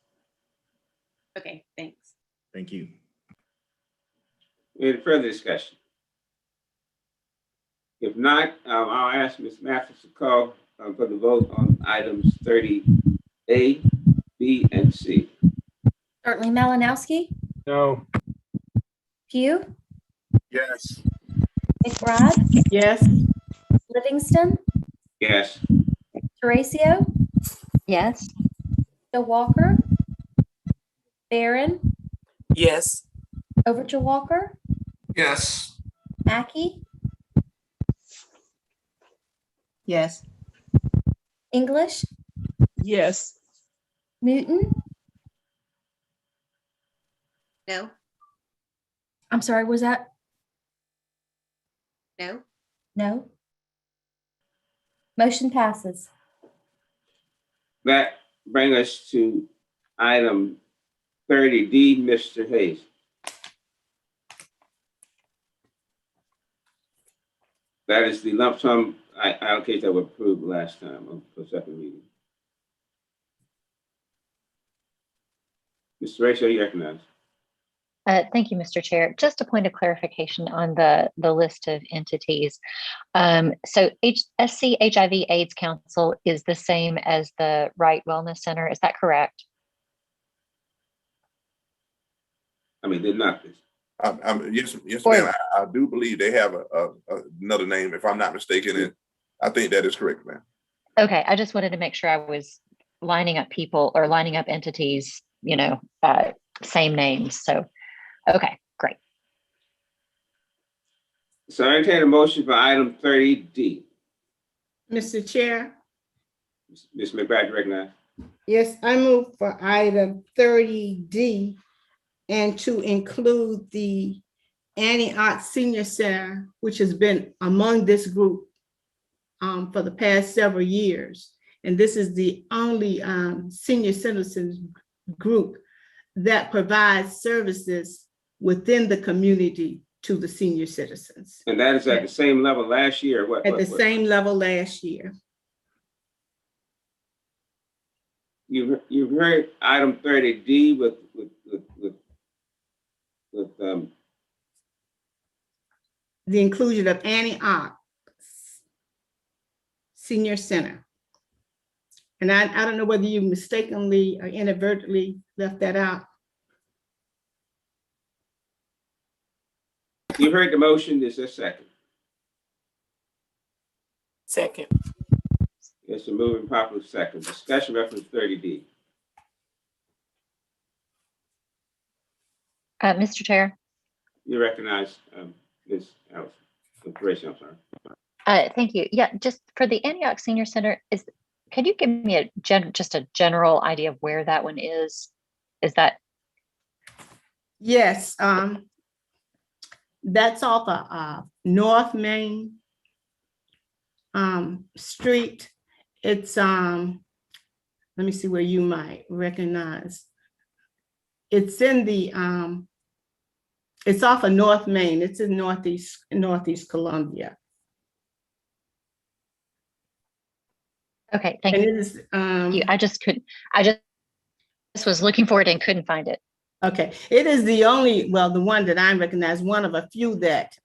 Okay, thanks. Thank you. Any further discussion? If not, I'll ask Ms. Mathis to call for the vote on items 30A, B, and C. Certainly. Malinowski, No. Pugh, Yes. McBride, Yes. Livingston, Yes. Horacio, Yes. Walker, Barron, Yes. Overture Walker, Yes. Mackey, Yes. English, Yes. Newton. No, I'm sorry, was that? no, No. Motion passes. That brings us to item 30D, Mr. Hayes. That is the lump sum allocation that was approved last time on the second reading. Mr. Ratio, you recognize. Thank you, Mr. Chair. Just a point of clarification on the list of entities. So SC HIV AIDS Council is the same as the Wright Wellness Center. Is that correct? I mean, they're not. Yes, ma'am. I do believe they have another name, if I'm not mistaken, and I think that is correct, ma'am. Okay, I just wanted to make sure I was lining up people or lining up entities, you know, same names. So, okay, great. So I entertain a motion for item 30D. Mr. Chair, Ms. McBride, you recognize. yes, I move for item 30D and to include the Antioch Senior Center, which has been among this group for the past several years. And this is the only senior citizens group that provides services within the community to the senior citizens. And that is at the same level last year, or what? At the same level last year. You've heard item 30D with The inclusion of Antioch Senior Center. And I don't know whether you mistakenly or inadvertently left that out. You heard the motion, is there a second? Second. It's a moving properly second. Discussion reference 30D. Mr. Chair. You recognize Ms. Allison. I'm sorry. Thank you. Yeah, just for the Antioch Senior Center, can you give me just a general idea of where that one is? Is that? Yes, that's off of North Main Street. It's let me see where you might recognize. It's in the it's off of North Main. It's in Northeast Columbia. Okay, thank And you. it is, I just was looking for it and couldn't find it. okay, it is the only, well, the one that I recognize, one of a few that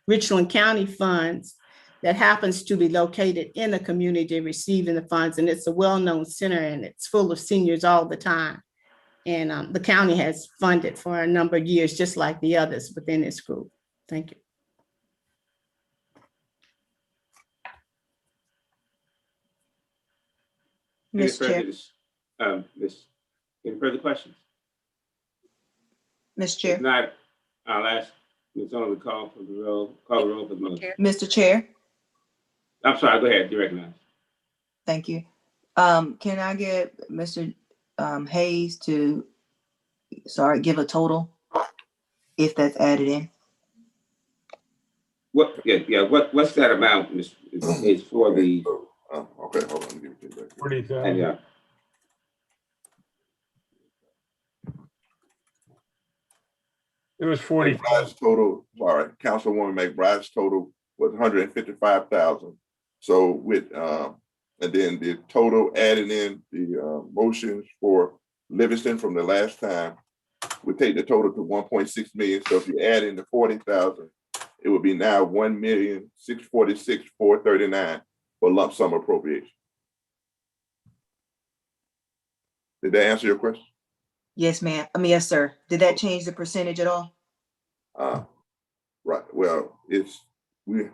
Richland County funds that happens to be located in the community receiving the funds. And it's a well-known center and it's full of seniors all the time. And the county has funded for a number of years, just like the others within this group. Thank you. Ms. Chair. Any further questions? Ms. Chair. If not, I'll ask Ms. Owen to call the roll for the motion. Mr. Chair, I'm sorry, go ahead, you recognize. thank you. Can I get Mr. Hayes to, give a total if that's added in? What's that amount, Ms. Is for the? Okay, hold on. Let me give it to you. 40,000. Yeah. It was 40. McBride's total, sorry, Councilwoman McBride's total was 155,000. So with, and then the total adding in the motions for Livingston from the last time would take the total to 1.6 million. So if you add in the 40,000, it would be now 1,646,439 for lump sum appropriation. Did that answer your question? Yes, ma'am. Yes, sir. Did that change the percentage at all? Right. Well, it's we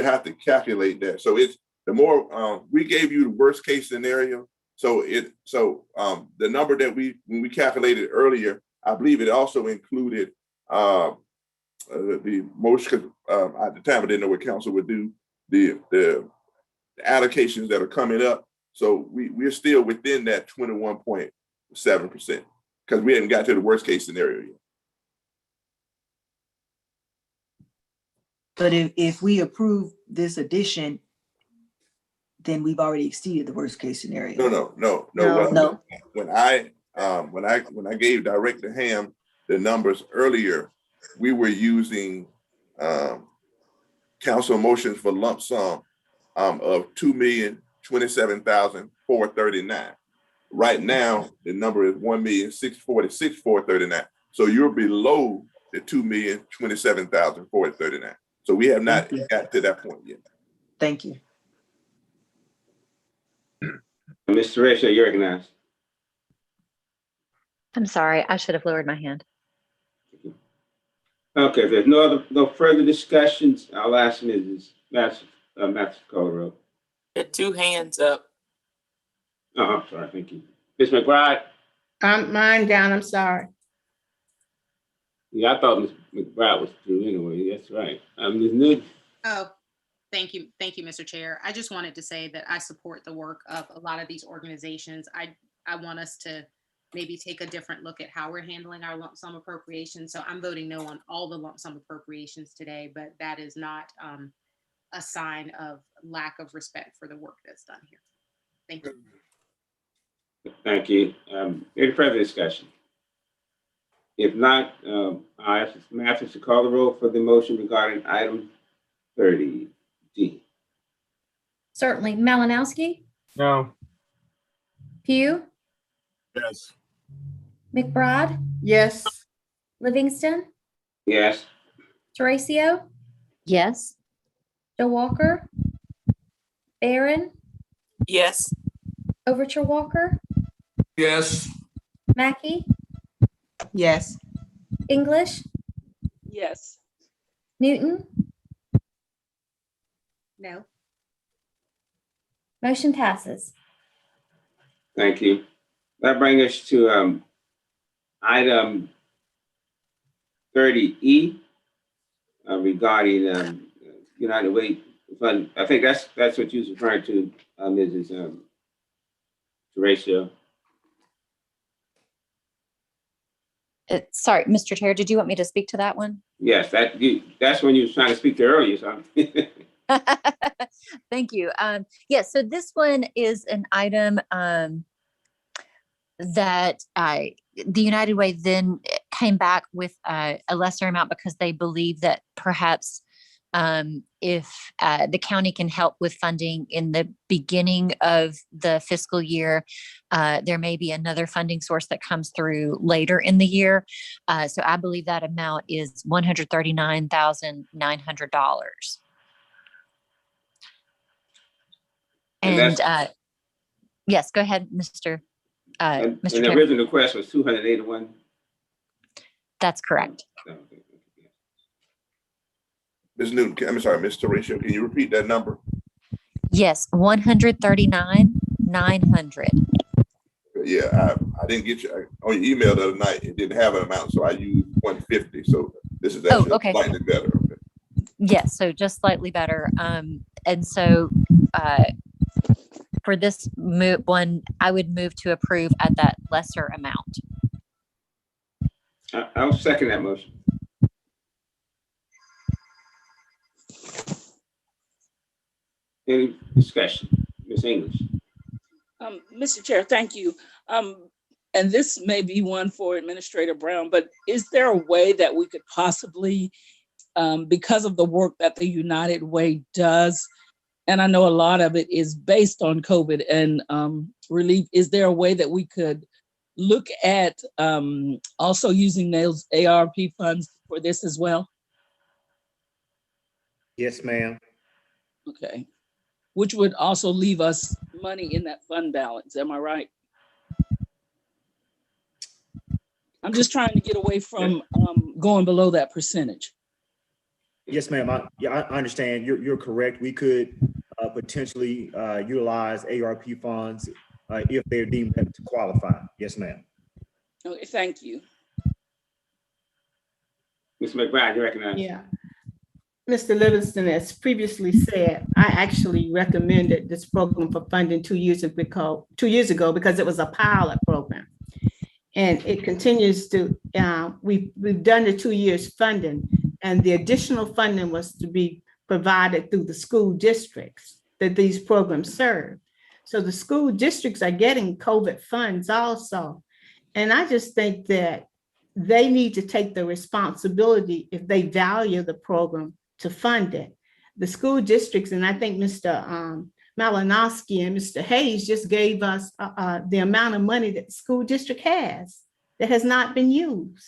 have to calculate that. So it's the more we gave you the worst case scenario. So the number that when we calculated earlier, I believe it also included the motion. At the time, I didn't know what council would do. The allocations that are coming up. So we're still within that 21.7% because we hadn't got to the worst case scenario yet. But if we approve this addition, then we've already exceeded the worst case scenario. No. No. When I gave Director Ham the numbers earlier, we were using council motions for lump sum of $2,027,439. Right now, the number is $1,646,439. So you're below the $2,027,439. So we have not got to that point yet. Thank you. Mr. Ratio, you're recognized. I'm sorry, I should have lowered my hand. Okay, if there's no further discussions, I'll ask Mrs. Master call the roll. There are two hands up. Oh, I'm sorry, thank you. Ms. McBride? Mine down, I'm sorry. Yeah, I thought Ms. McBride was through anyway. That's right. Ms. Newton? Oh, thank you, Mr. Chair. I just wanted to say that I support the work of a lot of these organizations. I want us to maybe take a different look at how we're handling our lump sum appropriations. So I'm voting no on all the lump sum appropriations today, but that is not a sign of lack of respect for the work that's done here. Thank you. Thank you. Any further discussion? If not, I'll ask Ms. Mathis to call the roll for the motion regarding item 30D. Certainly. Malinowski, No. Pugh, Yes. McBride, Yes. Livingston, Yes. Teresa, Yes. Joe Walker, Barron, Yes. Overture Walker, Yes. Mackey, Yes. English, Yes. Newton. No. Motion passes. Thank you. That brings us to item 30E regarding United Way Fund. I think that's what you was referring to, Mrs. Teresa. Sorry, Mr. Chair, did you want me to speak to that one? Yes, that's when you was trying to speak to earlier. So. Thank you. Yes, so this one is an item that the United Way then came back with a lesser amount because they believe that perhaps if the county can help with funding in the beginning of the fiscal year, there may be another funding source that comes through later in the year. So I believe that amount is $139,900. And yes, go ahead, Mr. And Mr. the Chair. original request was 281. That's correct. Ms. Newton, I'm sorry, Ms. Teresa, can you repeat that number? Yes, 139,900. Yeah, I didn't get you on your email the other night. It didn't have an amount, so I used 150. So this is actually okay. slightly better. Okay. Yes, so just slightly better. And so for this one, I would move to approve at that lesser amount. I'll second that motion. Any discussion? Ms. English? Mr. Chair, thank you. And this may be one for Administrator Brown, but is there a way that we could possibly, because of the work that the United Way does, and I know a lot of it is based on COVID and relief, is there a way that we could look at also using those ARP funds for this as well? Yes, ma'am. Okay. Which would also leave us money in that fund balance. Am I right? I'm just trying to get away from going below that percentage. Yes, ma'am. I understand. You're correct. We could potentially utilize ARP funds if they're deemed to qualify. Yes, ma'am. Okay, thank you. Ms. McBride, you recognize? Yeah. Mr. Livingston, as previously said, I actually recommended this program for funding 2 years ago because it was a pilot program. And it continues to, we've done the 2 years funding, and the additional funding was to be provided through the school districts. that these programs serve. So the school districts are getting COVID funds also. And I just think that they need to take the responsibility, if they value the program, to fund it. The school districts, and I think Mr. Malinowski and Mr. Hayes just gave us the amount of money that the school district has that has not been used.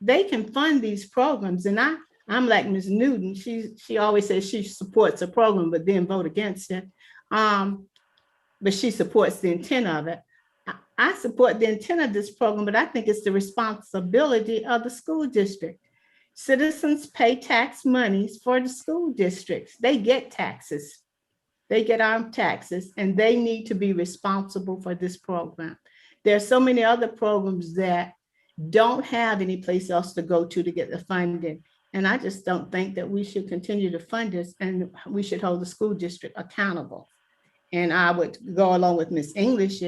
They can fund these programs, and I'm like Ms. Newton. She always says she supports a program, but then vote against it. But she supports the intent of it. I support the intent of this program, but I think it's the responsibility of the school district. Citizens pay tax monies for the school districts. They get taxes. They get our taxes, and they need to be responsible for this program. There are so many other programs that don't have any place else to go to get the funding. And I just don't think that we should continue to fund this, and we should hold the school district accountable. And I would go along with Ms. English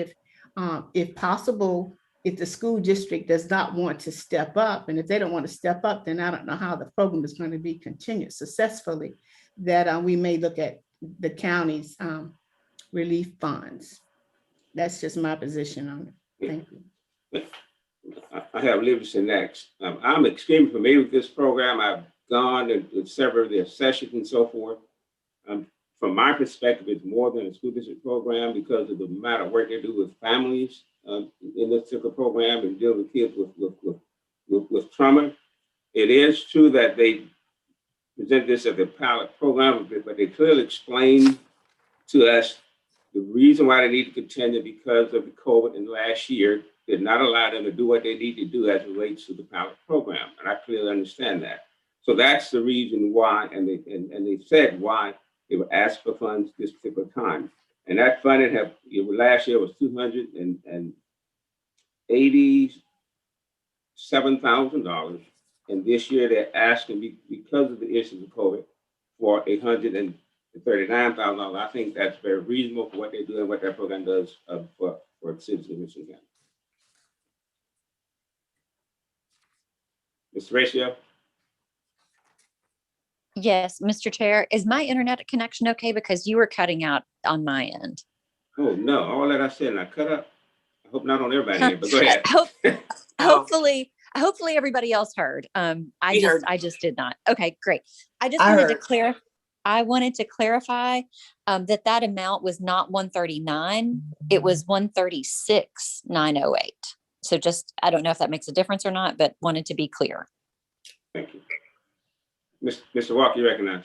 if possible, if the school district does not want to step up, and if they don't want to step up, then I don't know how the program is going to be continued successfully, that we may look at the county's relief funds. That's just my position on it. Thank you. I have Livingston next. I'm extremely familiar with this program. I've gone to several of their sessions and so forth. From my perspective, it's more than a school district program because of the amount of work they do with families in this particular program and deal with kids with trauma. It is true that they present this as a pilot program, but they clearly explained to us the reason why they need to continue because of the COVID in last year did not allow them to do what they need to do as it relates to the pilot program. And I clearly understand that. So that's the reason why, and they said why they were asked for funds this particular time. And that funding last year was $287,000. And this year they're asking because of the issues of COVID for $139,000. I think that's very reasonable for what they do and what that program does for the citizens of Michigan County. Mr. Ratio? Yes, Mr. Chair, is my internet connection okay? Because you were cutting out on my end. Oh, no, all that I said and I cut up. I hope not on everybody here, but go ahead. Hopefully everybody else heard. I just did not. Okay, great. I wanted to clarify that amount was not 139. It was 136,908. So just, I don't know if that makes a difference or not, but wanted to be clear. Thank you. Mr. Walker, you recognize.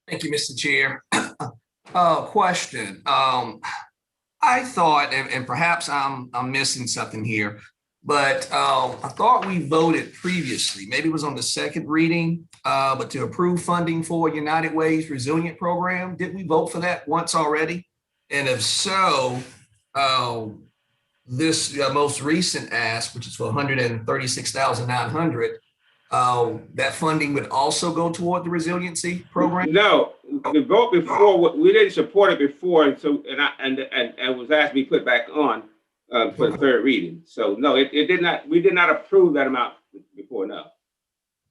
Thank you, Mr. Chair. Question. I thought, and perhaps I'm missing something here, but I thought we voted previously, maybe it was on the second reading, but to approve funding for United Way's Resilient Program. Did we vote for that once already? And if so, this most recent ask, which is for $136,900, that funding would also go toward the resiliency program? No, the vote before, we didn't support it before, and so and was asked to be put back on for the third reading. So no, it did not. We did not approve that amount before. No.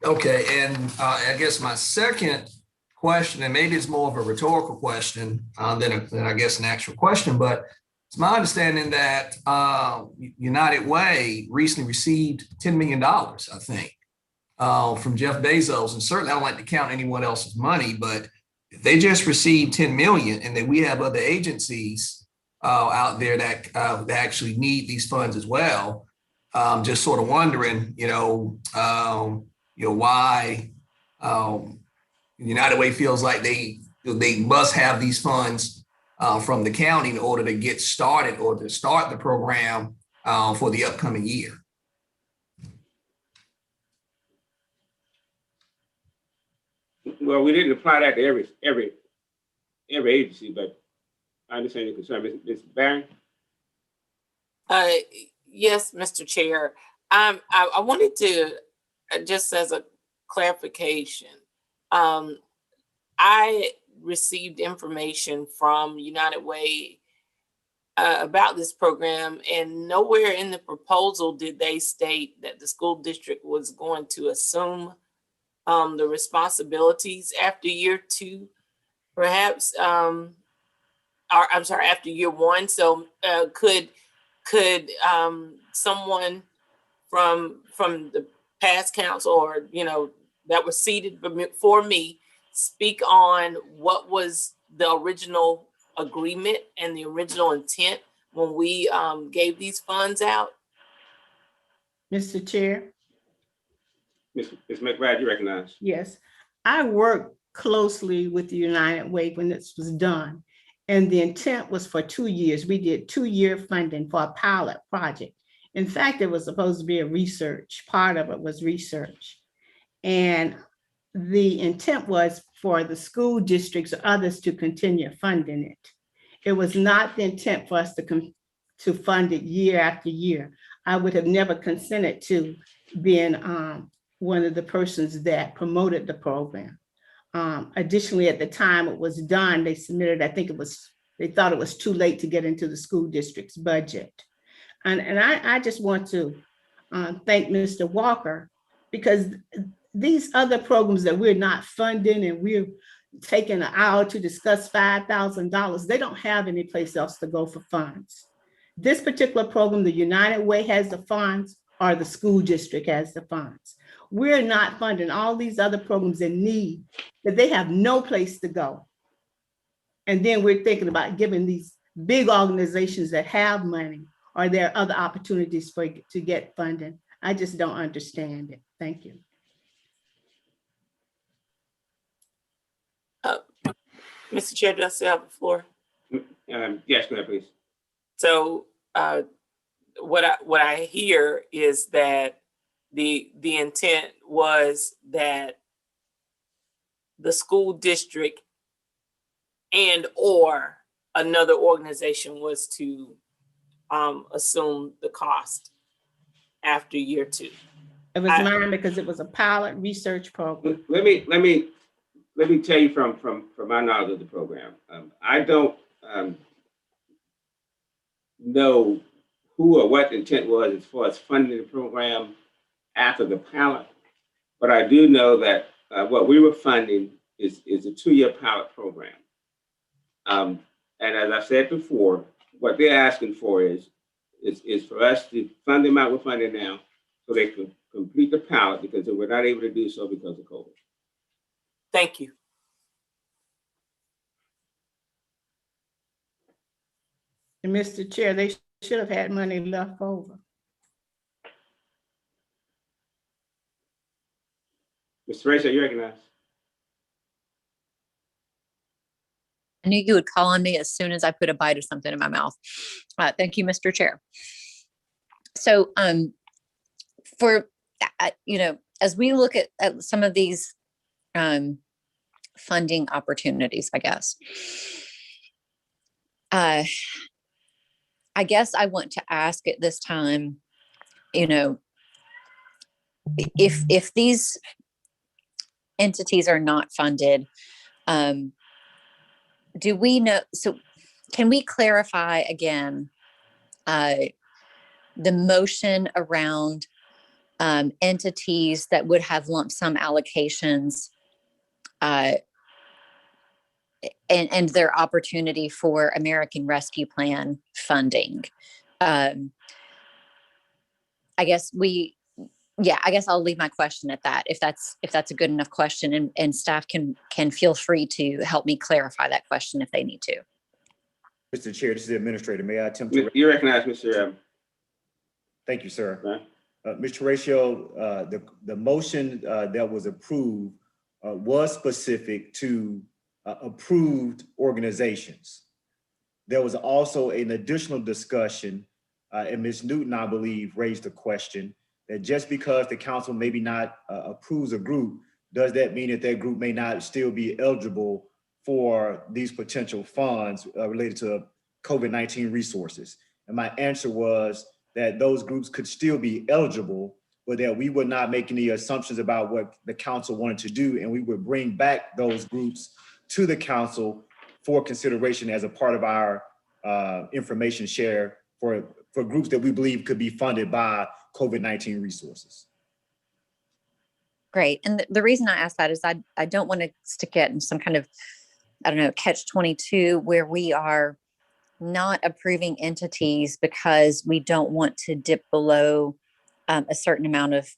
Okay, and I guess my second question, and maybe it's more of a rhetorical question than I guess an actual question, but it's my understanding that United Way recently received $10 million, I think, from Jeff Bezos. And certainly I don't like to count anyone else's money, but if they just received 10 million and then we have other agencies out there that actually need these funds as well, just sort of wondering, why United Way feels like they must have these funds from the county in order to get started or to start the program for the upcoming year. Well, we didn't apply that to every agency, but I understand your concern. Ms. Barron? Yes, Mr. Chair. I wanted to, just as a clarification, I received information from United Way about this program, and nowhere in the proposal did they state that the school district was going to assume the responsibilities after year two. Perhaps or I'm sorry, after year one. So could someone from the past council, or that was seated before me, speak on what was the original agreement and the original intent when we gave these funds out? Mr. Chair? Ms. McBride, you recognize. Yes, I worked closely with the United Way when this was done. And the intent was for 2 years. We did 2-year funding for a pilot project. In fact, it was supposed to be a research. Part of it was research. And the intent was for the school districts or others to continue funding it. It was not the intent for us to fund it year after year. I would have never consented to being one of the persons that promoted the program. Additionally, at the time it was done, they submitted, they thought it was too late to get into the school district's budget. And I just want to thank Mr. Walker, because these other programs that we're not funding and we're taking an hour to discuss $5,000, they don't have any place else to go for funds. This particular program, the United Way has the funds, or the school district has the funds. We're not funding all these other programs in need that they have no place to go. And then we're thinking about giving these big organizations that have money, or there are other opportunities to get funding. I just don't understand it. Thank you. Mr. Chair, do I still have the floor? Yes, go ahead, please. So what I hear is that the intent was that the school district and or another organization was to assume the cost after year 2. It was mine because it was a pilot research program. Let me tell you from my knowledge of the program. I don't know who or what the intent was as far as funding the program after the pilot, but I do know that what we were funding is a 2-year pilot program. And as I said before, what they're asking for is for us to fund them out with funding now so they can complete the pilot, because they were not able to do so because of COVID. Thank you. And Mr. Chair, they should have had money left over. Mr. Racer, you recognize. I knew you would call on me as soon as I put a bite of something in my mouth. Thank you, Mr. Chair. So as we look at some of these funding opportunities, I guess I want to ask at this time, if these entities are not funded, do we know, so can we clarify again the motion around entities that would have lump sum allocations and their opportunity for American Rescue Plan funding? I guess I'll leave my question at that, if that's a good enough question, and staff can feel free to help me clarify that question if they need to. Mr. Chair, this is the administrator. May I attempt to? You recognize, Mr. Thank you, sir. Right. Mr. Ratio, the motion that was approved was specific to approved organizations. There was also an additional discussion, and Ms. Newton, I believe, raised a question that just because the council maybe not approves a group, does that mean that that group may not still be eligible for these potential funds related to COVID-19 resources? And my answer was that those groups could still be eligible, but that we would not make any assumptions about what the council wanted to do, and we would bring back those groups to the council for consideration as a part of our information share for groups that we believe could be funded by COVID-19 resources. Great. And the reason I ask that is I don't want to stick it in some kind of, catch-22 where we are not approving entities because we don't want to dip below a certain amount of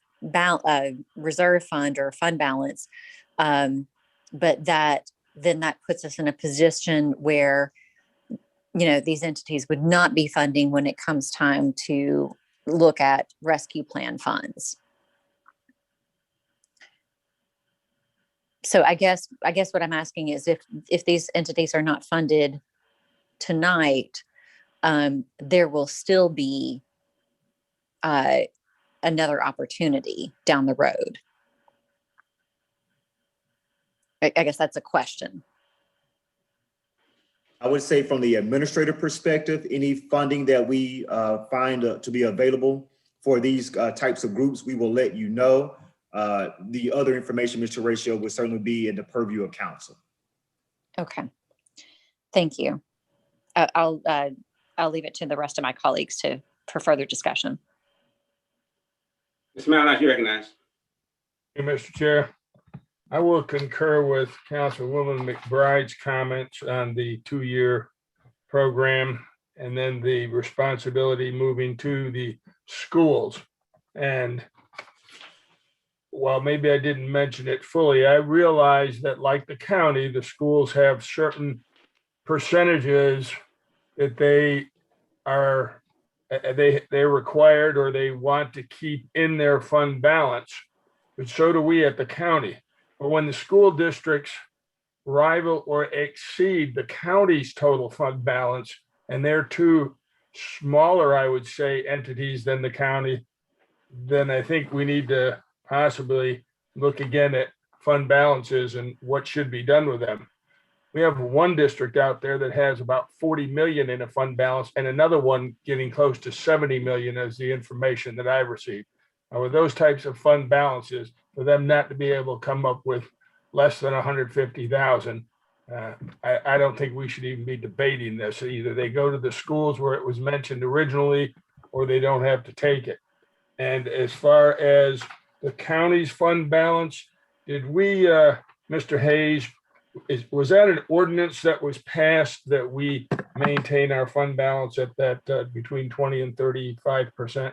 reserve fund or fund balance. But that puts us in a position where, these entities would not be funding when it comes time to look at rescue plan funds. So I guess what I'm asking is if these entities are not funded tonight, there will still be another opportunity down the road. I guess that's a question. I would say from the administrative perspective, any funding that we find to be available for these types of groups, we will let you know. The other information, Mr. Ratio, would certainly be in the purview of council. Okay, thank you. I'll leave it to the rest of my colleagues for further discussion. Mr. Malinas, you recognize. Thank you, Mr. Chair. I will concur with Councilwoman McBride's comments on the 2-year program and then the responsibility moving to the schools. And while maybe I didn't mention it fully, I realize that like the county, the schools have certain percentages that they're required or they want to keep in their fund balance, but so do we at the county. But when the school districts rival or exceed the county's total fund balance, and they're two smaller, I would say, entities than the county, then I think we need to possibly look again at fund balances and what should be done with them. We have one district out there that has about 40 million in a fund balance and another one getting close to 70 million as the information that I've received. Now, with those types of fund balances, for them not to be able to come up with less than 150,000, I don't think we should even be debating this. Either they go to the schools where it was mentioned originally, or they don't have to take it. And as far as the county's fund balance, did we, Mr. Hayes, was that an ordinance that was passed that we maintain our fund balance at that between 20 and 35%?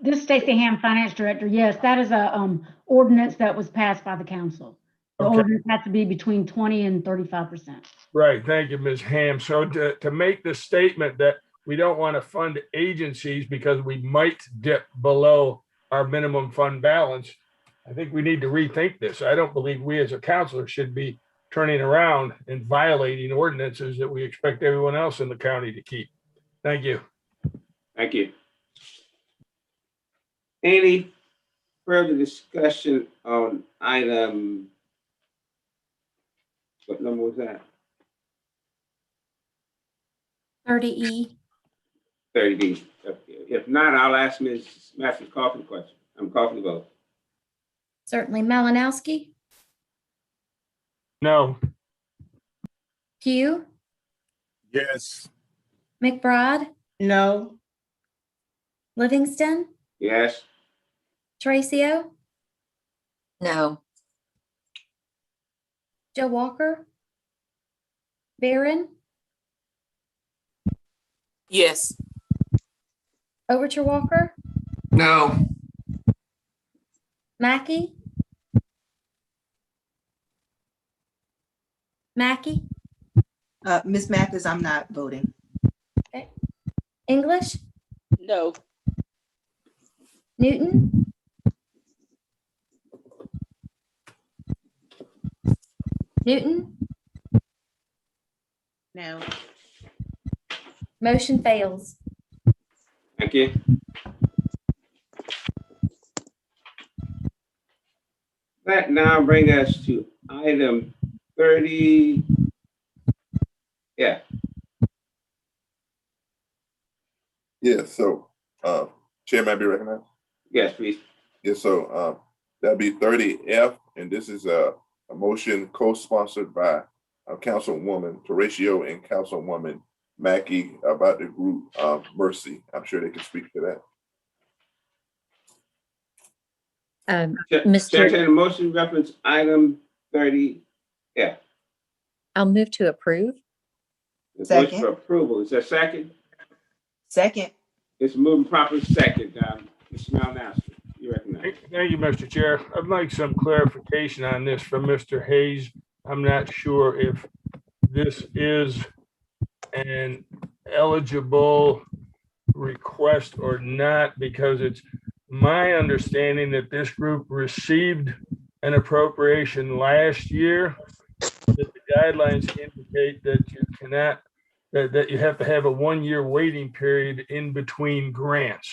This is Stacey Ham, Finance Director. Yes, that is a ordinance that was passed by the council. The Okay. ordinance has to be between 20 and 35%. Right. Thank you, Ms. Ham. So to make the statement that we don't want to fund agencies because we might dip below our minimum fund balance, I think we need to rethink this. I don't believe we as a council should be turning around and violating ordinances that we expect everyone else in the county to keep. Thank you. Thank you. Any further discussion on item, what number was that? 30E. 30D. If not, I'll ask Ms. Masters call for the question. I'm calling the vote. Certainly. Malinowski, No. Pugh, Yes. McBride, No. Livingston, Yes. Tracio, No. Joe Walker, Barron, Yes. Overture Walker, No. Mackey, Ms. Mathis, I'm not voting. English, No. Newton, No. motion fails. Thank you. That now bring us to item 30. Yeah. Yeah, so, Chair, may I be recognized? Yes, please. Yes, so, that'd be 30F, and this is a motion co-sponsored by Councilwoman Horatio and Councilwoman Mackey about the group Mercy. I'm sure they can speak to that. Chair, the motion reference item 30 Yeah. I'll move to approve. The motion Second. for approval, is there a second? Second. It's moving properly second. Mr. Malinowski, you recognize. Thank you, Mr. Chair. I'd like some clarification on this from Mr. Hayes. I'm not sure if this is an eligible request or not, because it's my understanding that this group received an appropriation last year, that the guidelines indicate that you cannot, that you have to have a 1-year waiting period in between grants.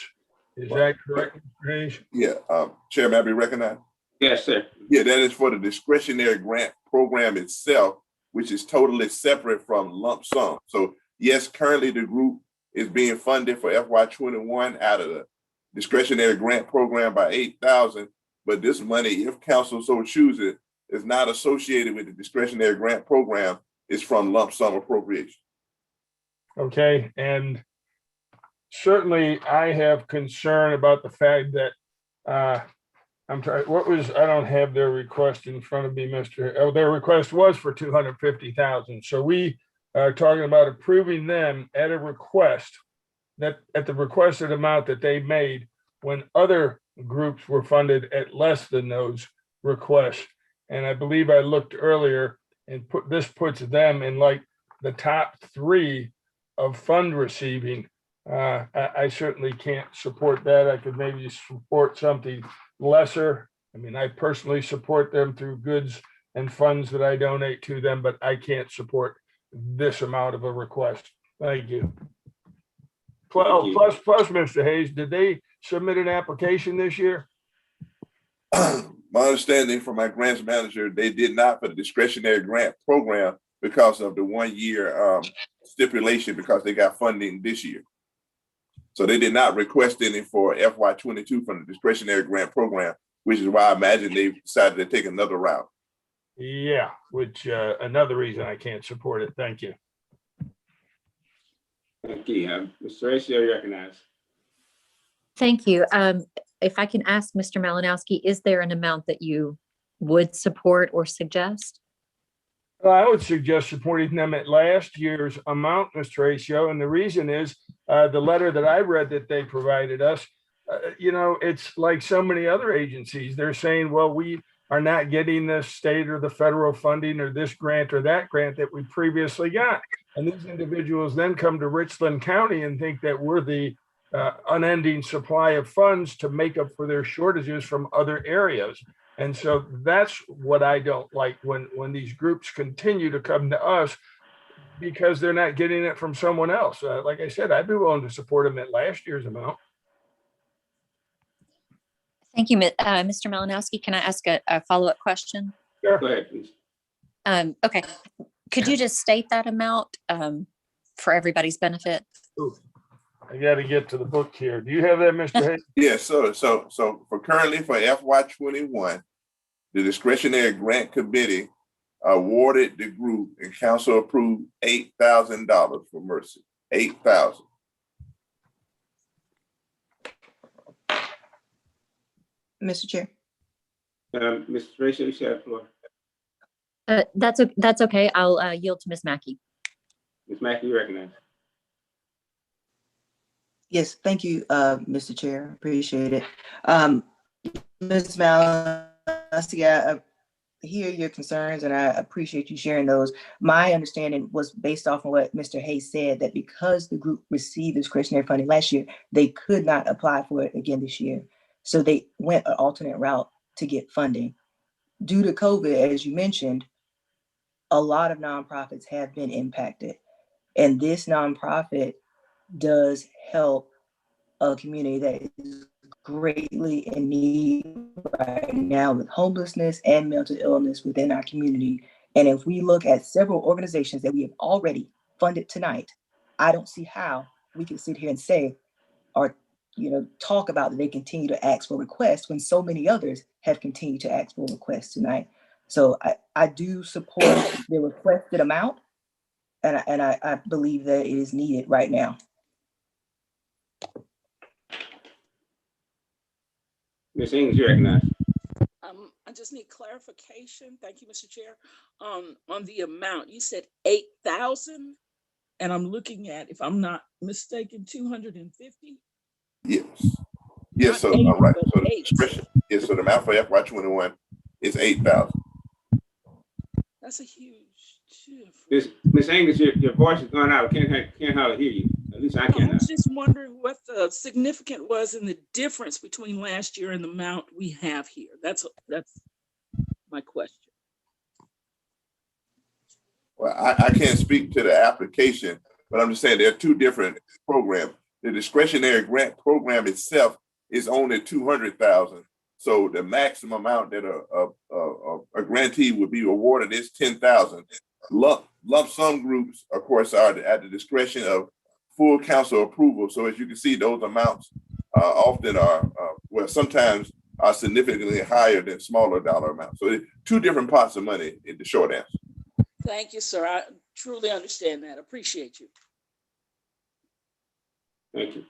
Is that correct, Mr. Hayes? Yeah, Chair, may I be recognized? Yes, sir. Yeah, that is for the discretionary grant program itself, which is totally separate from lump sum. So yes, currently the group is being funded for FY21 out of the discretionary grant program by 8,000, but this money, if council so chooses, is not associated with the discretionary grant program. It's from lump sum appropriation. Okay, and certainly I have concern about the fact that I'm trying, I don't have their request in front of me, their request was for 250,000. So we are talking about approving them at a request, that at the requested amount that they made when other groups were funded at less than those requests. And I believe I looked earlier and this puts them in like the top 3 of fund receiving. I certainly can't support that. I could maybe support something lesser. I mean, I personally support them through goods and funds that I donate to them, but I can't support this amount of a request. Thank you. Plus, Mr. Hayes, did they submit an application this year? My understanding from my grants manager, they did not for the discretionary grant program because of the 1-year stipulation, because they got funding this year. So they did not request any for FY22 from the discretionary grant program, which is why I imagine they decided to take another route. Yeah, which another reason I can't support it. Thank you. Thank you. Mr. Horatio, you recognize. Thank you. If I can ask Mr. Malinowski, is there an amount that you would support or suggest? Well, I would suggest supporting them at last year's amount, Mr. Horatio, and the reason is the letter that I read that they provided us, it's like so many other agencies. They're saying, well, we are not getting the state or the federal funding or this grant or that grant that we previously got. And these individuals then come to Richland County and think that we're the unending supply of funds to make up for their shortages from other areas. And so that's what I don't like when these groups continue to come to us because they're not getting it from someone else. Like I said, I'd be willing to support them at last year's amount. Thank you, Mr. Malinowski. Can I ask a follow-up question? Sure. Go ahead, please. Okay. Could you just state that amount for everybody's benefit? Ooh, I got to get to the book here. Do you have that, Mr. Hayes? Yeah, so for currently for FY21, the discretionary grant committee awarded the group and council approved $8,000 for Mercy. $8,000. Mr. Chair. Mr. Horatio, you have the floor. That's okay. I'll yield to Ms. Mackey. Ms. Mackey, you recognize. Yes, thank you, Mr. Chair. Appreciate it. Ms. Malinowski, I hear your concerns and I appreciate you sharing those. My understanding was based off of what Mr. Hayes said, that because the group received discretionary funding last year, they could not apply for it again this year. So they went an alternate route to get funding. Due to COVID, as you mentioned, a lot of nonprofits have been impacted. And this nonprofit does help a community that is greatly in need right now with homelessness and mental illness within our community. And if we look at several organizations that we have already funded tonight, I don't see how we can sit here and say, or talk about that they continue to ask for requests when so many others have continued to ask for requests tonight. So I do support the requested amount, and I believe that it is needed right now. Ms. Ings, you recognize. I just need clarification. Thank you, Mr. Chair. On the amount, you said 8,000, and I'm looking at, if I'm not mistaken, 250. Yes. Yes, so, Not eight, all right, but so the eight. discretion, yes, so the amount for FY 21 is 8,000. That's a huge difference. Ms. Angus, your voice is going out. Can't hardly hear you. At least I I cannot. was just wondering what the significant was in the difference between last year and the amount we have here. That's my question. Well, I can't speak to the application, but I'm just saying there are two different programs. The discretionary grant program itself is only 200,000. So the maximum amount that a grantee would be awarded is 10,000. Lump sum groups, of course, are at the discretion of full council approval. So as you can see, those amounts often are, well, sometimes are significantly higher than smaller dollar amounts. So two different pots of money in the short answer. Thank you, sir. I truly understand that. Appreciate you. Thank you.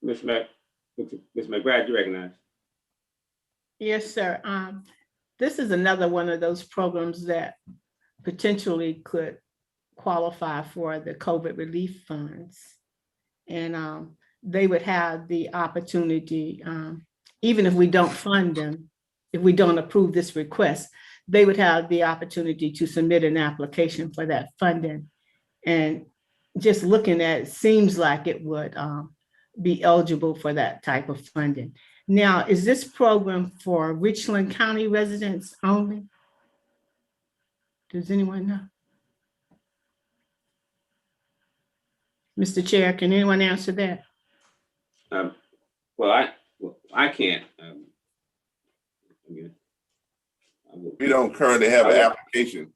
Ms. McBride, you recognize. Yes, sir. This is another one of those programs that potentially could qualify for the COVID relief funds. And they would have the opportunity, even if we don't fund them, if we don't approve this request, they would have the opportunity to submit an application for that funding. And just looking at it, seems like it would be eligible for that type of funding. Now, is this program for Richland County residents only? Does anyone know? Mr. Chair, can anyone answer that? Well, I can't. We don't currently have an application.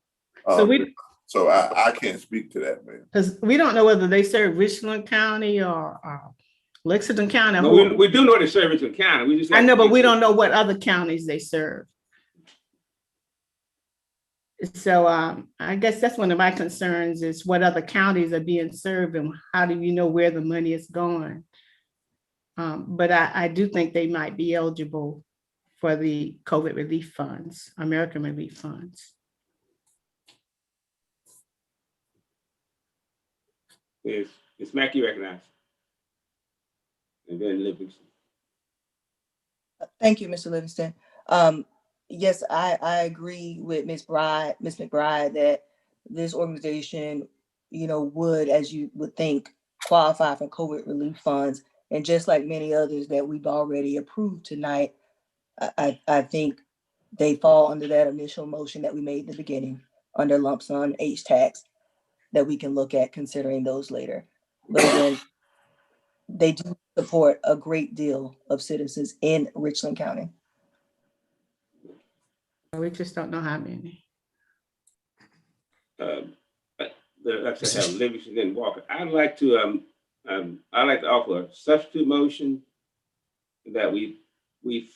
So I can't speak to that, man. because we don't know whether they serve Richland County or Lexington County. No, we do know they serve Richland County. We just I know, but we don't know what other counties they serve. So I guess that's one of my concerns is what other counties are being served and how do you know where the money is going? But I do think they might be eligible for the COVID relief funds, American Relief Funds. Ms. Mackey recognized. And then Livingston. Thank you, Mr. Livingston. Yes, I agree with Ms. McBride that this organization, would, as you would think, qualify for COVID relief funds. And just like many others that we've already approved tonight, I think they fall under that initial motion that we made in the beginning under lump sum H-tax that we can look at considering those later. But again, they do support a great deal of citizens in Richland County. We just don't know how many. But like I said, Livingston and Walker. I'd like to offer a substitute motion that we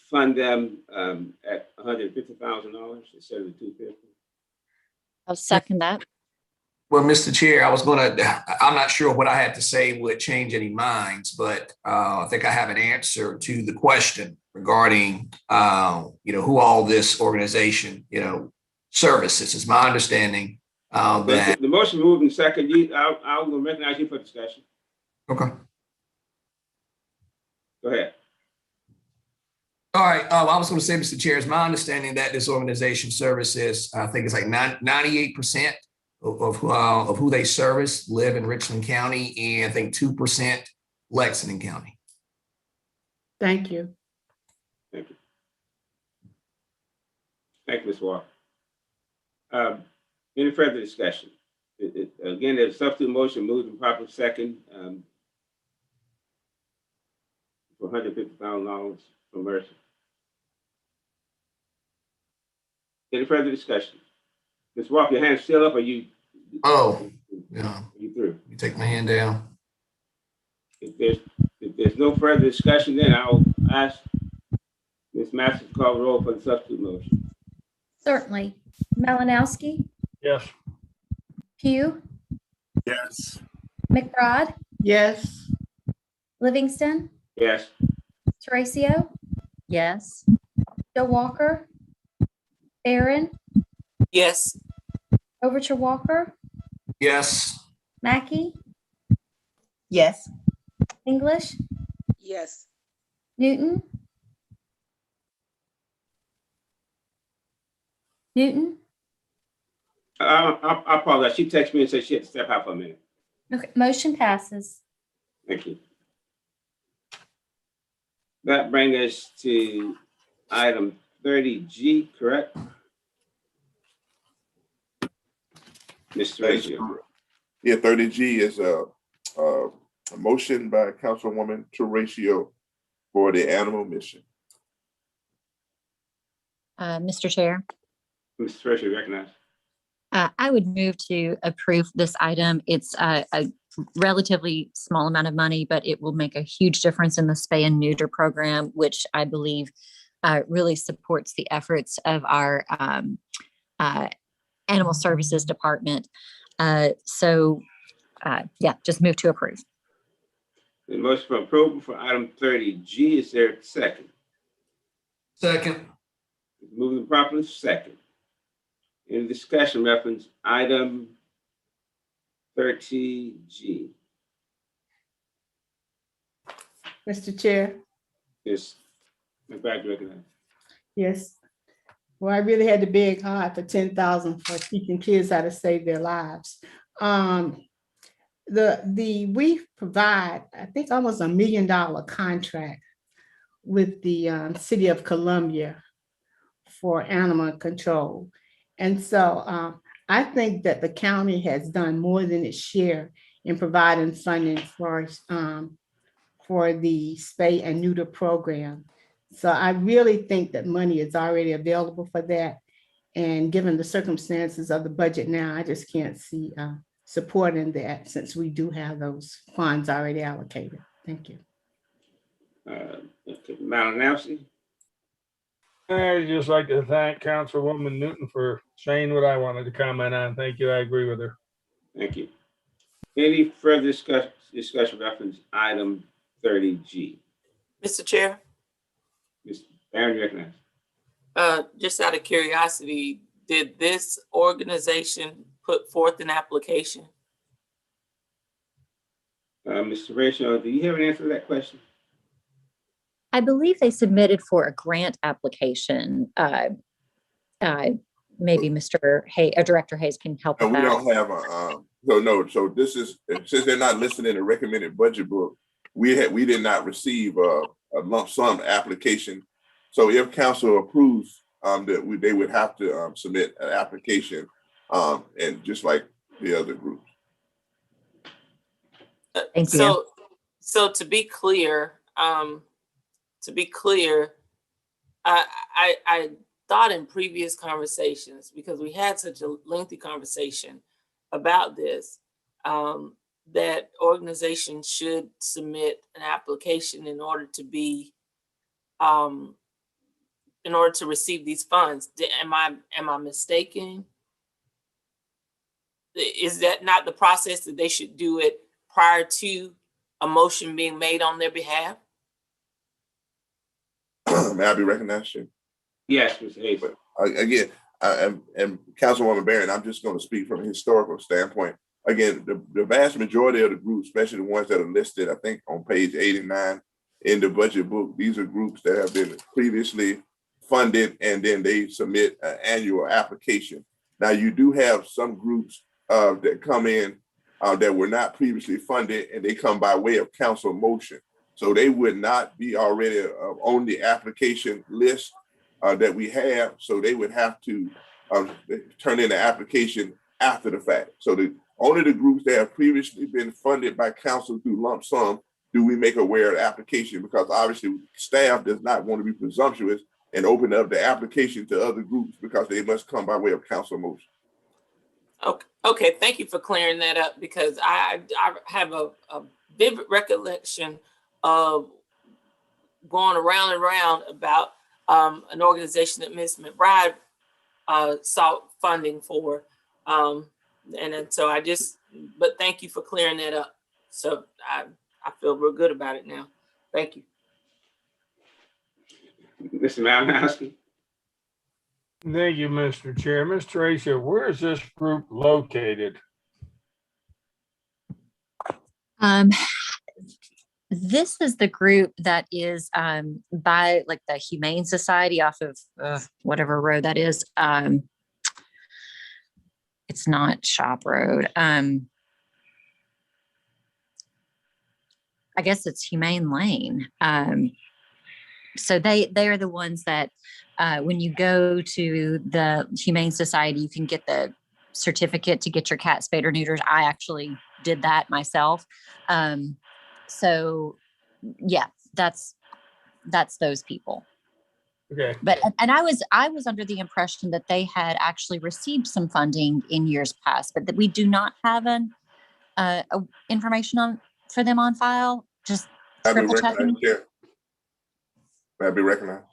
fund them at $150,000 instead of the $250,000. I'll second that. Well, Mr. Chair, I'm not sure what I had to say would change any minds, but I think I have an answer to the question regarding, who all this organization, services. It's my understanding that. The motion moved in second. I will recognize you for discussion. Okay. Go ahead. All right. I was going to say, Mr. Chair, it's my understanding that this organization services, I think it's like 98% of who they service live in Richland County, and I think 2% Lexington County. Thank you. Thank you. Thank you, Ms. Walker. Any further discussion? Again, there's a substitute motion moved and properly second for $150,000 for Mercy. Any further discussion? Ms. Walker, your hand's still up, or you? Oh, yeah. You through? You take my hand down. If there's no further discussion, then I'll ask Ms. Masters to call the roll for the substitute motion. Certainly. Malinowski, Yes. Pugh, Yes. McBride, Yes. Livingston, Yes. Teresa, Yes. Joe Walker, Barron, Yes. Overture Walker, Yes. Mackey, Yes. English, Yes. Newton. Newton, I apologize. She texted me and said she had to step out for a minute. okay, motion passes. Thank you. That brings us to item 30G, correct? Mr. Ratio. Yeah, 30G is a motion by Councilwoman Teratio for the animal mission. Mr. Chair, Mr. Ratio, recognize. I would move to approve this item. It's a relatively small amount of money, but it will make a huge difference in the spay and neuter program, which I believe really supports the efforts of our Animal Services Department. Yeah, just move to approve. The motion for approval for item 30G, is there a second? Second. Moving properly, second. Any discussion reference item 30G? Mr. Chair, Yes. McBride, you recognize. yes. Well, I really had to beg hard for 10,000 for teaching kids how to save their lives. We provide, I think, almost $1 million contract with the City of Columbia for animal control. And so I think that the county has done more than its share in providing funding for the spay and neuter program. So I really think that money is already available for that. And given the circumstances of the budget now, I just can't see supporting that since we do have those funds already allocated. Thank you. Malinowski. I'd just like to thank Councilwoman Newton for saying what I wanted to comment on. Thank you. I agree with her. Thank you. Any further discussion reference item 30G? Mr. Chair, Mr. Barron, you recognize. just out of curiosity, did this organization put forth an application? Mr. Ratio, do you have an answer to that question? I believe they submitted for a grant application. Maybe Mr. Hay, Director Hayes can help No, with we that. don't have a, so this is, since they're not listed in the recommended budget book, we did not receive a lump sum application. So if council approves, they would have to submit an application, and just like the other groups. Thank you. So to be clear, I thought in previous conversations, because we had such a lengthy conversation about this, that organizations should submit an application in order to be, in order to receive these funds. Am I mistaken? Is that not the process that they should do it prior to a motion being made on their behalf? May I be recognized, Chair? Yes, Mr. Hayes. But again, and Councilwoman Barron, I'm just going to speak from a historical standpoint. Again, the vast majority of the groups, especially the ones that are listed, I think on page 89 in the budget book, these are groups that have been previously funded, and then they submit an annual application. Now, you do have some groups that come in that were not previously funded, and they come by way of council motion. So they would not be already on the application list that we have. So they would have to turn in the application after the fact. So only the groups that have previously been funded by council through lump sum do we make aware of the application, because obviously staff does not want to be presumptuous and open up the application to other groups, because they must come by way of council motion. Okay, thank you for clearing that up, because I have a vivid recollection of going around and around about an organization that Ms. McBride sought funding for. And so but thank you for clearing that up. So I feel real good about it now. Thank you. Mr. Malinowski. Thank you, Mr. Chair. Mr. Ratio, where is this group located? This is the group that is by like the Humane Society off of whatever road that is. It's not Shop Road. I guess it's Humane Lane. So they are the ones that when you go to the Humane Society, you can get the certificate to get your cat spayed or neutered. I actually did that myself. So yeah, that's those people. Okay. But and I was under the impression that they had actually received some funding in years past, but that we do not have an information for them on file. Just I've been triple checking. recognized, Chair. May I be recognized?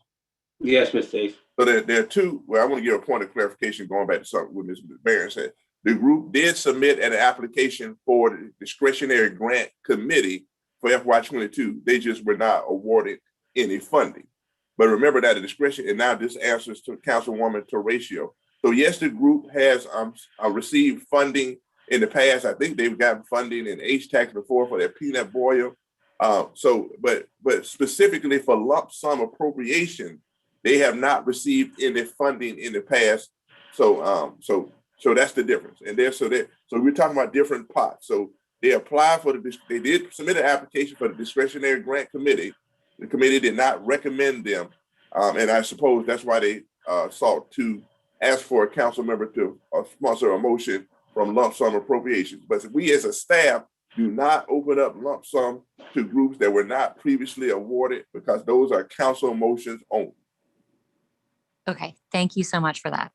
Yes, Mr. Davis. So there are two, well, I want to give a point of clarification going back to something what Ms. Barron said. The group did submit an application for the discretionary grant committee for FY22. They just were not awarded any funding. But remember that the discretion, and now this answers to Councilwoman Horatio. So yes, the group has received funding in the past. I think they've gotten funding in HTAX before for their peanut boil. But specifically for lump sum appropriation, they have not received any funding in the past. So that's the difference. And so we're talking about different pots. So they applied for they did submit an application for the discretionary grant committee. The committee did not recommend them. And I suppose that's why they sought to ask for a council member to sponsor a motion from lump sum appropriations. But we as a staff do not open up lump sum to groups that were not previously awarded, because those are council motions only. Okay, thank you so much for that.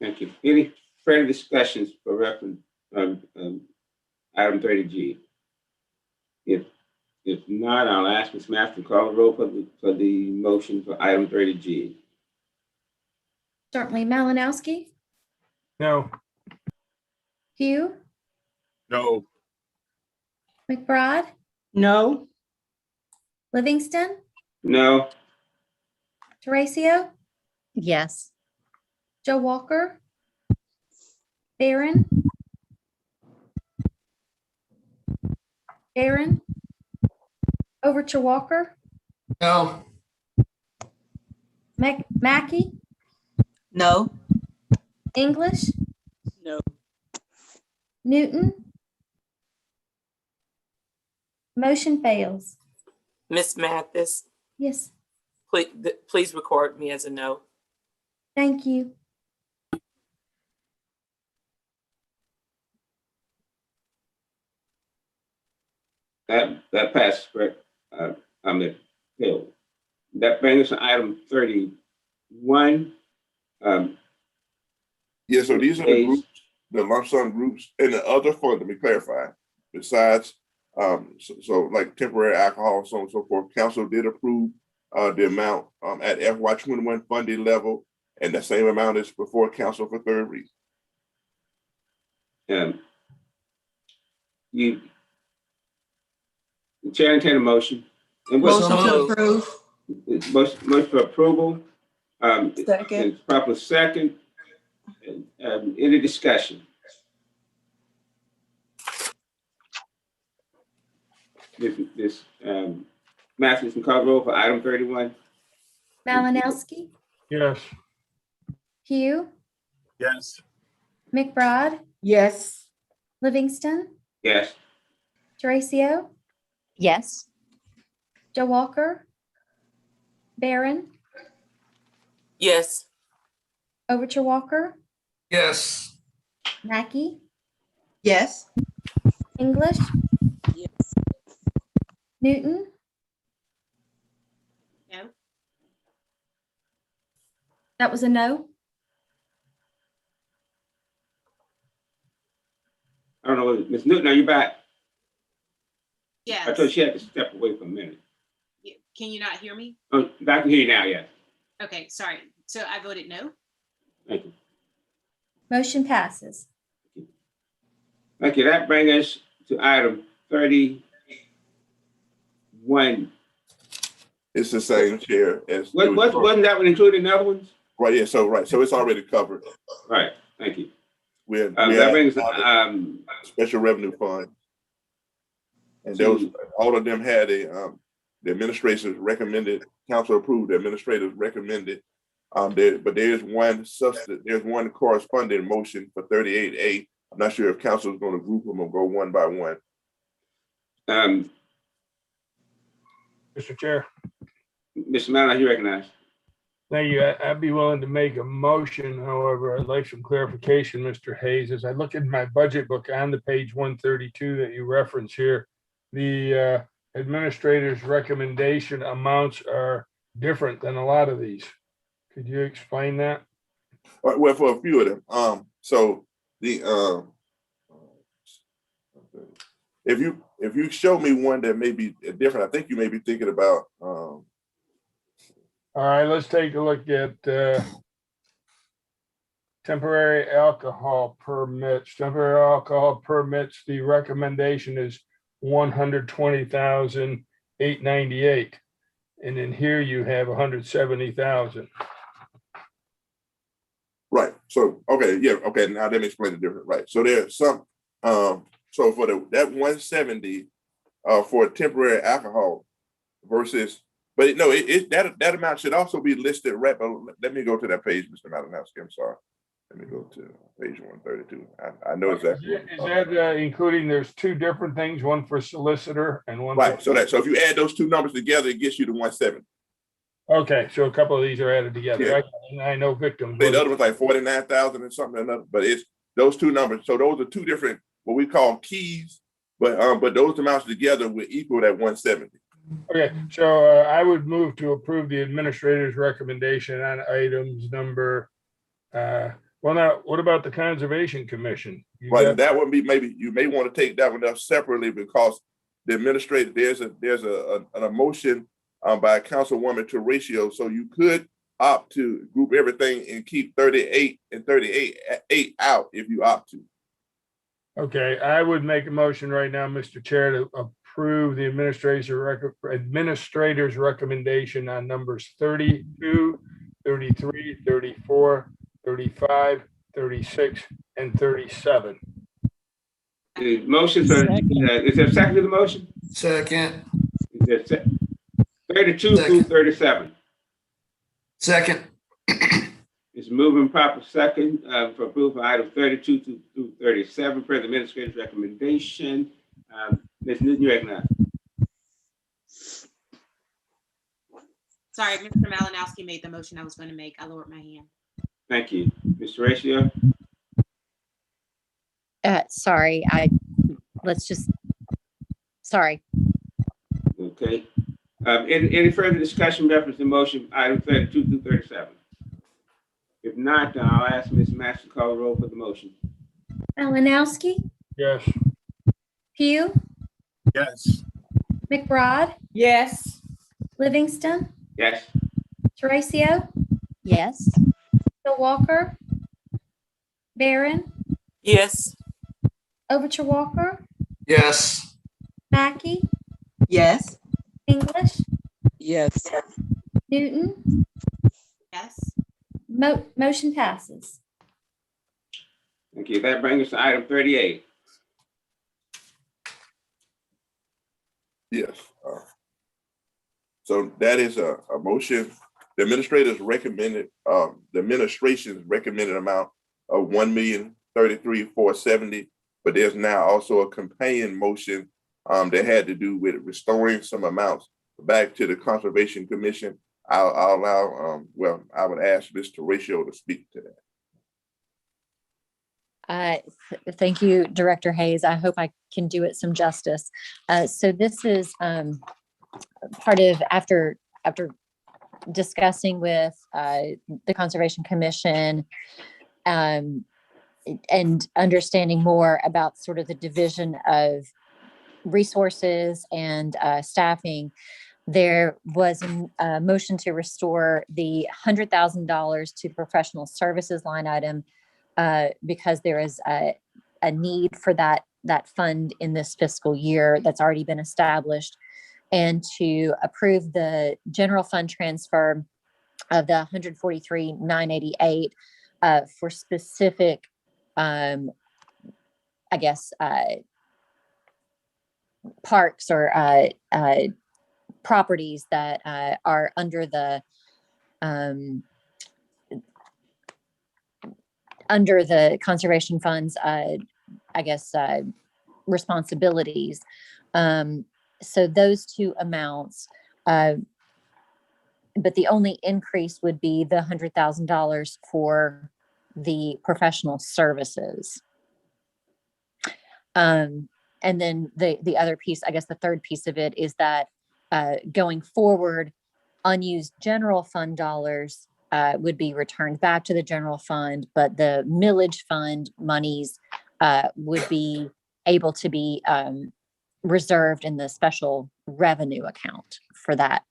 Thank you. Any further discussions for reference item 30G? If not, I'll ask Ms. Master to call the roll for the motion for item 30G. Certainly. Malinowski, No. Hugh, No. McBride, No. Livingston, No. Teresa, Yes. Joe Walker, Barron, Overture Walker, No. Mackey, No. English, No. Newton. Motion fails. Ms. Mathis, Yes, please record me as a no. thank you. That passes, correct? That brings us to item 31. Yeah, so these are the groups, the lump sum groups, and the other fund, let me clarify, besides, so like temporary alcohol, so on and so forth, council did approve the amount at FY21 funding level, and the same amount is before council for third reading. The chair entertain a motion. Motion to approve. Motion for approval. Second. It's proper second. Any discussion? This Matthews can call roll for item 31. Malinowski, Yes. Hugh, Yes. McBride, Yes. Livingston, Yes. Teresa, Yes. Joe Walker, Barron, Yes. Overture Walker, Yes. Mackey, Yes. English, Yes. Newton, No. that was a no. I don't know, Ms. Newton, are you back? Yes. I thought she had to step away for a minute. Can you not hear me? Oh, I can hear you now, yes. Okay, sorry. So I voted no. Thank you. Motion passes. Thank you. That brings us to item 31. It's the same chair as. Wasn't that one included in the other ones? Right, yeah, so it's already covered. Right, thank you. We had That brings, special revenue fund. And those, all of them had the administrators recommended, council approved, the administrators recommended. But there's one corresponding motion for 38A. I'm not sure if council is going to group them or go one by one. Mr. Chair. Mr. Mallon, you recognize. Thank you. I'd be willing to make a motion. However, I'd like some clarification, Mr. Hayes. As I look at my budget book on the page 132 that you reference here, the administrator's recommendation amounts are different than a lot of these. Could you explain that? Well, for a few of them. So the if you show me one that may be different, I think you may be thinking about. All right, let's take a look at temporary alcohol permits. Temporary alcohol permits, the recommendation is 120,898. And in here you have 170,000. Right. So, okay. Yeah. Okay. Now let me explain the difference. Right. So there's some, so for that 170 for temporary alcohol versus, but no, that amount should also be listed. Right. But let me go to that page, Mr. Malinowski. I'm sorry. Let me go to page 132. I know exactly. Is that including, there's two different things, one for solicitor and one. Right. So if you add those two numbers together, it gets you to 170. Okay. So a couple of these are added together. Yeah. I know victims. The other one's like 49,000 and something another, but it's those two numbers. So those are two different, what we call keys, but those amounts together will equal that 170. Okay, so I would move to approve the administrator's recommendation on items number, well, now, what about the Conservation Commission? Right, that would be, maybe you may want to take that one up separately because the administrator, there's an motion by Councilwoman Terratio, so you could opt to group everything and keep 38 and 38 out if you opt to. Okay, I would make a motion right now, Mr. Chair, to approve the administrator's recommendation on numbers 32, 33, 34, 35, 36, and 37. The motion, is there a second to the motion? Second. Is there 32 through 37? Second. It's moving proper second for approval of item 32 through 37 per the administrator's recommendation. Ms. Newton, you recognize. Sorry, Mr. Malinowski made the motion I was going to make. I lowered my hand. Thank you. Mr. Ratio? Sorry, sorry. Okay. Any further discussion reference to motion item 32 through 37? If not, then I'll ask Ms. Master to call the roll for the motion. Malinowski, Yes. Pugh, Yes. McBride, Yes. Livingston, Yes. Terratio, Yes. Walker, Barron, Yes. Overture Walker, Yes. Mackey, Yes. English, Yes. Newton, Yes. motion passes. Thank you. That brings us to item 38. Yes. So that is a motion. The administration's recommended amount of $1,033,470, but there's now also a companion motion that had to do with restoring some amounts back to the Conservation Commission. I'll allow, I would ask Mr. Ratio to speak to that. Thank you, Director Hayes. I hope I can do it some justice. So this is part of after discussing with the Conservation Commission and understanding more about sort of the division of resources and staffing. There was a motion to restore the $100,000 to the professional services line item because there is a need for that fund in this fiscal year that's already been established, and to approve the general fund transfer of the 143,988 for specific, I guess, parks or properties that are under the conservation funds, I guess, responsibilities. So those two amounts, but the only increase would be the $100,000 for the professional services. And then the other piece, I guess the third piece of it is that going forward, unused general fund dollars would be returned back to the general fund, but the millage fund monies would be able to be reserved in the special revenue account for that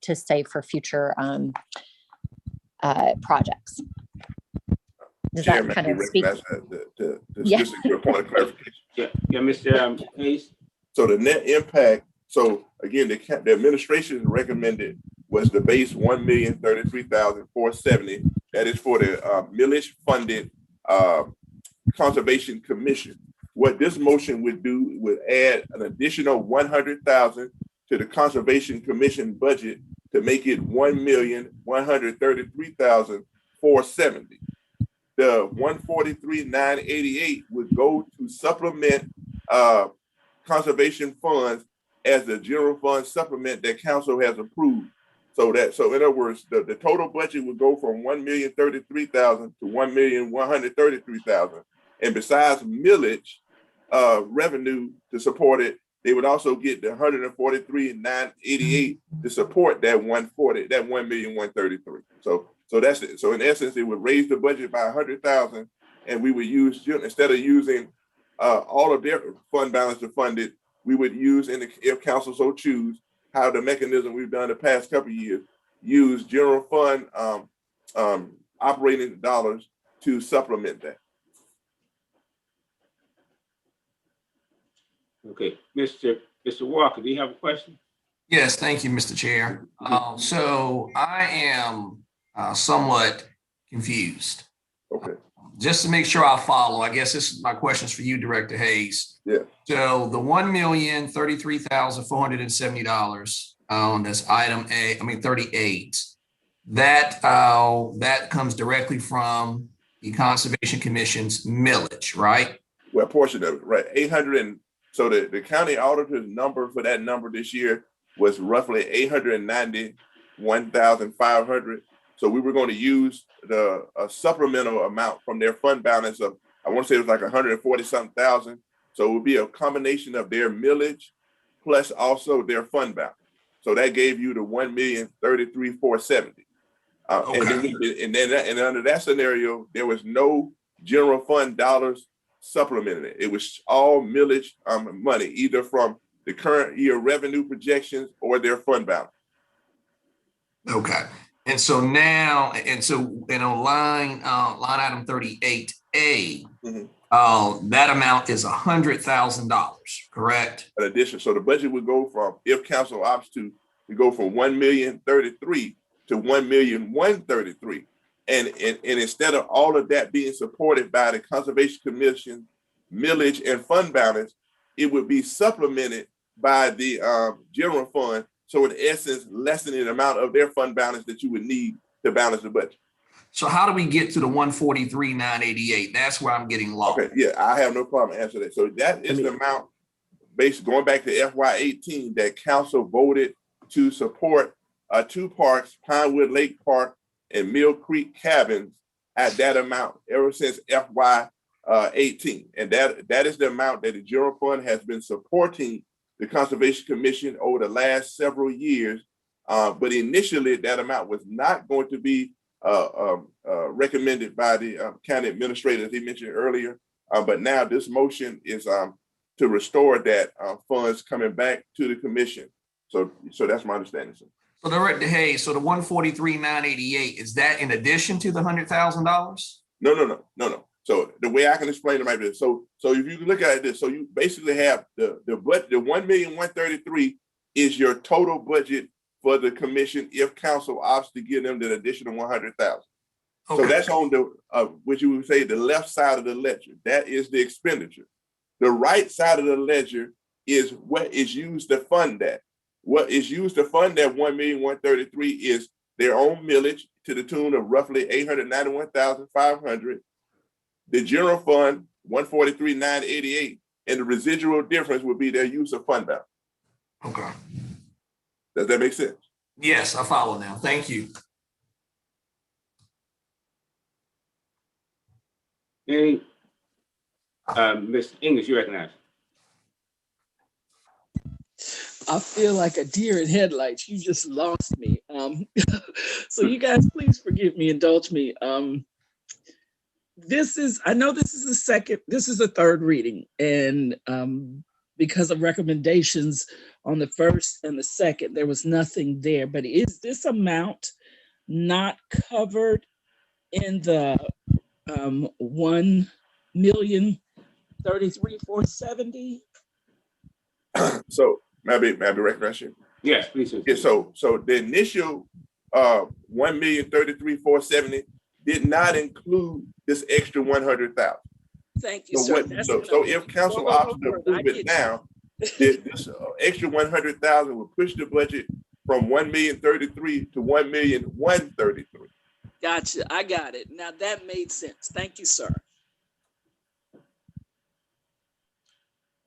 to save for future projects. Does that Chairman, kind you of speak? recognize that Yeah. this is your point of clarification. Yeah, Mr. Hayes. So the net impact, so again, the administration recommended was the base 1,033,470. That is for the millage funded conservation commission. What this motion would do would add an additional 100,000 to the conservation commission budget to make it 1,133,470. The 143,988 would go to supplement conservation funds as the general fund supplement that council has approved. So in other words, the total budget would go from 1,033,000 to 1,133,000. And besides millage revenue to support it, they would also get the 143,988 to support that 140, that 1,133,000. So that's it. So in essence, it would raise the budget by 100,000, and we would use, instead of using all of their fund balance to fund it, we would use, if council so choose, how the mechanism we've done the past couple of years, use general fund operating dollars to supplement that. Okay, Mr. Walker, do you have a question? Yes, thank you, Mr. Chair. So I am somewhat confused. Okay. Just to make sure I follow, I guess this is my questions for you, Director Hayes. Yeah. So the $1,033,470 on this item 38, that comes directly from the Conservation Commission's millage, right? Well, a portion of it, right? 800 and so the county auditor's number for that number this year was roughly 891,500. So we were going to use the supplemental amount from their fund balance of, I want to say it was like 140-something thousand. So it would be a combination of their millage plus also their fund balance. So that gave you the 1,033,470. Okay. And then under that scenario, there was no general fund dollars supplementing it. It was all millage money, either from the current year revenue projections or their fund balance. Okay. And so now, on line item 38A, that amount is $100,000, correct? In addition, so the budget would go from, if council opts to go from 1,033,000 to 1,133,000. And instead of all of that being supported by the Conservation Commission millage and fund balance, it would be supplemented by the general fund. So in essence, lessening the amount of their fund balance that you would need to balance the budget. So how do we get to the 143,988? That's where I'm getting lost. Okay, yeah, I have no problem answering that. So that is the amount, based going back to FY18, that council voted to support two parks, Pinewood Lake Park and Mill Creek Cabins, at that amount ever since FY18. And that is the amount that the general fund has been supporting the Conservation Commission over the last several years. But initially that amount was not going to be recommended by the county administrator, as he mentioned earlier. But now this motion is to restore that funds coming back to the commission. So that's my understanding, sir. So Director Hayes, so the 143,988, is that in addition to the $100,000? No. So the way I can explain it might be this. So if you look at this, so you basically have the 1,133,000 is your total budget for the commission if council opts to give them the additional 100,000. So Okay. that's on the, what you would say, the left side of the ledger. That is the expenditure. The right side of the ledger is what is used to fund that. What is used to fund that 1,133,000 is their own millage to the tune of roughly 891,500. The general fund, 143,988, and the residual difference would be their use of fund balance. Okay. Does that make sense? Yes, I follow now. Thank you. Any, Ms. English, you recognize? I feel like a deer in headlights. You just lost me. So you guys, please forgive me, indulge me. I know this is the third reading, and because of recommendations on the first and the second, there was nothing there. But is this amount not covered in the 1,033,470? So may I be recognized here? Yes, please. Yeah, so the initial 1,033,470 did not include this extra 100,000. Thank you, So sir. so if council opts to approve it now, this extra 100,000 will push the budget from 1,033,000 to 1,133,000. Gotcha. I got it. Now that made sense. Thank you, sir.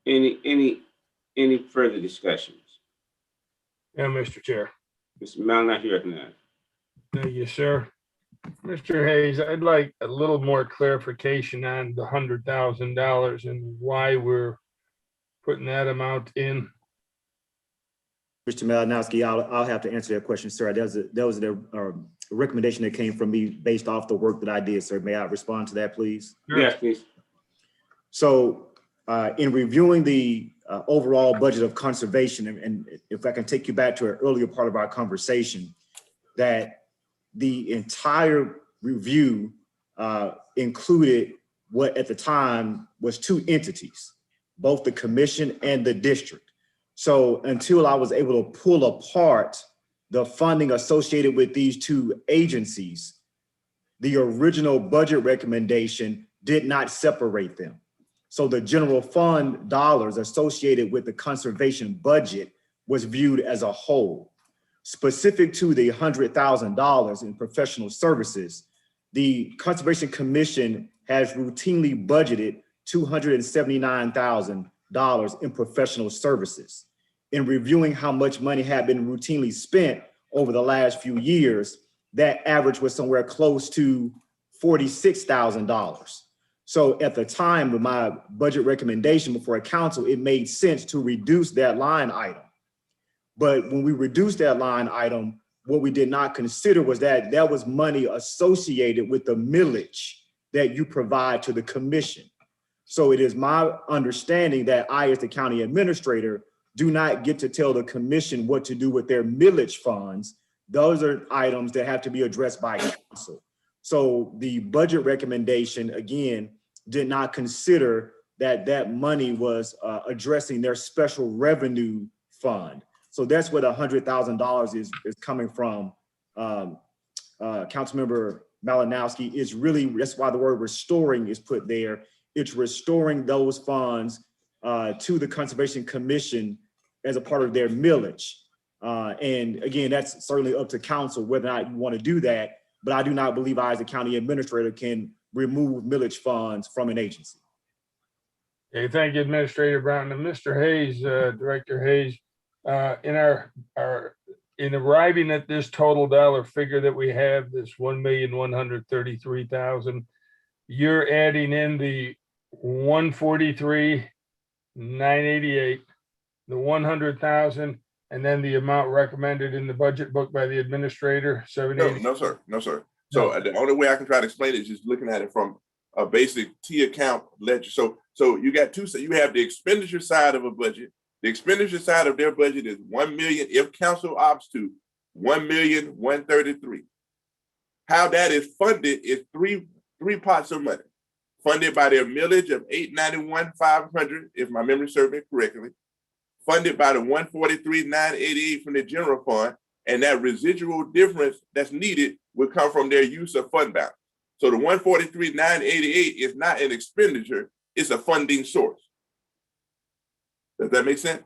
Any further discussions? Yeah, Mr. Chair. Mr. Malinas, you recognize? Thank you, sir. Mr. Hayes, I'd like a little more clarification on the $100,000 and why we're putting that amount in. Mr. Malinowski, I'll have to answer that question, sir. That was a recommendation that came from me based off the work that I did, sir. May I respond to that, please? Yes, please. So in reviewing the overall budget of conservation, and if I can take you back to an earlier part of our conversation, that the entire review included what at the time was two entities, both the commission and the district. So until I was able to pull apart the funding associated with these two agencies, the original budget recommendation did not separate them. So the general fund dollars associated with the conservation budget was viewed as a whole. Specific to the $100,000 in professional services, the Conservation Commission has routinely budgeted $279,000 in professional services. In reviewing how much money had been routinely spent over the last few years, that average was somewhere close to $46,000. So at the time of my budget recommendation before council, it made sense to reduce that line item. But when we reduced that line item, what we did not consider was that that was money associated with the millage that you provide to the commission. So it is my understanding that I, as the county administrator, do not get to tell the commission what to do with their millage funds. Those are items that have to be addressed by council. So the budget recommendation, again, did not consider that that money was addressing their special revenue fund. So that's where the $100,000 is coming from. Councilmember Malinowski is really, that's why the word restoring is put there. It's restoring those funds to the Conservation Commission as a part of their millage. And again, that's certainly up to council whether or not you want to do that, but I do not believe I, as a county administrator, can remove millage funds from an agency. Okay, thank you, Administrator Brown. And Mr. Hayes, Director Hayes, in arriving at this total dollar figure that we have, this $1,133,000, you're adding in the 143,988, the 100,000, and then the amount recommended in the budget book by the administrator, 780. No, sir. So the only way I can try to explain it is just looking at it from a basic T account ledger. So you got two, so you have the expenditure side of a budget. The expenditure side of their budget is 1 million, if council opts to 1,133,000. How that is funded is three pots of money. Funded by their millage of 891,500, if my memory serves me correctly. Funded by the 143,988 from the general fund, And that residual difference that's needed would come from their use of fund balance. So the 143,988 is not an expenditure, it's a funding source. Does that make sense?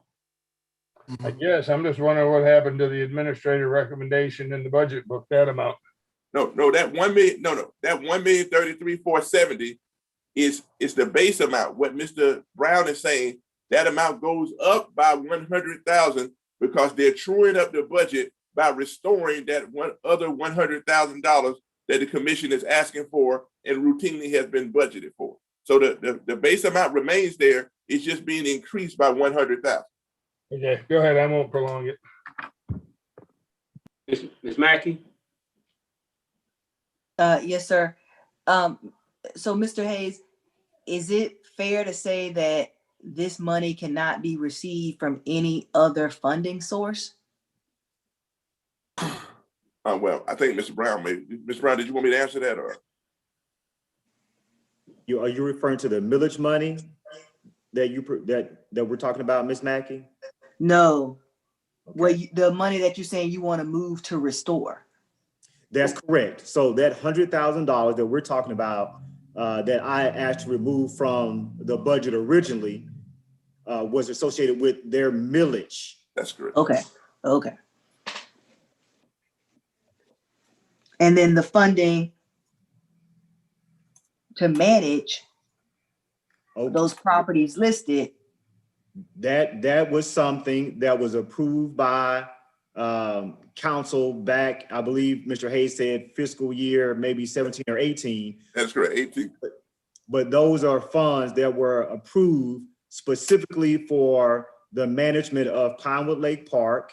I guess I'm just wondering what happened to the administrative recommendation in the budget book, that amount. No, that 1 million, that 1,033,470 is the base amount. What Mr. Brown is saying, that amount goes up by 100,000 because they're truing up the budget by restoring that one other $100,000 that the commission is asking for and routinely has been budgeted for. So the base amount remains there. It's just being increased by 100,000. Okay, go ahead. I won't prolong it. Ms. Mackey? Yes, sir. So Mr. Hayes, is it fair to say that this money cannot be received from any other funding source? Well, I think Mr. Brown may. Mr. Brown, did you want me to answer that, or? Are you referring to the millage money that we're talking about, Ms. Mackey? No. Okay. The money that you're saying you want to move to restore. That's correct. So that $100,000 that we're talking about, that I asked to remove from the budget originally, was associated with their millage. That's correct. Okay. And then the funding to manage those properties listed. That was something that was approved by council back, I believe Mr. Hayes said fiscal year, maybe 17 or 18. That's correct, 18. But those are funds that were approved specifically for the management of Pinewood Lake Park,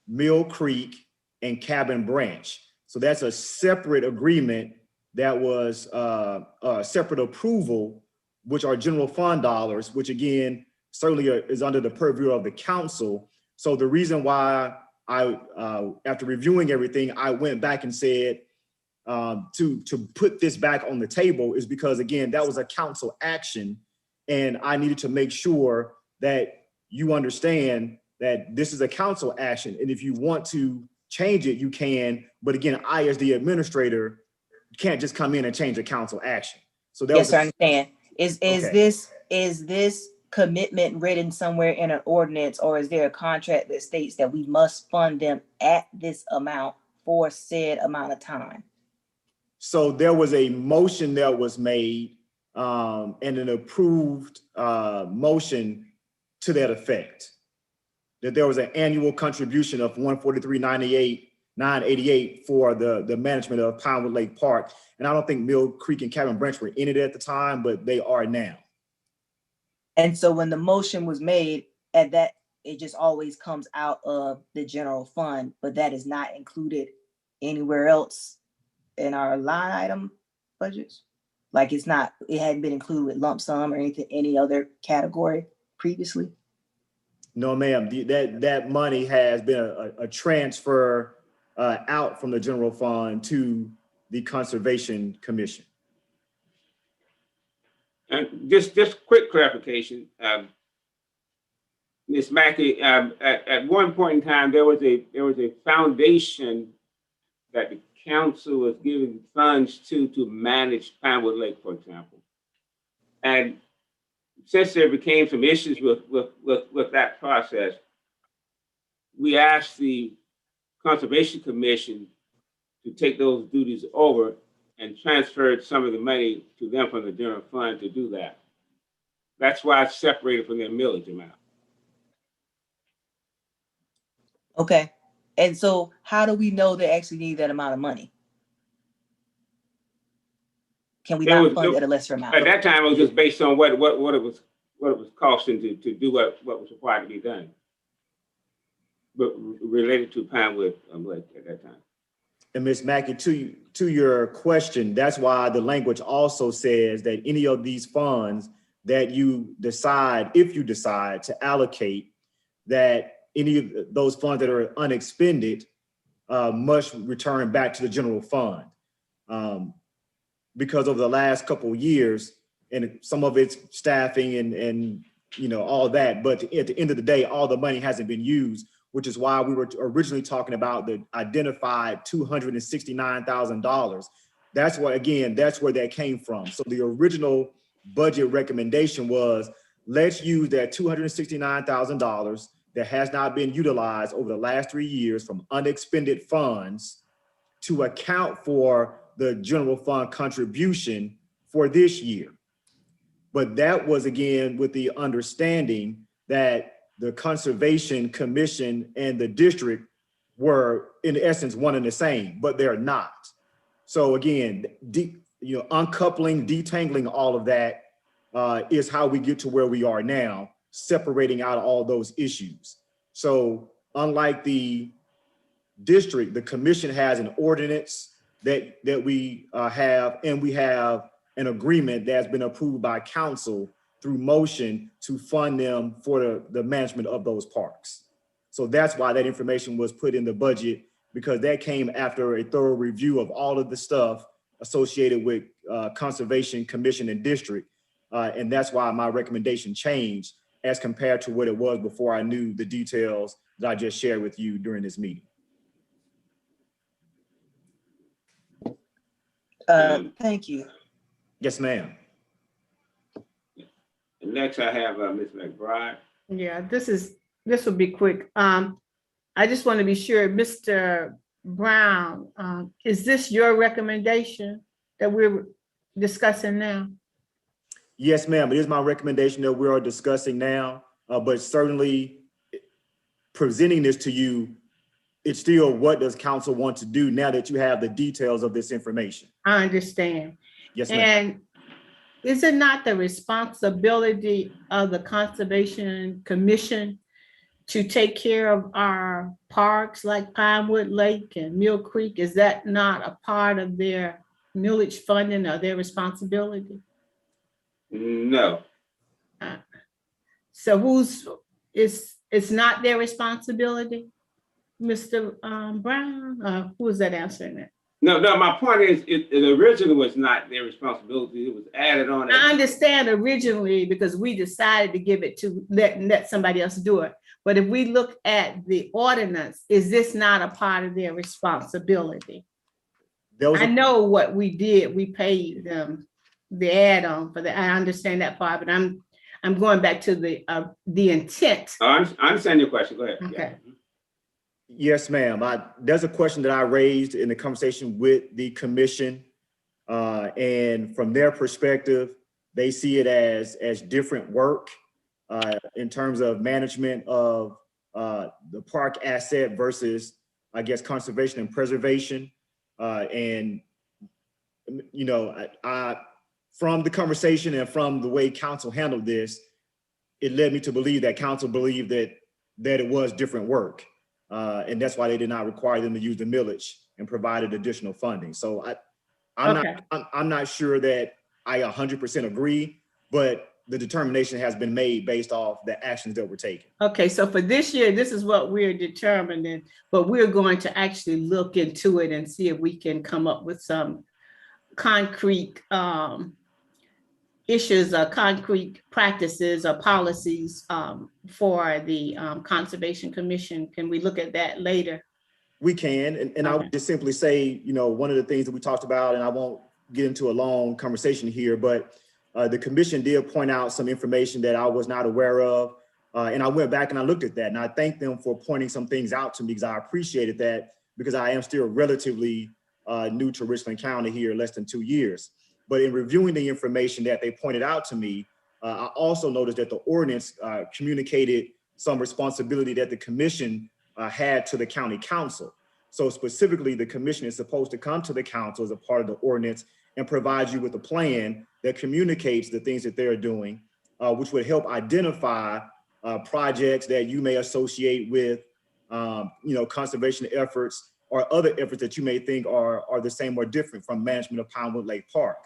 Mill Creek, and Cabin Branch. So that's a separate agreement that was a separate approval, which are general fund dollars, which again, certainly is under the purview of the council. So the reason why I, after reviewing everything, I went back and said to put this back on the table is because, again, that was a council action. And I needed to make sure that you understand that this is a council action. And if you want to change it, you can. But again, I, as the administrator, can't just come in and change a council action. So that yes, was I understand. Is okay. this commitment written somewhere in an ordinance, or is there a contract that states that we must fund them at this amount for said amount of time? So there was a motion that was made and an approved motion to that effect, that there was an annual contribution of $143,988 for the management of Pinewood Lake Park. And I don't think Mill Creek and Cabin Branch were in it at the time, but they are now. And so when the motion was made at that, it just always comes out of the general fund, but that is not included anywhere else in our line item budgets? Like it hadn't been included with lump sum or anything, any other category previously? No, ma'am, that money has been a transfer out from the general fund to the Conservation Commission. And just quick clarification, Ms. Mackey, at one point in time, there was a foundation that the council was giving funds to manage Pinewood Lake, for example. And since there became some issues with that process, we asked the Conservation Commission to take those duties over and transferred some of the money to them from the general fund to do that. That's why it's separated from their millage amount. Okay. And so how do we know they actually need that amount of money? Can we not fund at a lesser amount? At that time, it was just based on what it was costing to do what was required to be done, but related to Pinewood Lake at that time. And Ms. Mackey, to your question, that's why the language also says that any of these funds that you decide, if you decide to allocate, that any of those funds that are unexpended must return back to the general fund. Because over the last couple of years, and some of it's staffing and all that, but at the end of the day, all the money hasn't been used, which is why we were originally talking about the identified $269,000. That's why, again, that's where that came from. So the original budget recommendation was, let's use that $269,000 that has not been utilized over the last 3 years from unexpended funds to account for the general fund contribution for this year. But that was, again, with the understanding that the Conservation Commission and the district were in essence one and the same, but they're not. So again, uncoupling, detangling all of that is how we get to where we are now, separating out all those issues. So unlike the district, the commission has an ordinance that we have, and we have an agreement that's been approved by council through motion to fund them for the management of those parks. So that's why that information was put in the budget, because that came after a thorough review of all of the stuff associated with Conservation Commission and district. And that's why my recommendation changed as compared to what it was before I knew the details that I just shared with you during this meeting. Thank you. Yes, ma'am. Next, I have Ms. McBride. Yeah, this will be quick. I just want to be sure, Mr. Brown, is this your recommendation that we're discussing now? Yes, ma'am. It is my recommendation that we are discussing now, but certainly presenting this to you, it's still what does council want to do now that you have the details of this information? I understand. Yes, ma'am. And is it not the responsibility of the Conservation Commission to take care of our parks like Pinewood Lake and Mill Creek? Is that not a part of their millage funding or their responsibility? No. So it's not their responsibility, Mr. Brown? Who is that answering that? No, my point is, it originally was not their responsibility. It was added on. I understand originally because we decided to give it to let somebody else do it. But if we look at the ordinance, is this not a part of their responsibility? I know what we did. We paid them the add-on for that. I understand that part, but I'm going back to the intent. I understand your question. Go ahead. Okay. Yeah. Yes, ma'am. There's a question that I raised in the conversation with the commission. And from their perspective, they see it as different work in terms of management of the park asset versus, I guess, conservation and preservation. And, you know, from the conversation and from the way council handled this, it led me to believe that council believed that it was different work. And that's why they did not require them to use the millage and provided additional funding. So I'm not sure that I 100% agree, but the determination has been made based off the actions that were taken. Okay, so for this year, this is what we're determining, but we're going to actually look into it and see if we can come up with some concrete issues or concrete practices or policies for the Conservation Commission. Can we look at that later? We can, and I would just simply say, you know, one of the things that we talked about, and I won't get into a long conversation here, but the commission did point out some information that I was not aware of. And I went back and I looked at that, and I thank them for pointing some things out to me because I appreciated that, because I am still relatively new to Richland County here, less than 2 years. But in reviewing the information that they pointed out to me, I also noticed that the ordinance communicated some responsibility that the commission had to the county council. So specifically, the commission is supposed to come to the council as a part of the ordinance and provide you with a plan that communicates the things that they're doing, which would help identify projects that you may associate with, you know, conservation efforts or other efforts that you may think are the same or different from management of Pinewood Lake Park.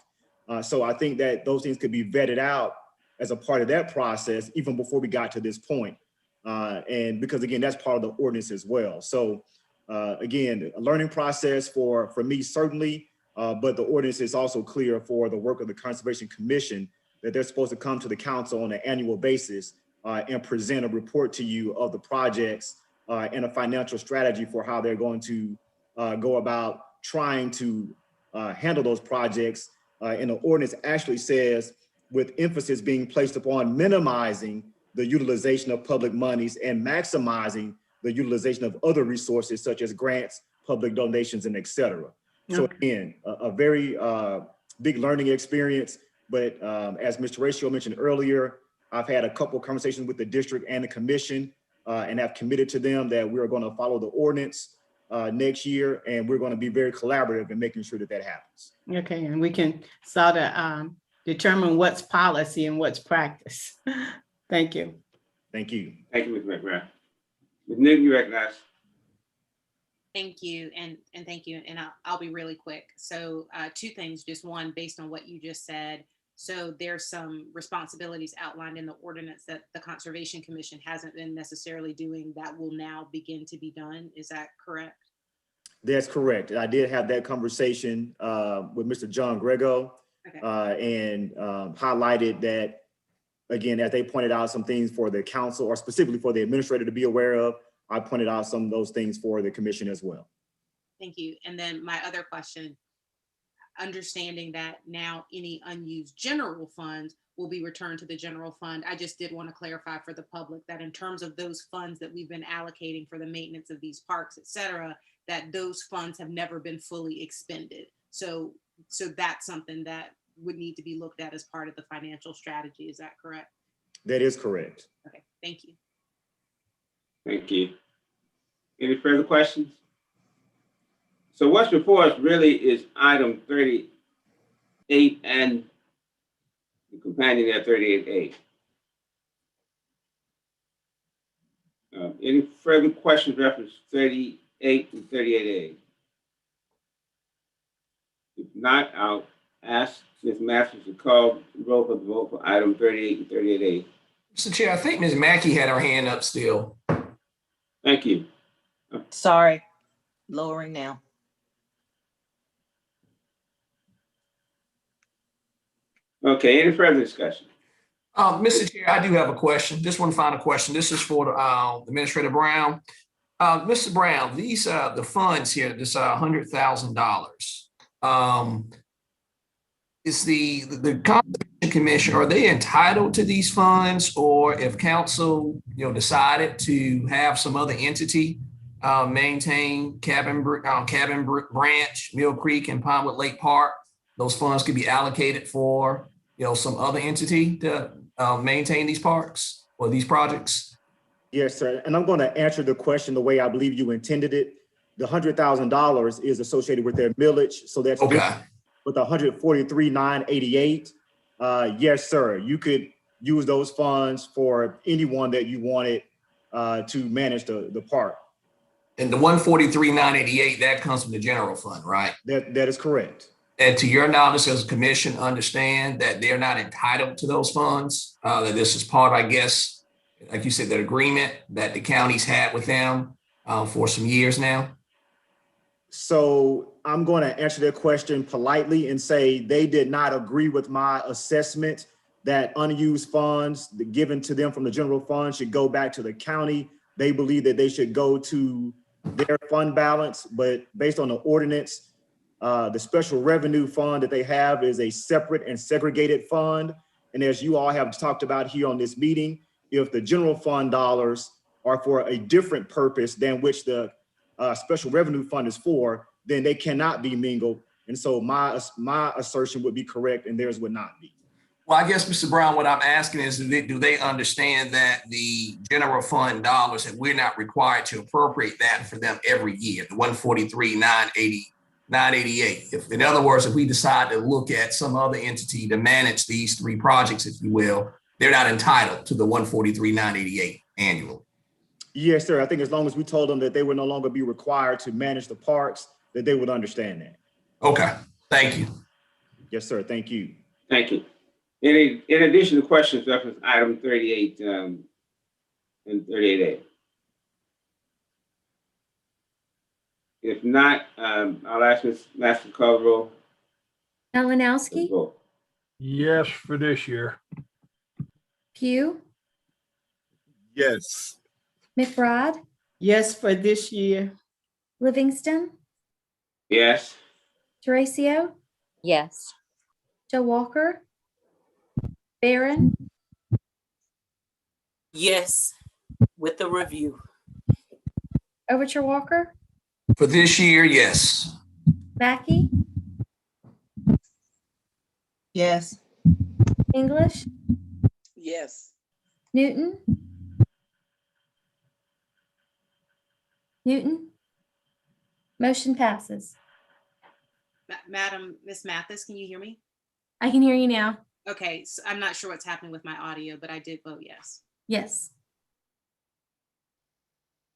So I think that those things could be vetted out as a part of that process even before we got to this point. And because again, that's part of the ordinance as well. So again, a learning process for me, certainly, but the ordinance is also clear for the work of the Conservation Commission that they're supposed to come to the council on an annual basis and present a report to you of the projects and a financial strategy for how they're going to go about trying to handle those projects. And the ordinance actually says, with emphasis being placed upon minimizing the utilization of public monies and maximizing the utilization of other resources such as grants, public donations, and et cetera. So again, a very big learning experience. But as Mr. Ratio mentioned earlier, I've had a couple of conversations with the district and the commission and have committed to them that we are going to follow the ordinance next year, and we're going to be very collaborative in making sure that that happens. Okay, and we can sort of determine what's policy and what's practice. Thank you. Thank you. Thank you, Ms. McBride. Ms. Newton, you recognize. Thank you, and thank you, and I'll be really quick. So two things, just one, based on what you just said. So there's some responsibilities outlined in the ordinance that the Conservation Commission hasn't been necessarily doing that will now begin to be done. Is that correct? That's correct. I did have that conversation with Mr. John Grego and highlighted that, again, as they pointed out some things for the council or specifically for the administrator to be aware of, I pointed out some of those things for the commission as well. Thank you. And then my other question, understanding that now any unused general funds will be returned to the general fund. I just did want to clarify for the public that in terms of those funds that we've been allocating for the maintenance of these parks, et cetera, that those funds have never been fully expended. So that's something that would need to be looked at as part of the financial strategy. Is that correct? That is correct. Okay, thank you. Thank you. Any further questions? So what's before us really is item 38 and the companion at 38A. Any further questions reference 38 and 38A? If not, I'll ask Ms. Masters to call roll for the vote for item 38 and 38A. Mr. Chair, I think Ms. Mackey had her hand up still. Thank you. Sorry, lowering now. Okay, any further discussion? Mr. Chair, I do have a question. Just one final question. This is for Administrator Brown. Mr. Brown, these the funds here, this $100,000. Is the Conservation Commission, are they entitled to these funds, or if council decided to have some other entity maintain Cabin Branch, Mill Creek, and Pinewood Lake Park, those funds could be allocated for some other entity to maintain these parks or these projects? Yes, sir. And I'm going to answer the question the way I believe you intended it. The $100,000 is associated with their millage, so that's okay. With 143,988, yes, sir. You could use those funds for anyone that you wanted to manage the park. And the 143,988, that comes from the general fund, right? That is correct. And to your knowledge, does the commission understand that they're not entitled to those funds? That this is part, I guess, like you said, the agreement that the county's had with them for some years now? So I'm going to answer their question politely and say they did not agree with my assessment that unused funds given to them from the general fund should go back to the county. They believe that they should go to their fund balance, but based on the ordinance, the special revenue fund that they have is a separate and segregated fund. And as you all have talked about here on this meeting, if the general fund dollars are for a different purpose than which the special revenue fund is for, then they cannot be mingled. And so my assertion would be correct and theirs would not be. Well, I guess, Mr. Brown, what I'm asking is, do they understand that the general fund dollars, that we're not required to appropriate that for them every year, the 143,988? If, in other words, if we decide to look at some other entity to manage these three projects, if you will, they're not entitled to the 143,988 annual. Yes, sir. I think as long as we told them that they would no longer be required to manage the parks, that they would understand that. Okay, thank you. Yes, sir. Thank you. Thank you. In addition to questions reference item 38 and 38A. If not, I'll ask Ms. Master to call the roll. Malinowski, Yes, for this year. Pugh, Yes. McBride, Yes, for this year. Livingston, Yes. Teresa, Yes. Joe Walker, Barron, Yes, with the review. Overture Walker, For this year, yes. Mackey, Yes. English, Yes. Newton. Newton. Motion passes. Madam, Miss Mathis, can you hear me? I can hear you now. Okay, so I'm not sure what's happening with my audio, but I did vote yes. Yes.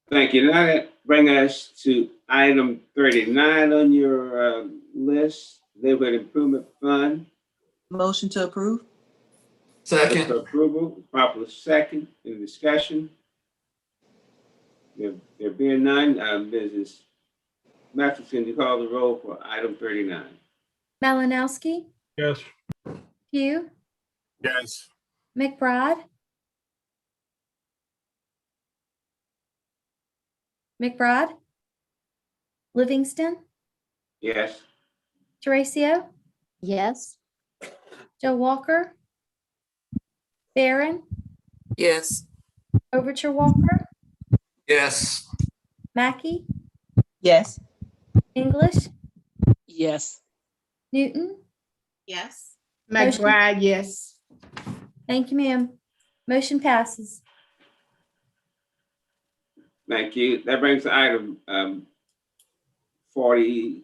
Thank you. Now that brings us to item 39 on your list, Neighborhood Improvement Fund. Motion to approve? Second. For approval, proper second, in discussion. There being none, Mrs. Mathis, can you call the roll for item 39? Malinowski, Yes. Pugh, Yes. McBride. McBride. Livingston, Yes. Teresa, Yes. Joe Walker, Barron, Yes. Overture Walker, Yes. Mackey, Yes. English, Yes. Newton. Yes. McBride, yes. Thank you, ma'am. Motion passes. Thank you. That brings to item 40.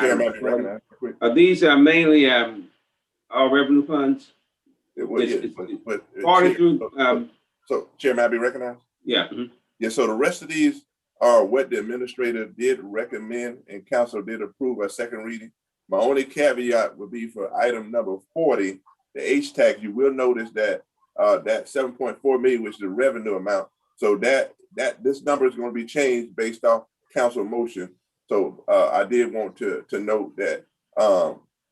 Chairman, Item 40. These are mainly all revenue funds? It would, It's- but 40 Chair- through, so Chairman, I be recognized? yeah. Yeah, so the rest of these are what the administrator did recommend and council did approve a second reading. My only caveat would be for item number 40, the H-Tax, you will notice that that 7.4 million, which is the revenue amount. So that this number is going to be changed based off council motion. So I did want to note that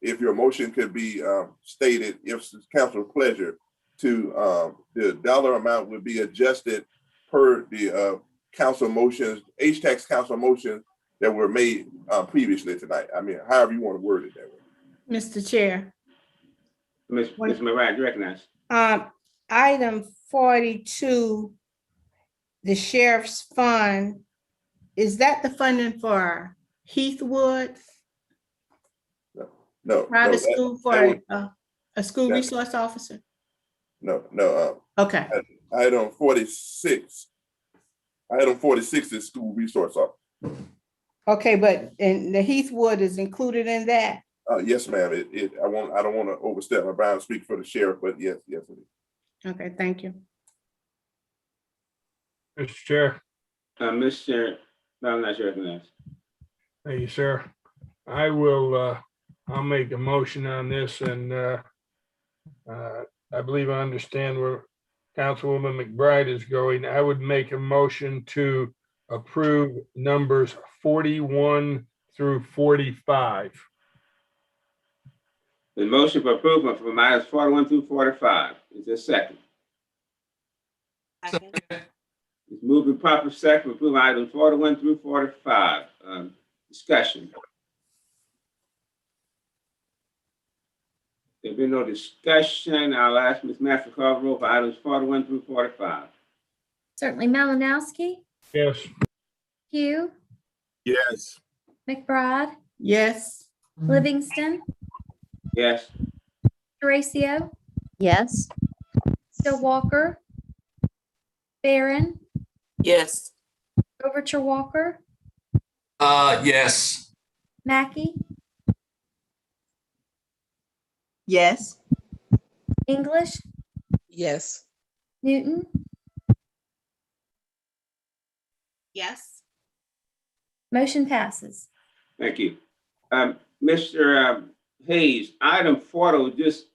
if your motion could be stated, if it's council pleasure, to the dollar amount would be adjusted per the council motions, H-Tax council motions that were made previously tonight. I mean, however you want to word it that way. Mr. Chair. Ms. McBride, you recognize? Item 42, the sheriff's fund, is that the funding for Heathwood? No. Private that- school that for would- a school that- resource officer? No. Okay. Item 46. Item 46 is school resource officer. Okay, but and the Heathwood is included in that? Yes, ma'am. I don't want to overstep my bounds, speak for the sheriff, but yes, it is. Okay, thank you. Mr. Chair. Mr. Malinowski, you recognize? Thank you, sir. I will, I'll make a motion on this and I believe I understand where Councilwoman McBride is going. I would make a motion to approve numbers 41 through 45. The motion for approval from items 41 through 45. Is there a second? It's moved and proper second to approve items 41 through 45. Discussion. There being no discussion, I'll ask Ms. Master to call the roll for items 41 through 45. Certainly. Malinowski, Yes. Pugh, Yes. McBride, Yes. Livingston, Yes. Teresa, Yes. Joe Walker, Barron, Yes. Overture Walker, Yes. Mackey, Yes. English, Yes. Newton. Yes. Motion passes. Thank you. Mr. Hayes, item 40 will just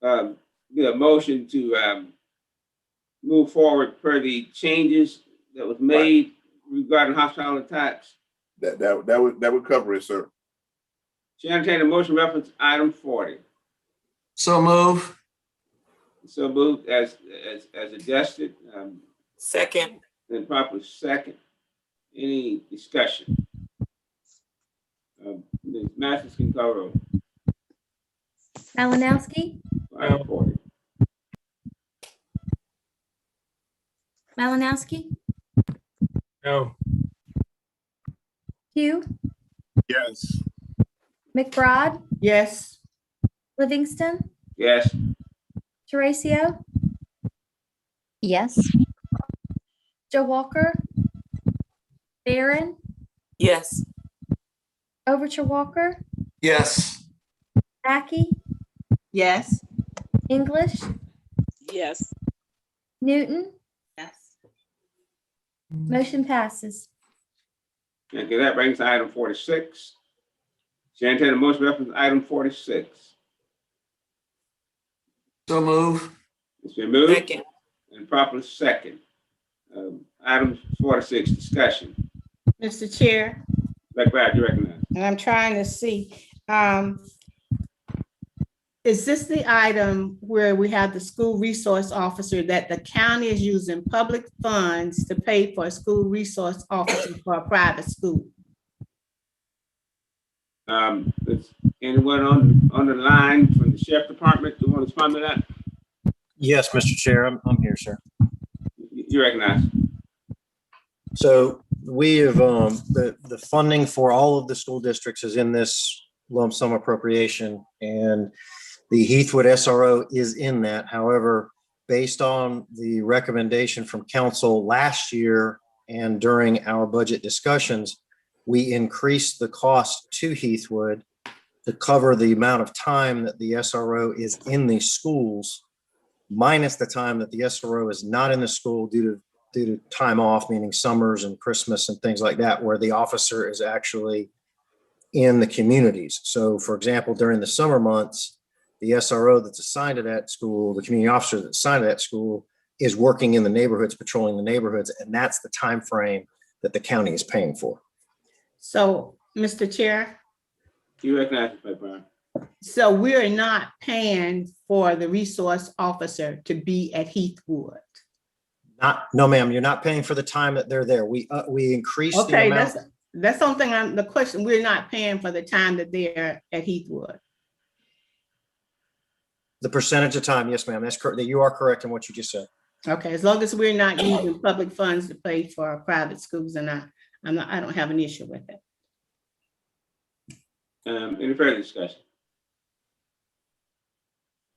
be a motion to move forward per the changes that was made regarding hospitality tax. That would cover it, sir. Chair, entertain a motion reference item 40. So move. So moved as adjusted. Second. and properly second. Any discussion? Ms. Masters can call roll. Malinowski, Item 40. Malinowski, No. Hugh, Yes. McBride, Yes. Livingston, Yes. Teresa, Yes. Joe Walker, Barron, Yes. Overture Walker, Yes. Mackey, Yes. English, Yes. Newton, Yes. motion passes. Thank you. That brings us to item 46. Chair, entertain a motion reference to item 46. So move. It's been moved Second. and properly second. Item 46, discussion. Mr. Chair, McBride, you recognize. and I'm trying to see, is this the item where we have the school resource officer that the county is using public funds to pay for a school resource officer for a private school? Is anyone on the line from the sheriff department who want to respond to that? Yes, Mr. Chair, I'm here, sir. You recognize. So we have, the funding for all of the school districts is in this lump sum appropriation, and the Heathwood SRO is in that. However, based on the recommendation from council last year and during our budget discussions, we increased the cost to Heathwood to cover the amount of time that the SRO is in the schools, minus the time that the SRO is not in the school due to time off, meaning summers and Christmas and things like that, where the officer is actually in the communities. So for example, during the summer months, the SRO that's assigned to that school, the community officer that's assigned to that school, is working in the neighborhoods, patrolling the neighborhoods, and that's the time frame that the county is paying for. So, Mr. Chair, You recognize, McBride. so we are not paying for the resource officer to be at Heathwood. No, ma'am, you're not paying for the time that they're there. We increased the Okay, amount. that's something the question, we're not paying for the time that they're at Heathwood. The percentage of time, yes, ma'am, that's correct. You are correct in what you just said. Okay, as long as we're not using public funds to pay for private schools, and I don't have an issue with it. Any further discussion?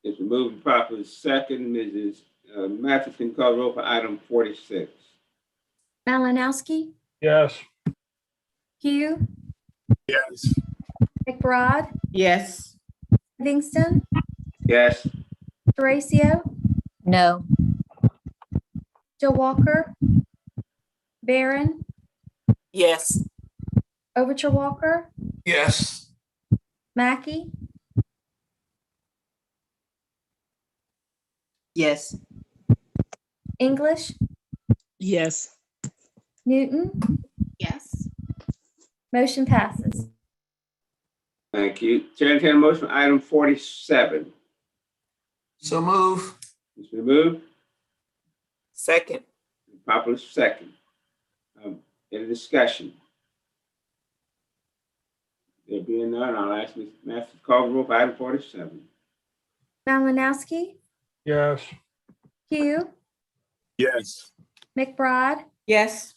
It's been moved properly second. Mrs. Mathis can call roll for item 46. Malinowski, Yes. Hugh, Yes. McBride, Yes. Livingston, Yes. Teresa, No. Joe Walker, Barron, Yes. Overture Walker, Yes. Mackey, Yes. English, Yes. Newton, Yes. motion passes. Thank you. Chair, entertain a motion for item 47. So move. It's been moved. Second. Properly second. Any discussion? There being none, I'll ask Ms. Mathis to call roll for item 47. Malinowski, Yes. Hugh, Yes. McBride, Yes.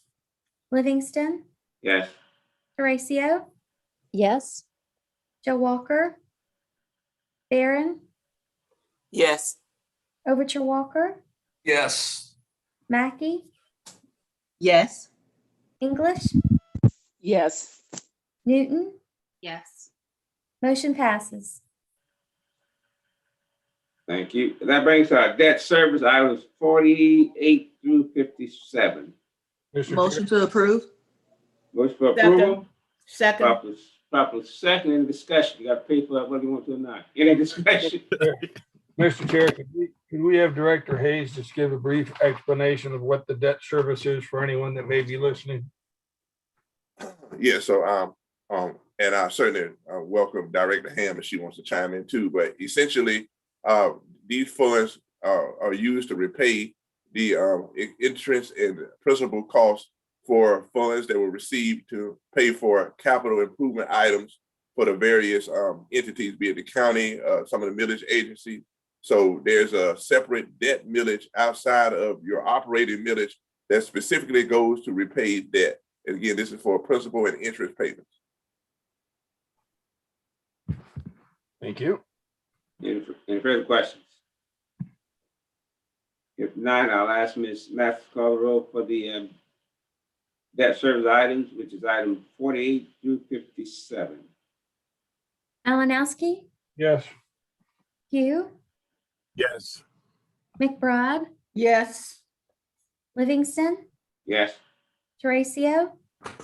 Livingston, Yes. Teresa, Yes. Joe Walker, Barron, Yes. Overture Walker, Yes. Mackey, Yes. English, Yes. Newton, Yes. motion passes. Thank you. That brings our debt service items 48 through 57. Mr. Motion to approve? Motion for approval. Second. Properly second. Any discussion? You got to pay for it whether you want to or not. Any discussion? Mr. Chair, could we have Director Hayes just give a brief explanation of what the debt service is for anyone that may be listening? Yeah, so and I certainly welcome Director Ham if she wants to chime in too. But essentially, these funds are used to repay the interest and principal costs for funds that were received to pay for capital improvement items for the various entities, be it the county, some of the millage agencies. So there's a separate debt millage outside of your operating millage that specifically goes to repay debt. And again, this is for principal and interest payments. Thank you. Any further questions? If not, I'll ask Ms. Mathis to call the roll for the debt service items, which is item 48 through 57. Malinowski, Yes. Pugh, Yes. McBride, Yes. Livingston, Yes. Teresa,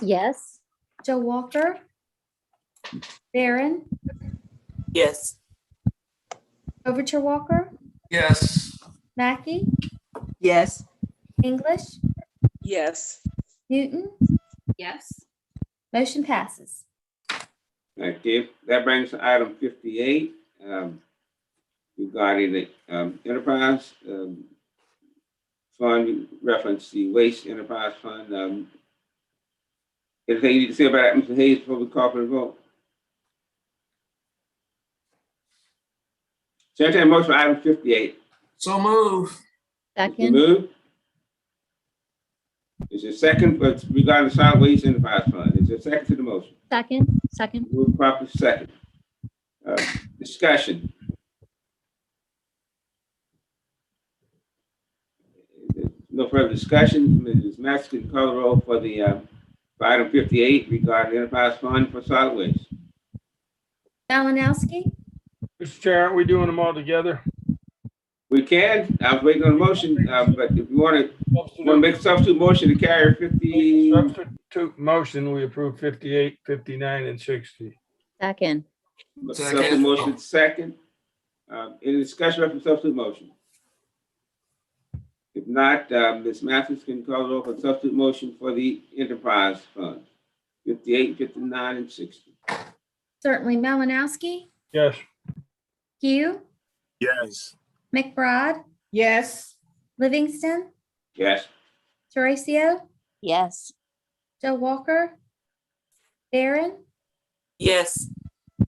Yes. Joe Walker, Barron, Yes. Overture Walker, Yes. Mackey, Yes. English, Yes. Newton, Yes. motion passes. Thank you. That brings to item 58, regarding the enterprise fund, reference the waste enterprise fund. Anything you need to say about that, Mr. Hayes, before we call for the vote? So I entertain a motion for item 58. So move. You Second, move? Is there a second regarding the solid waste enterprise fund? Is there a second to the motion? second, Move properly second. Discussion. No further discussion. Ms. Mathis can call the roll for the for item 58 regarding the enterprise fund for solid waste. Malinowski, Mr. Chair, aren't we doing them all together? We can. I was waiting on the motion, but if you want to make a substitute motion to carry 50. Substitute motion, we approve 58, 59, and 60. second, Substitute motion second. Any discussion of the substitute motion? If not, Ms. Mathis can call it over for substitute motion for the enterprise fund, 58, 59, and 60. certainly Malinowski, Yes. Pugh, Yes. McBride, Yes. Livingston, Yes. Teresa, Yes. Joe Walker, Barron, Yes.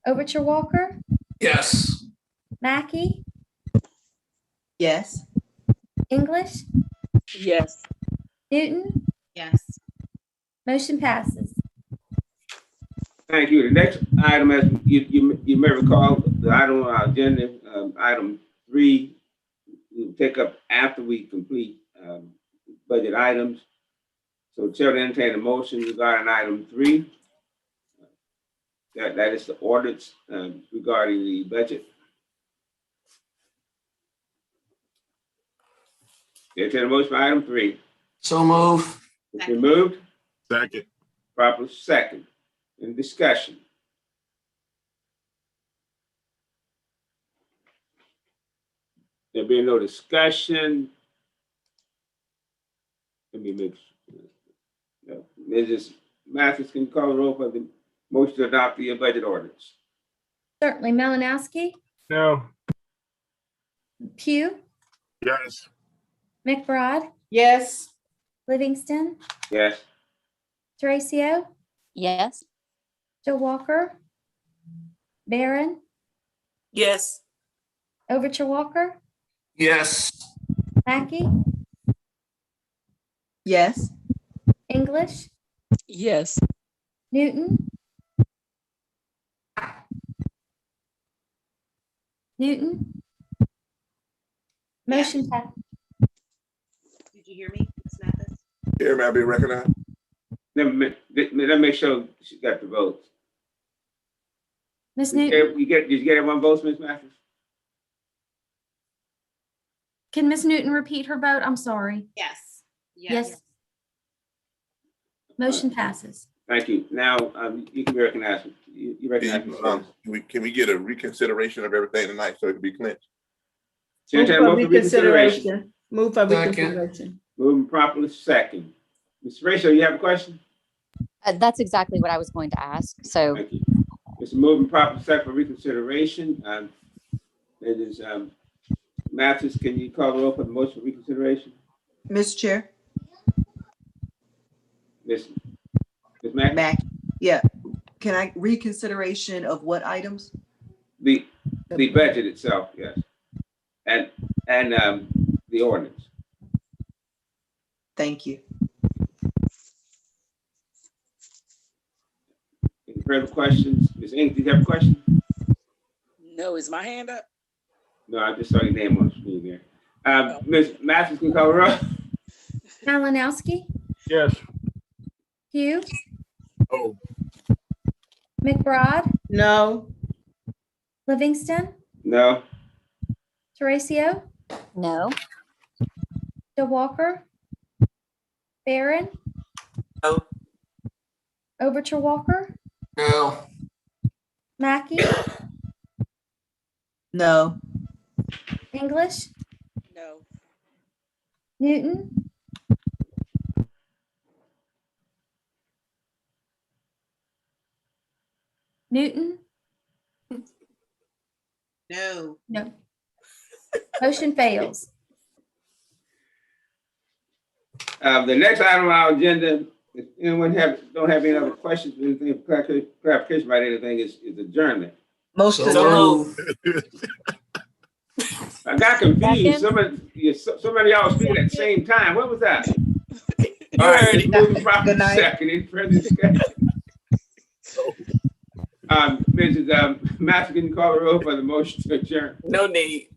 Overture Walker, Yes. Mackey, Yes. English, Yes. Newton, Yes. motion passes. Thank you. The next item, as you may recall, the item on our agenda, item 3, we'll take up after we complete budget items. So Chair will entertain a motion regarding item 3. That is the ordinance regarding the budget. Entertain a motion for item 3. So move. It's been moved. Second. Proper second. In discussion. There being no discussion. Let me make sure. Mrs. Mathis can call the roll for the motion to adopt the budget ordinance. Certainly Malinowski, No. Pugh, Yes. McBride, Yes. Livingston, Yes. Teresa, Yes. Joe Walker, Barron, Yes. Overture Walker, Yes. Mackey, Yes. English, Yes. Newton, motion passed. Did you hear me, Ms. Mathis? Here, may I be recognized? Let me make sure she got the votes. Ms. Did Newton, you get everyone votes, Ms. Mathis? can Ms. Newton repeat her vote? I'm sorry. Yes. Yes. Motion passes. Thank you. Now, you can be recognized. You recognize me. Can we get a reconsideration of everything tonight so it can be clinched? Chair, Move for reconsideration. Move for Second. reconsideration. Moving properly second. Ms. Rachel, you have a question? That's exactly what I was going to ask. So Thank you. It's moving properly second for reconsideration. It is Mathis, can you call the roll for the motion for reconsideration? Mr. Chair, Ms. Mack? Mac, yeah, can I reconsideration of what items? The budget itself, yes. And the ordinance. Thank you. Any further questions? Ms. Ing, do you have a question? No, is my hand up? No, I just saw your name on the screen there. Ms. Mathis, can you call the roll? Malinowski, Yes. Hugh, Oh, McBride, No, Livingston, No. Teresa, No. DeWalker, Barron, No. Overture Walker, No. Mackey, No, English, No. Newton, Newton, No. no. Motion fails. The next item on our agenda, if anyone don't have any other questions, anything, clarification about anything, is adjournment. most of So them. moved. I got confused. Second. Some of y'all speaking at the same time. What was that? You All right, heard it's it. moving properly Good night. second. Any further discussion? Mrs. Master, can you call the roll for the motion to adjourn? No need.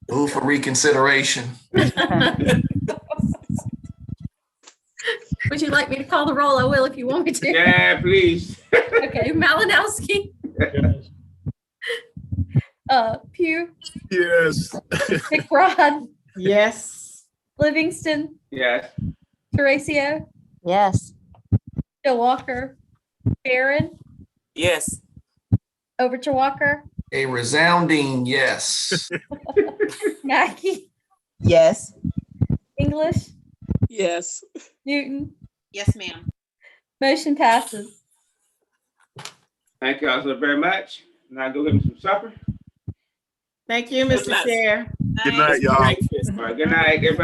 Move for reconsideration. Would you like me to call the roll? I will if you want me to. Yeah, please. Okay, Malinowski, Yes. Pugh, yes. McBride, yes. Livingston, Yes. Teresa, Yes. DeWalker, Barron, Yes. Overture Walker, A resounding yes. Mackey, Yes. English, Yes. Newton. Yes, ma'am. Motion passes. Thank you all so very much. Now go get me some supper. Thank you, Mr. Chair. Good night, y'all. Breakfast. All right, good night, everybody.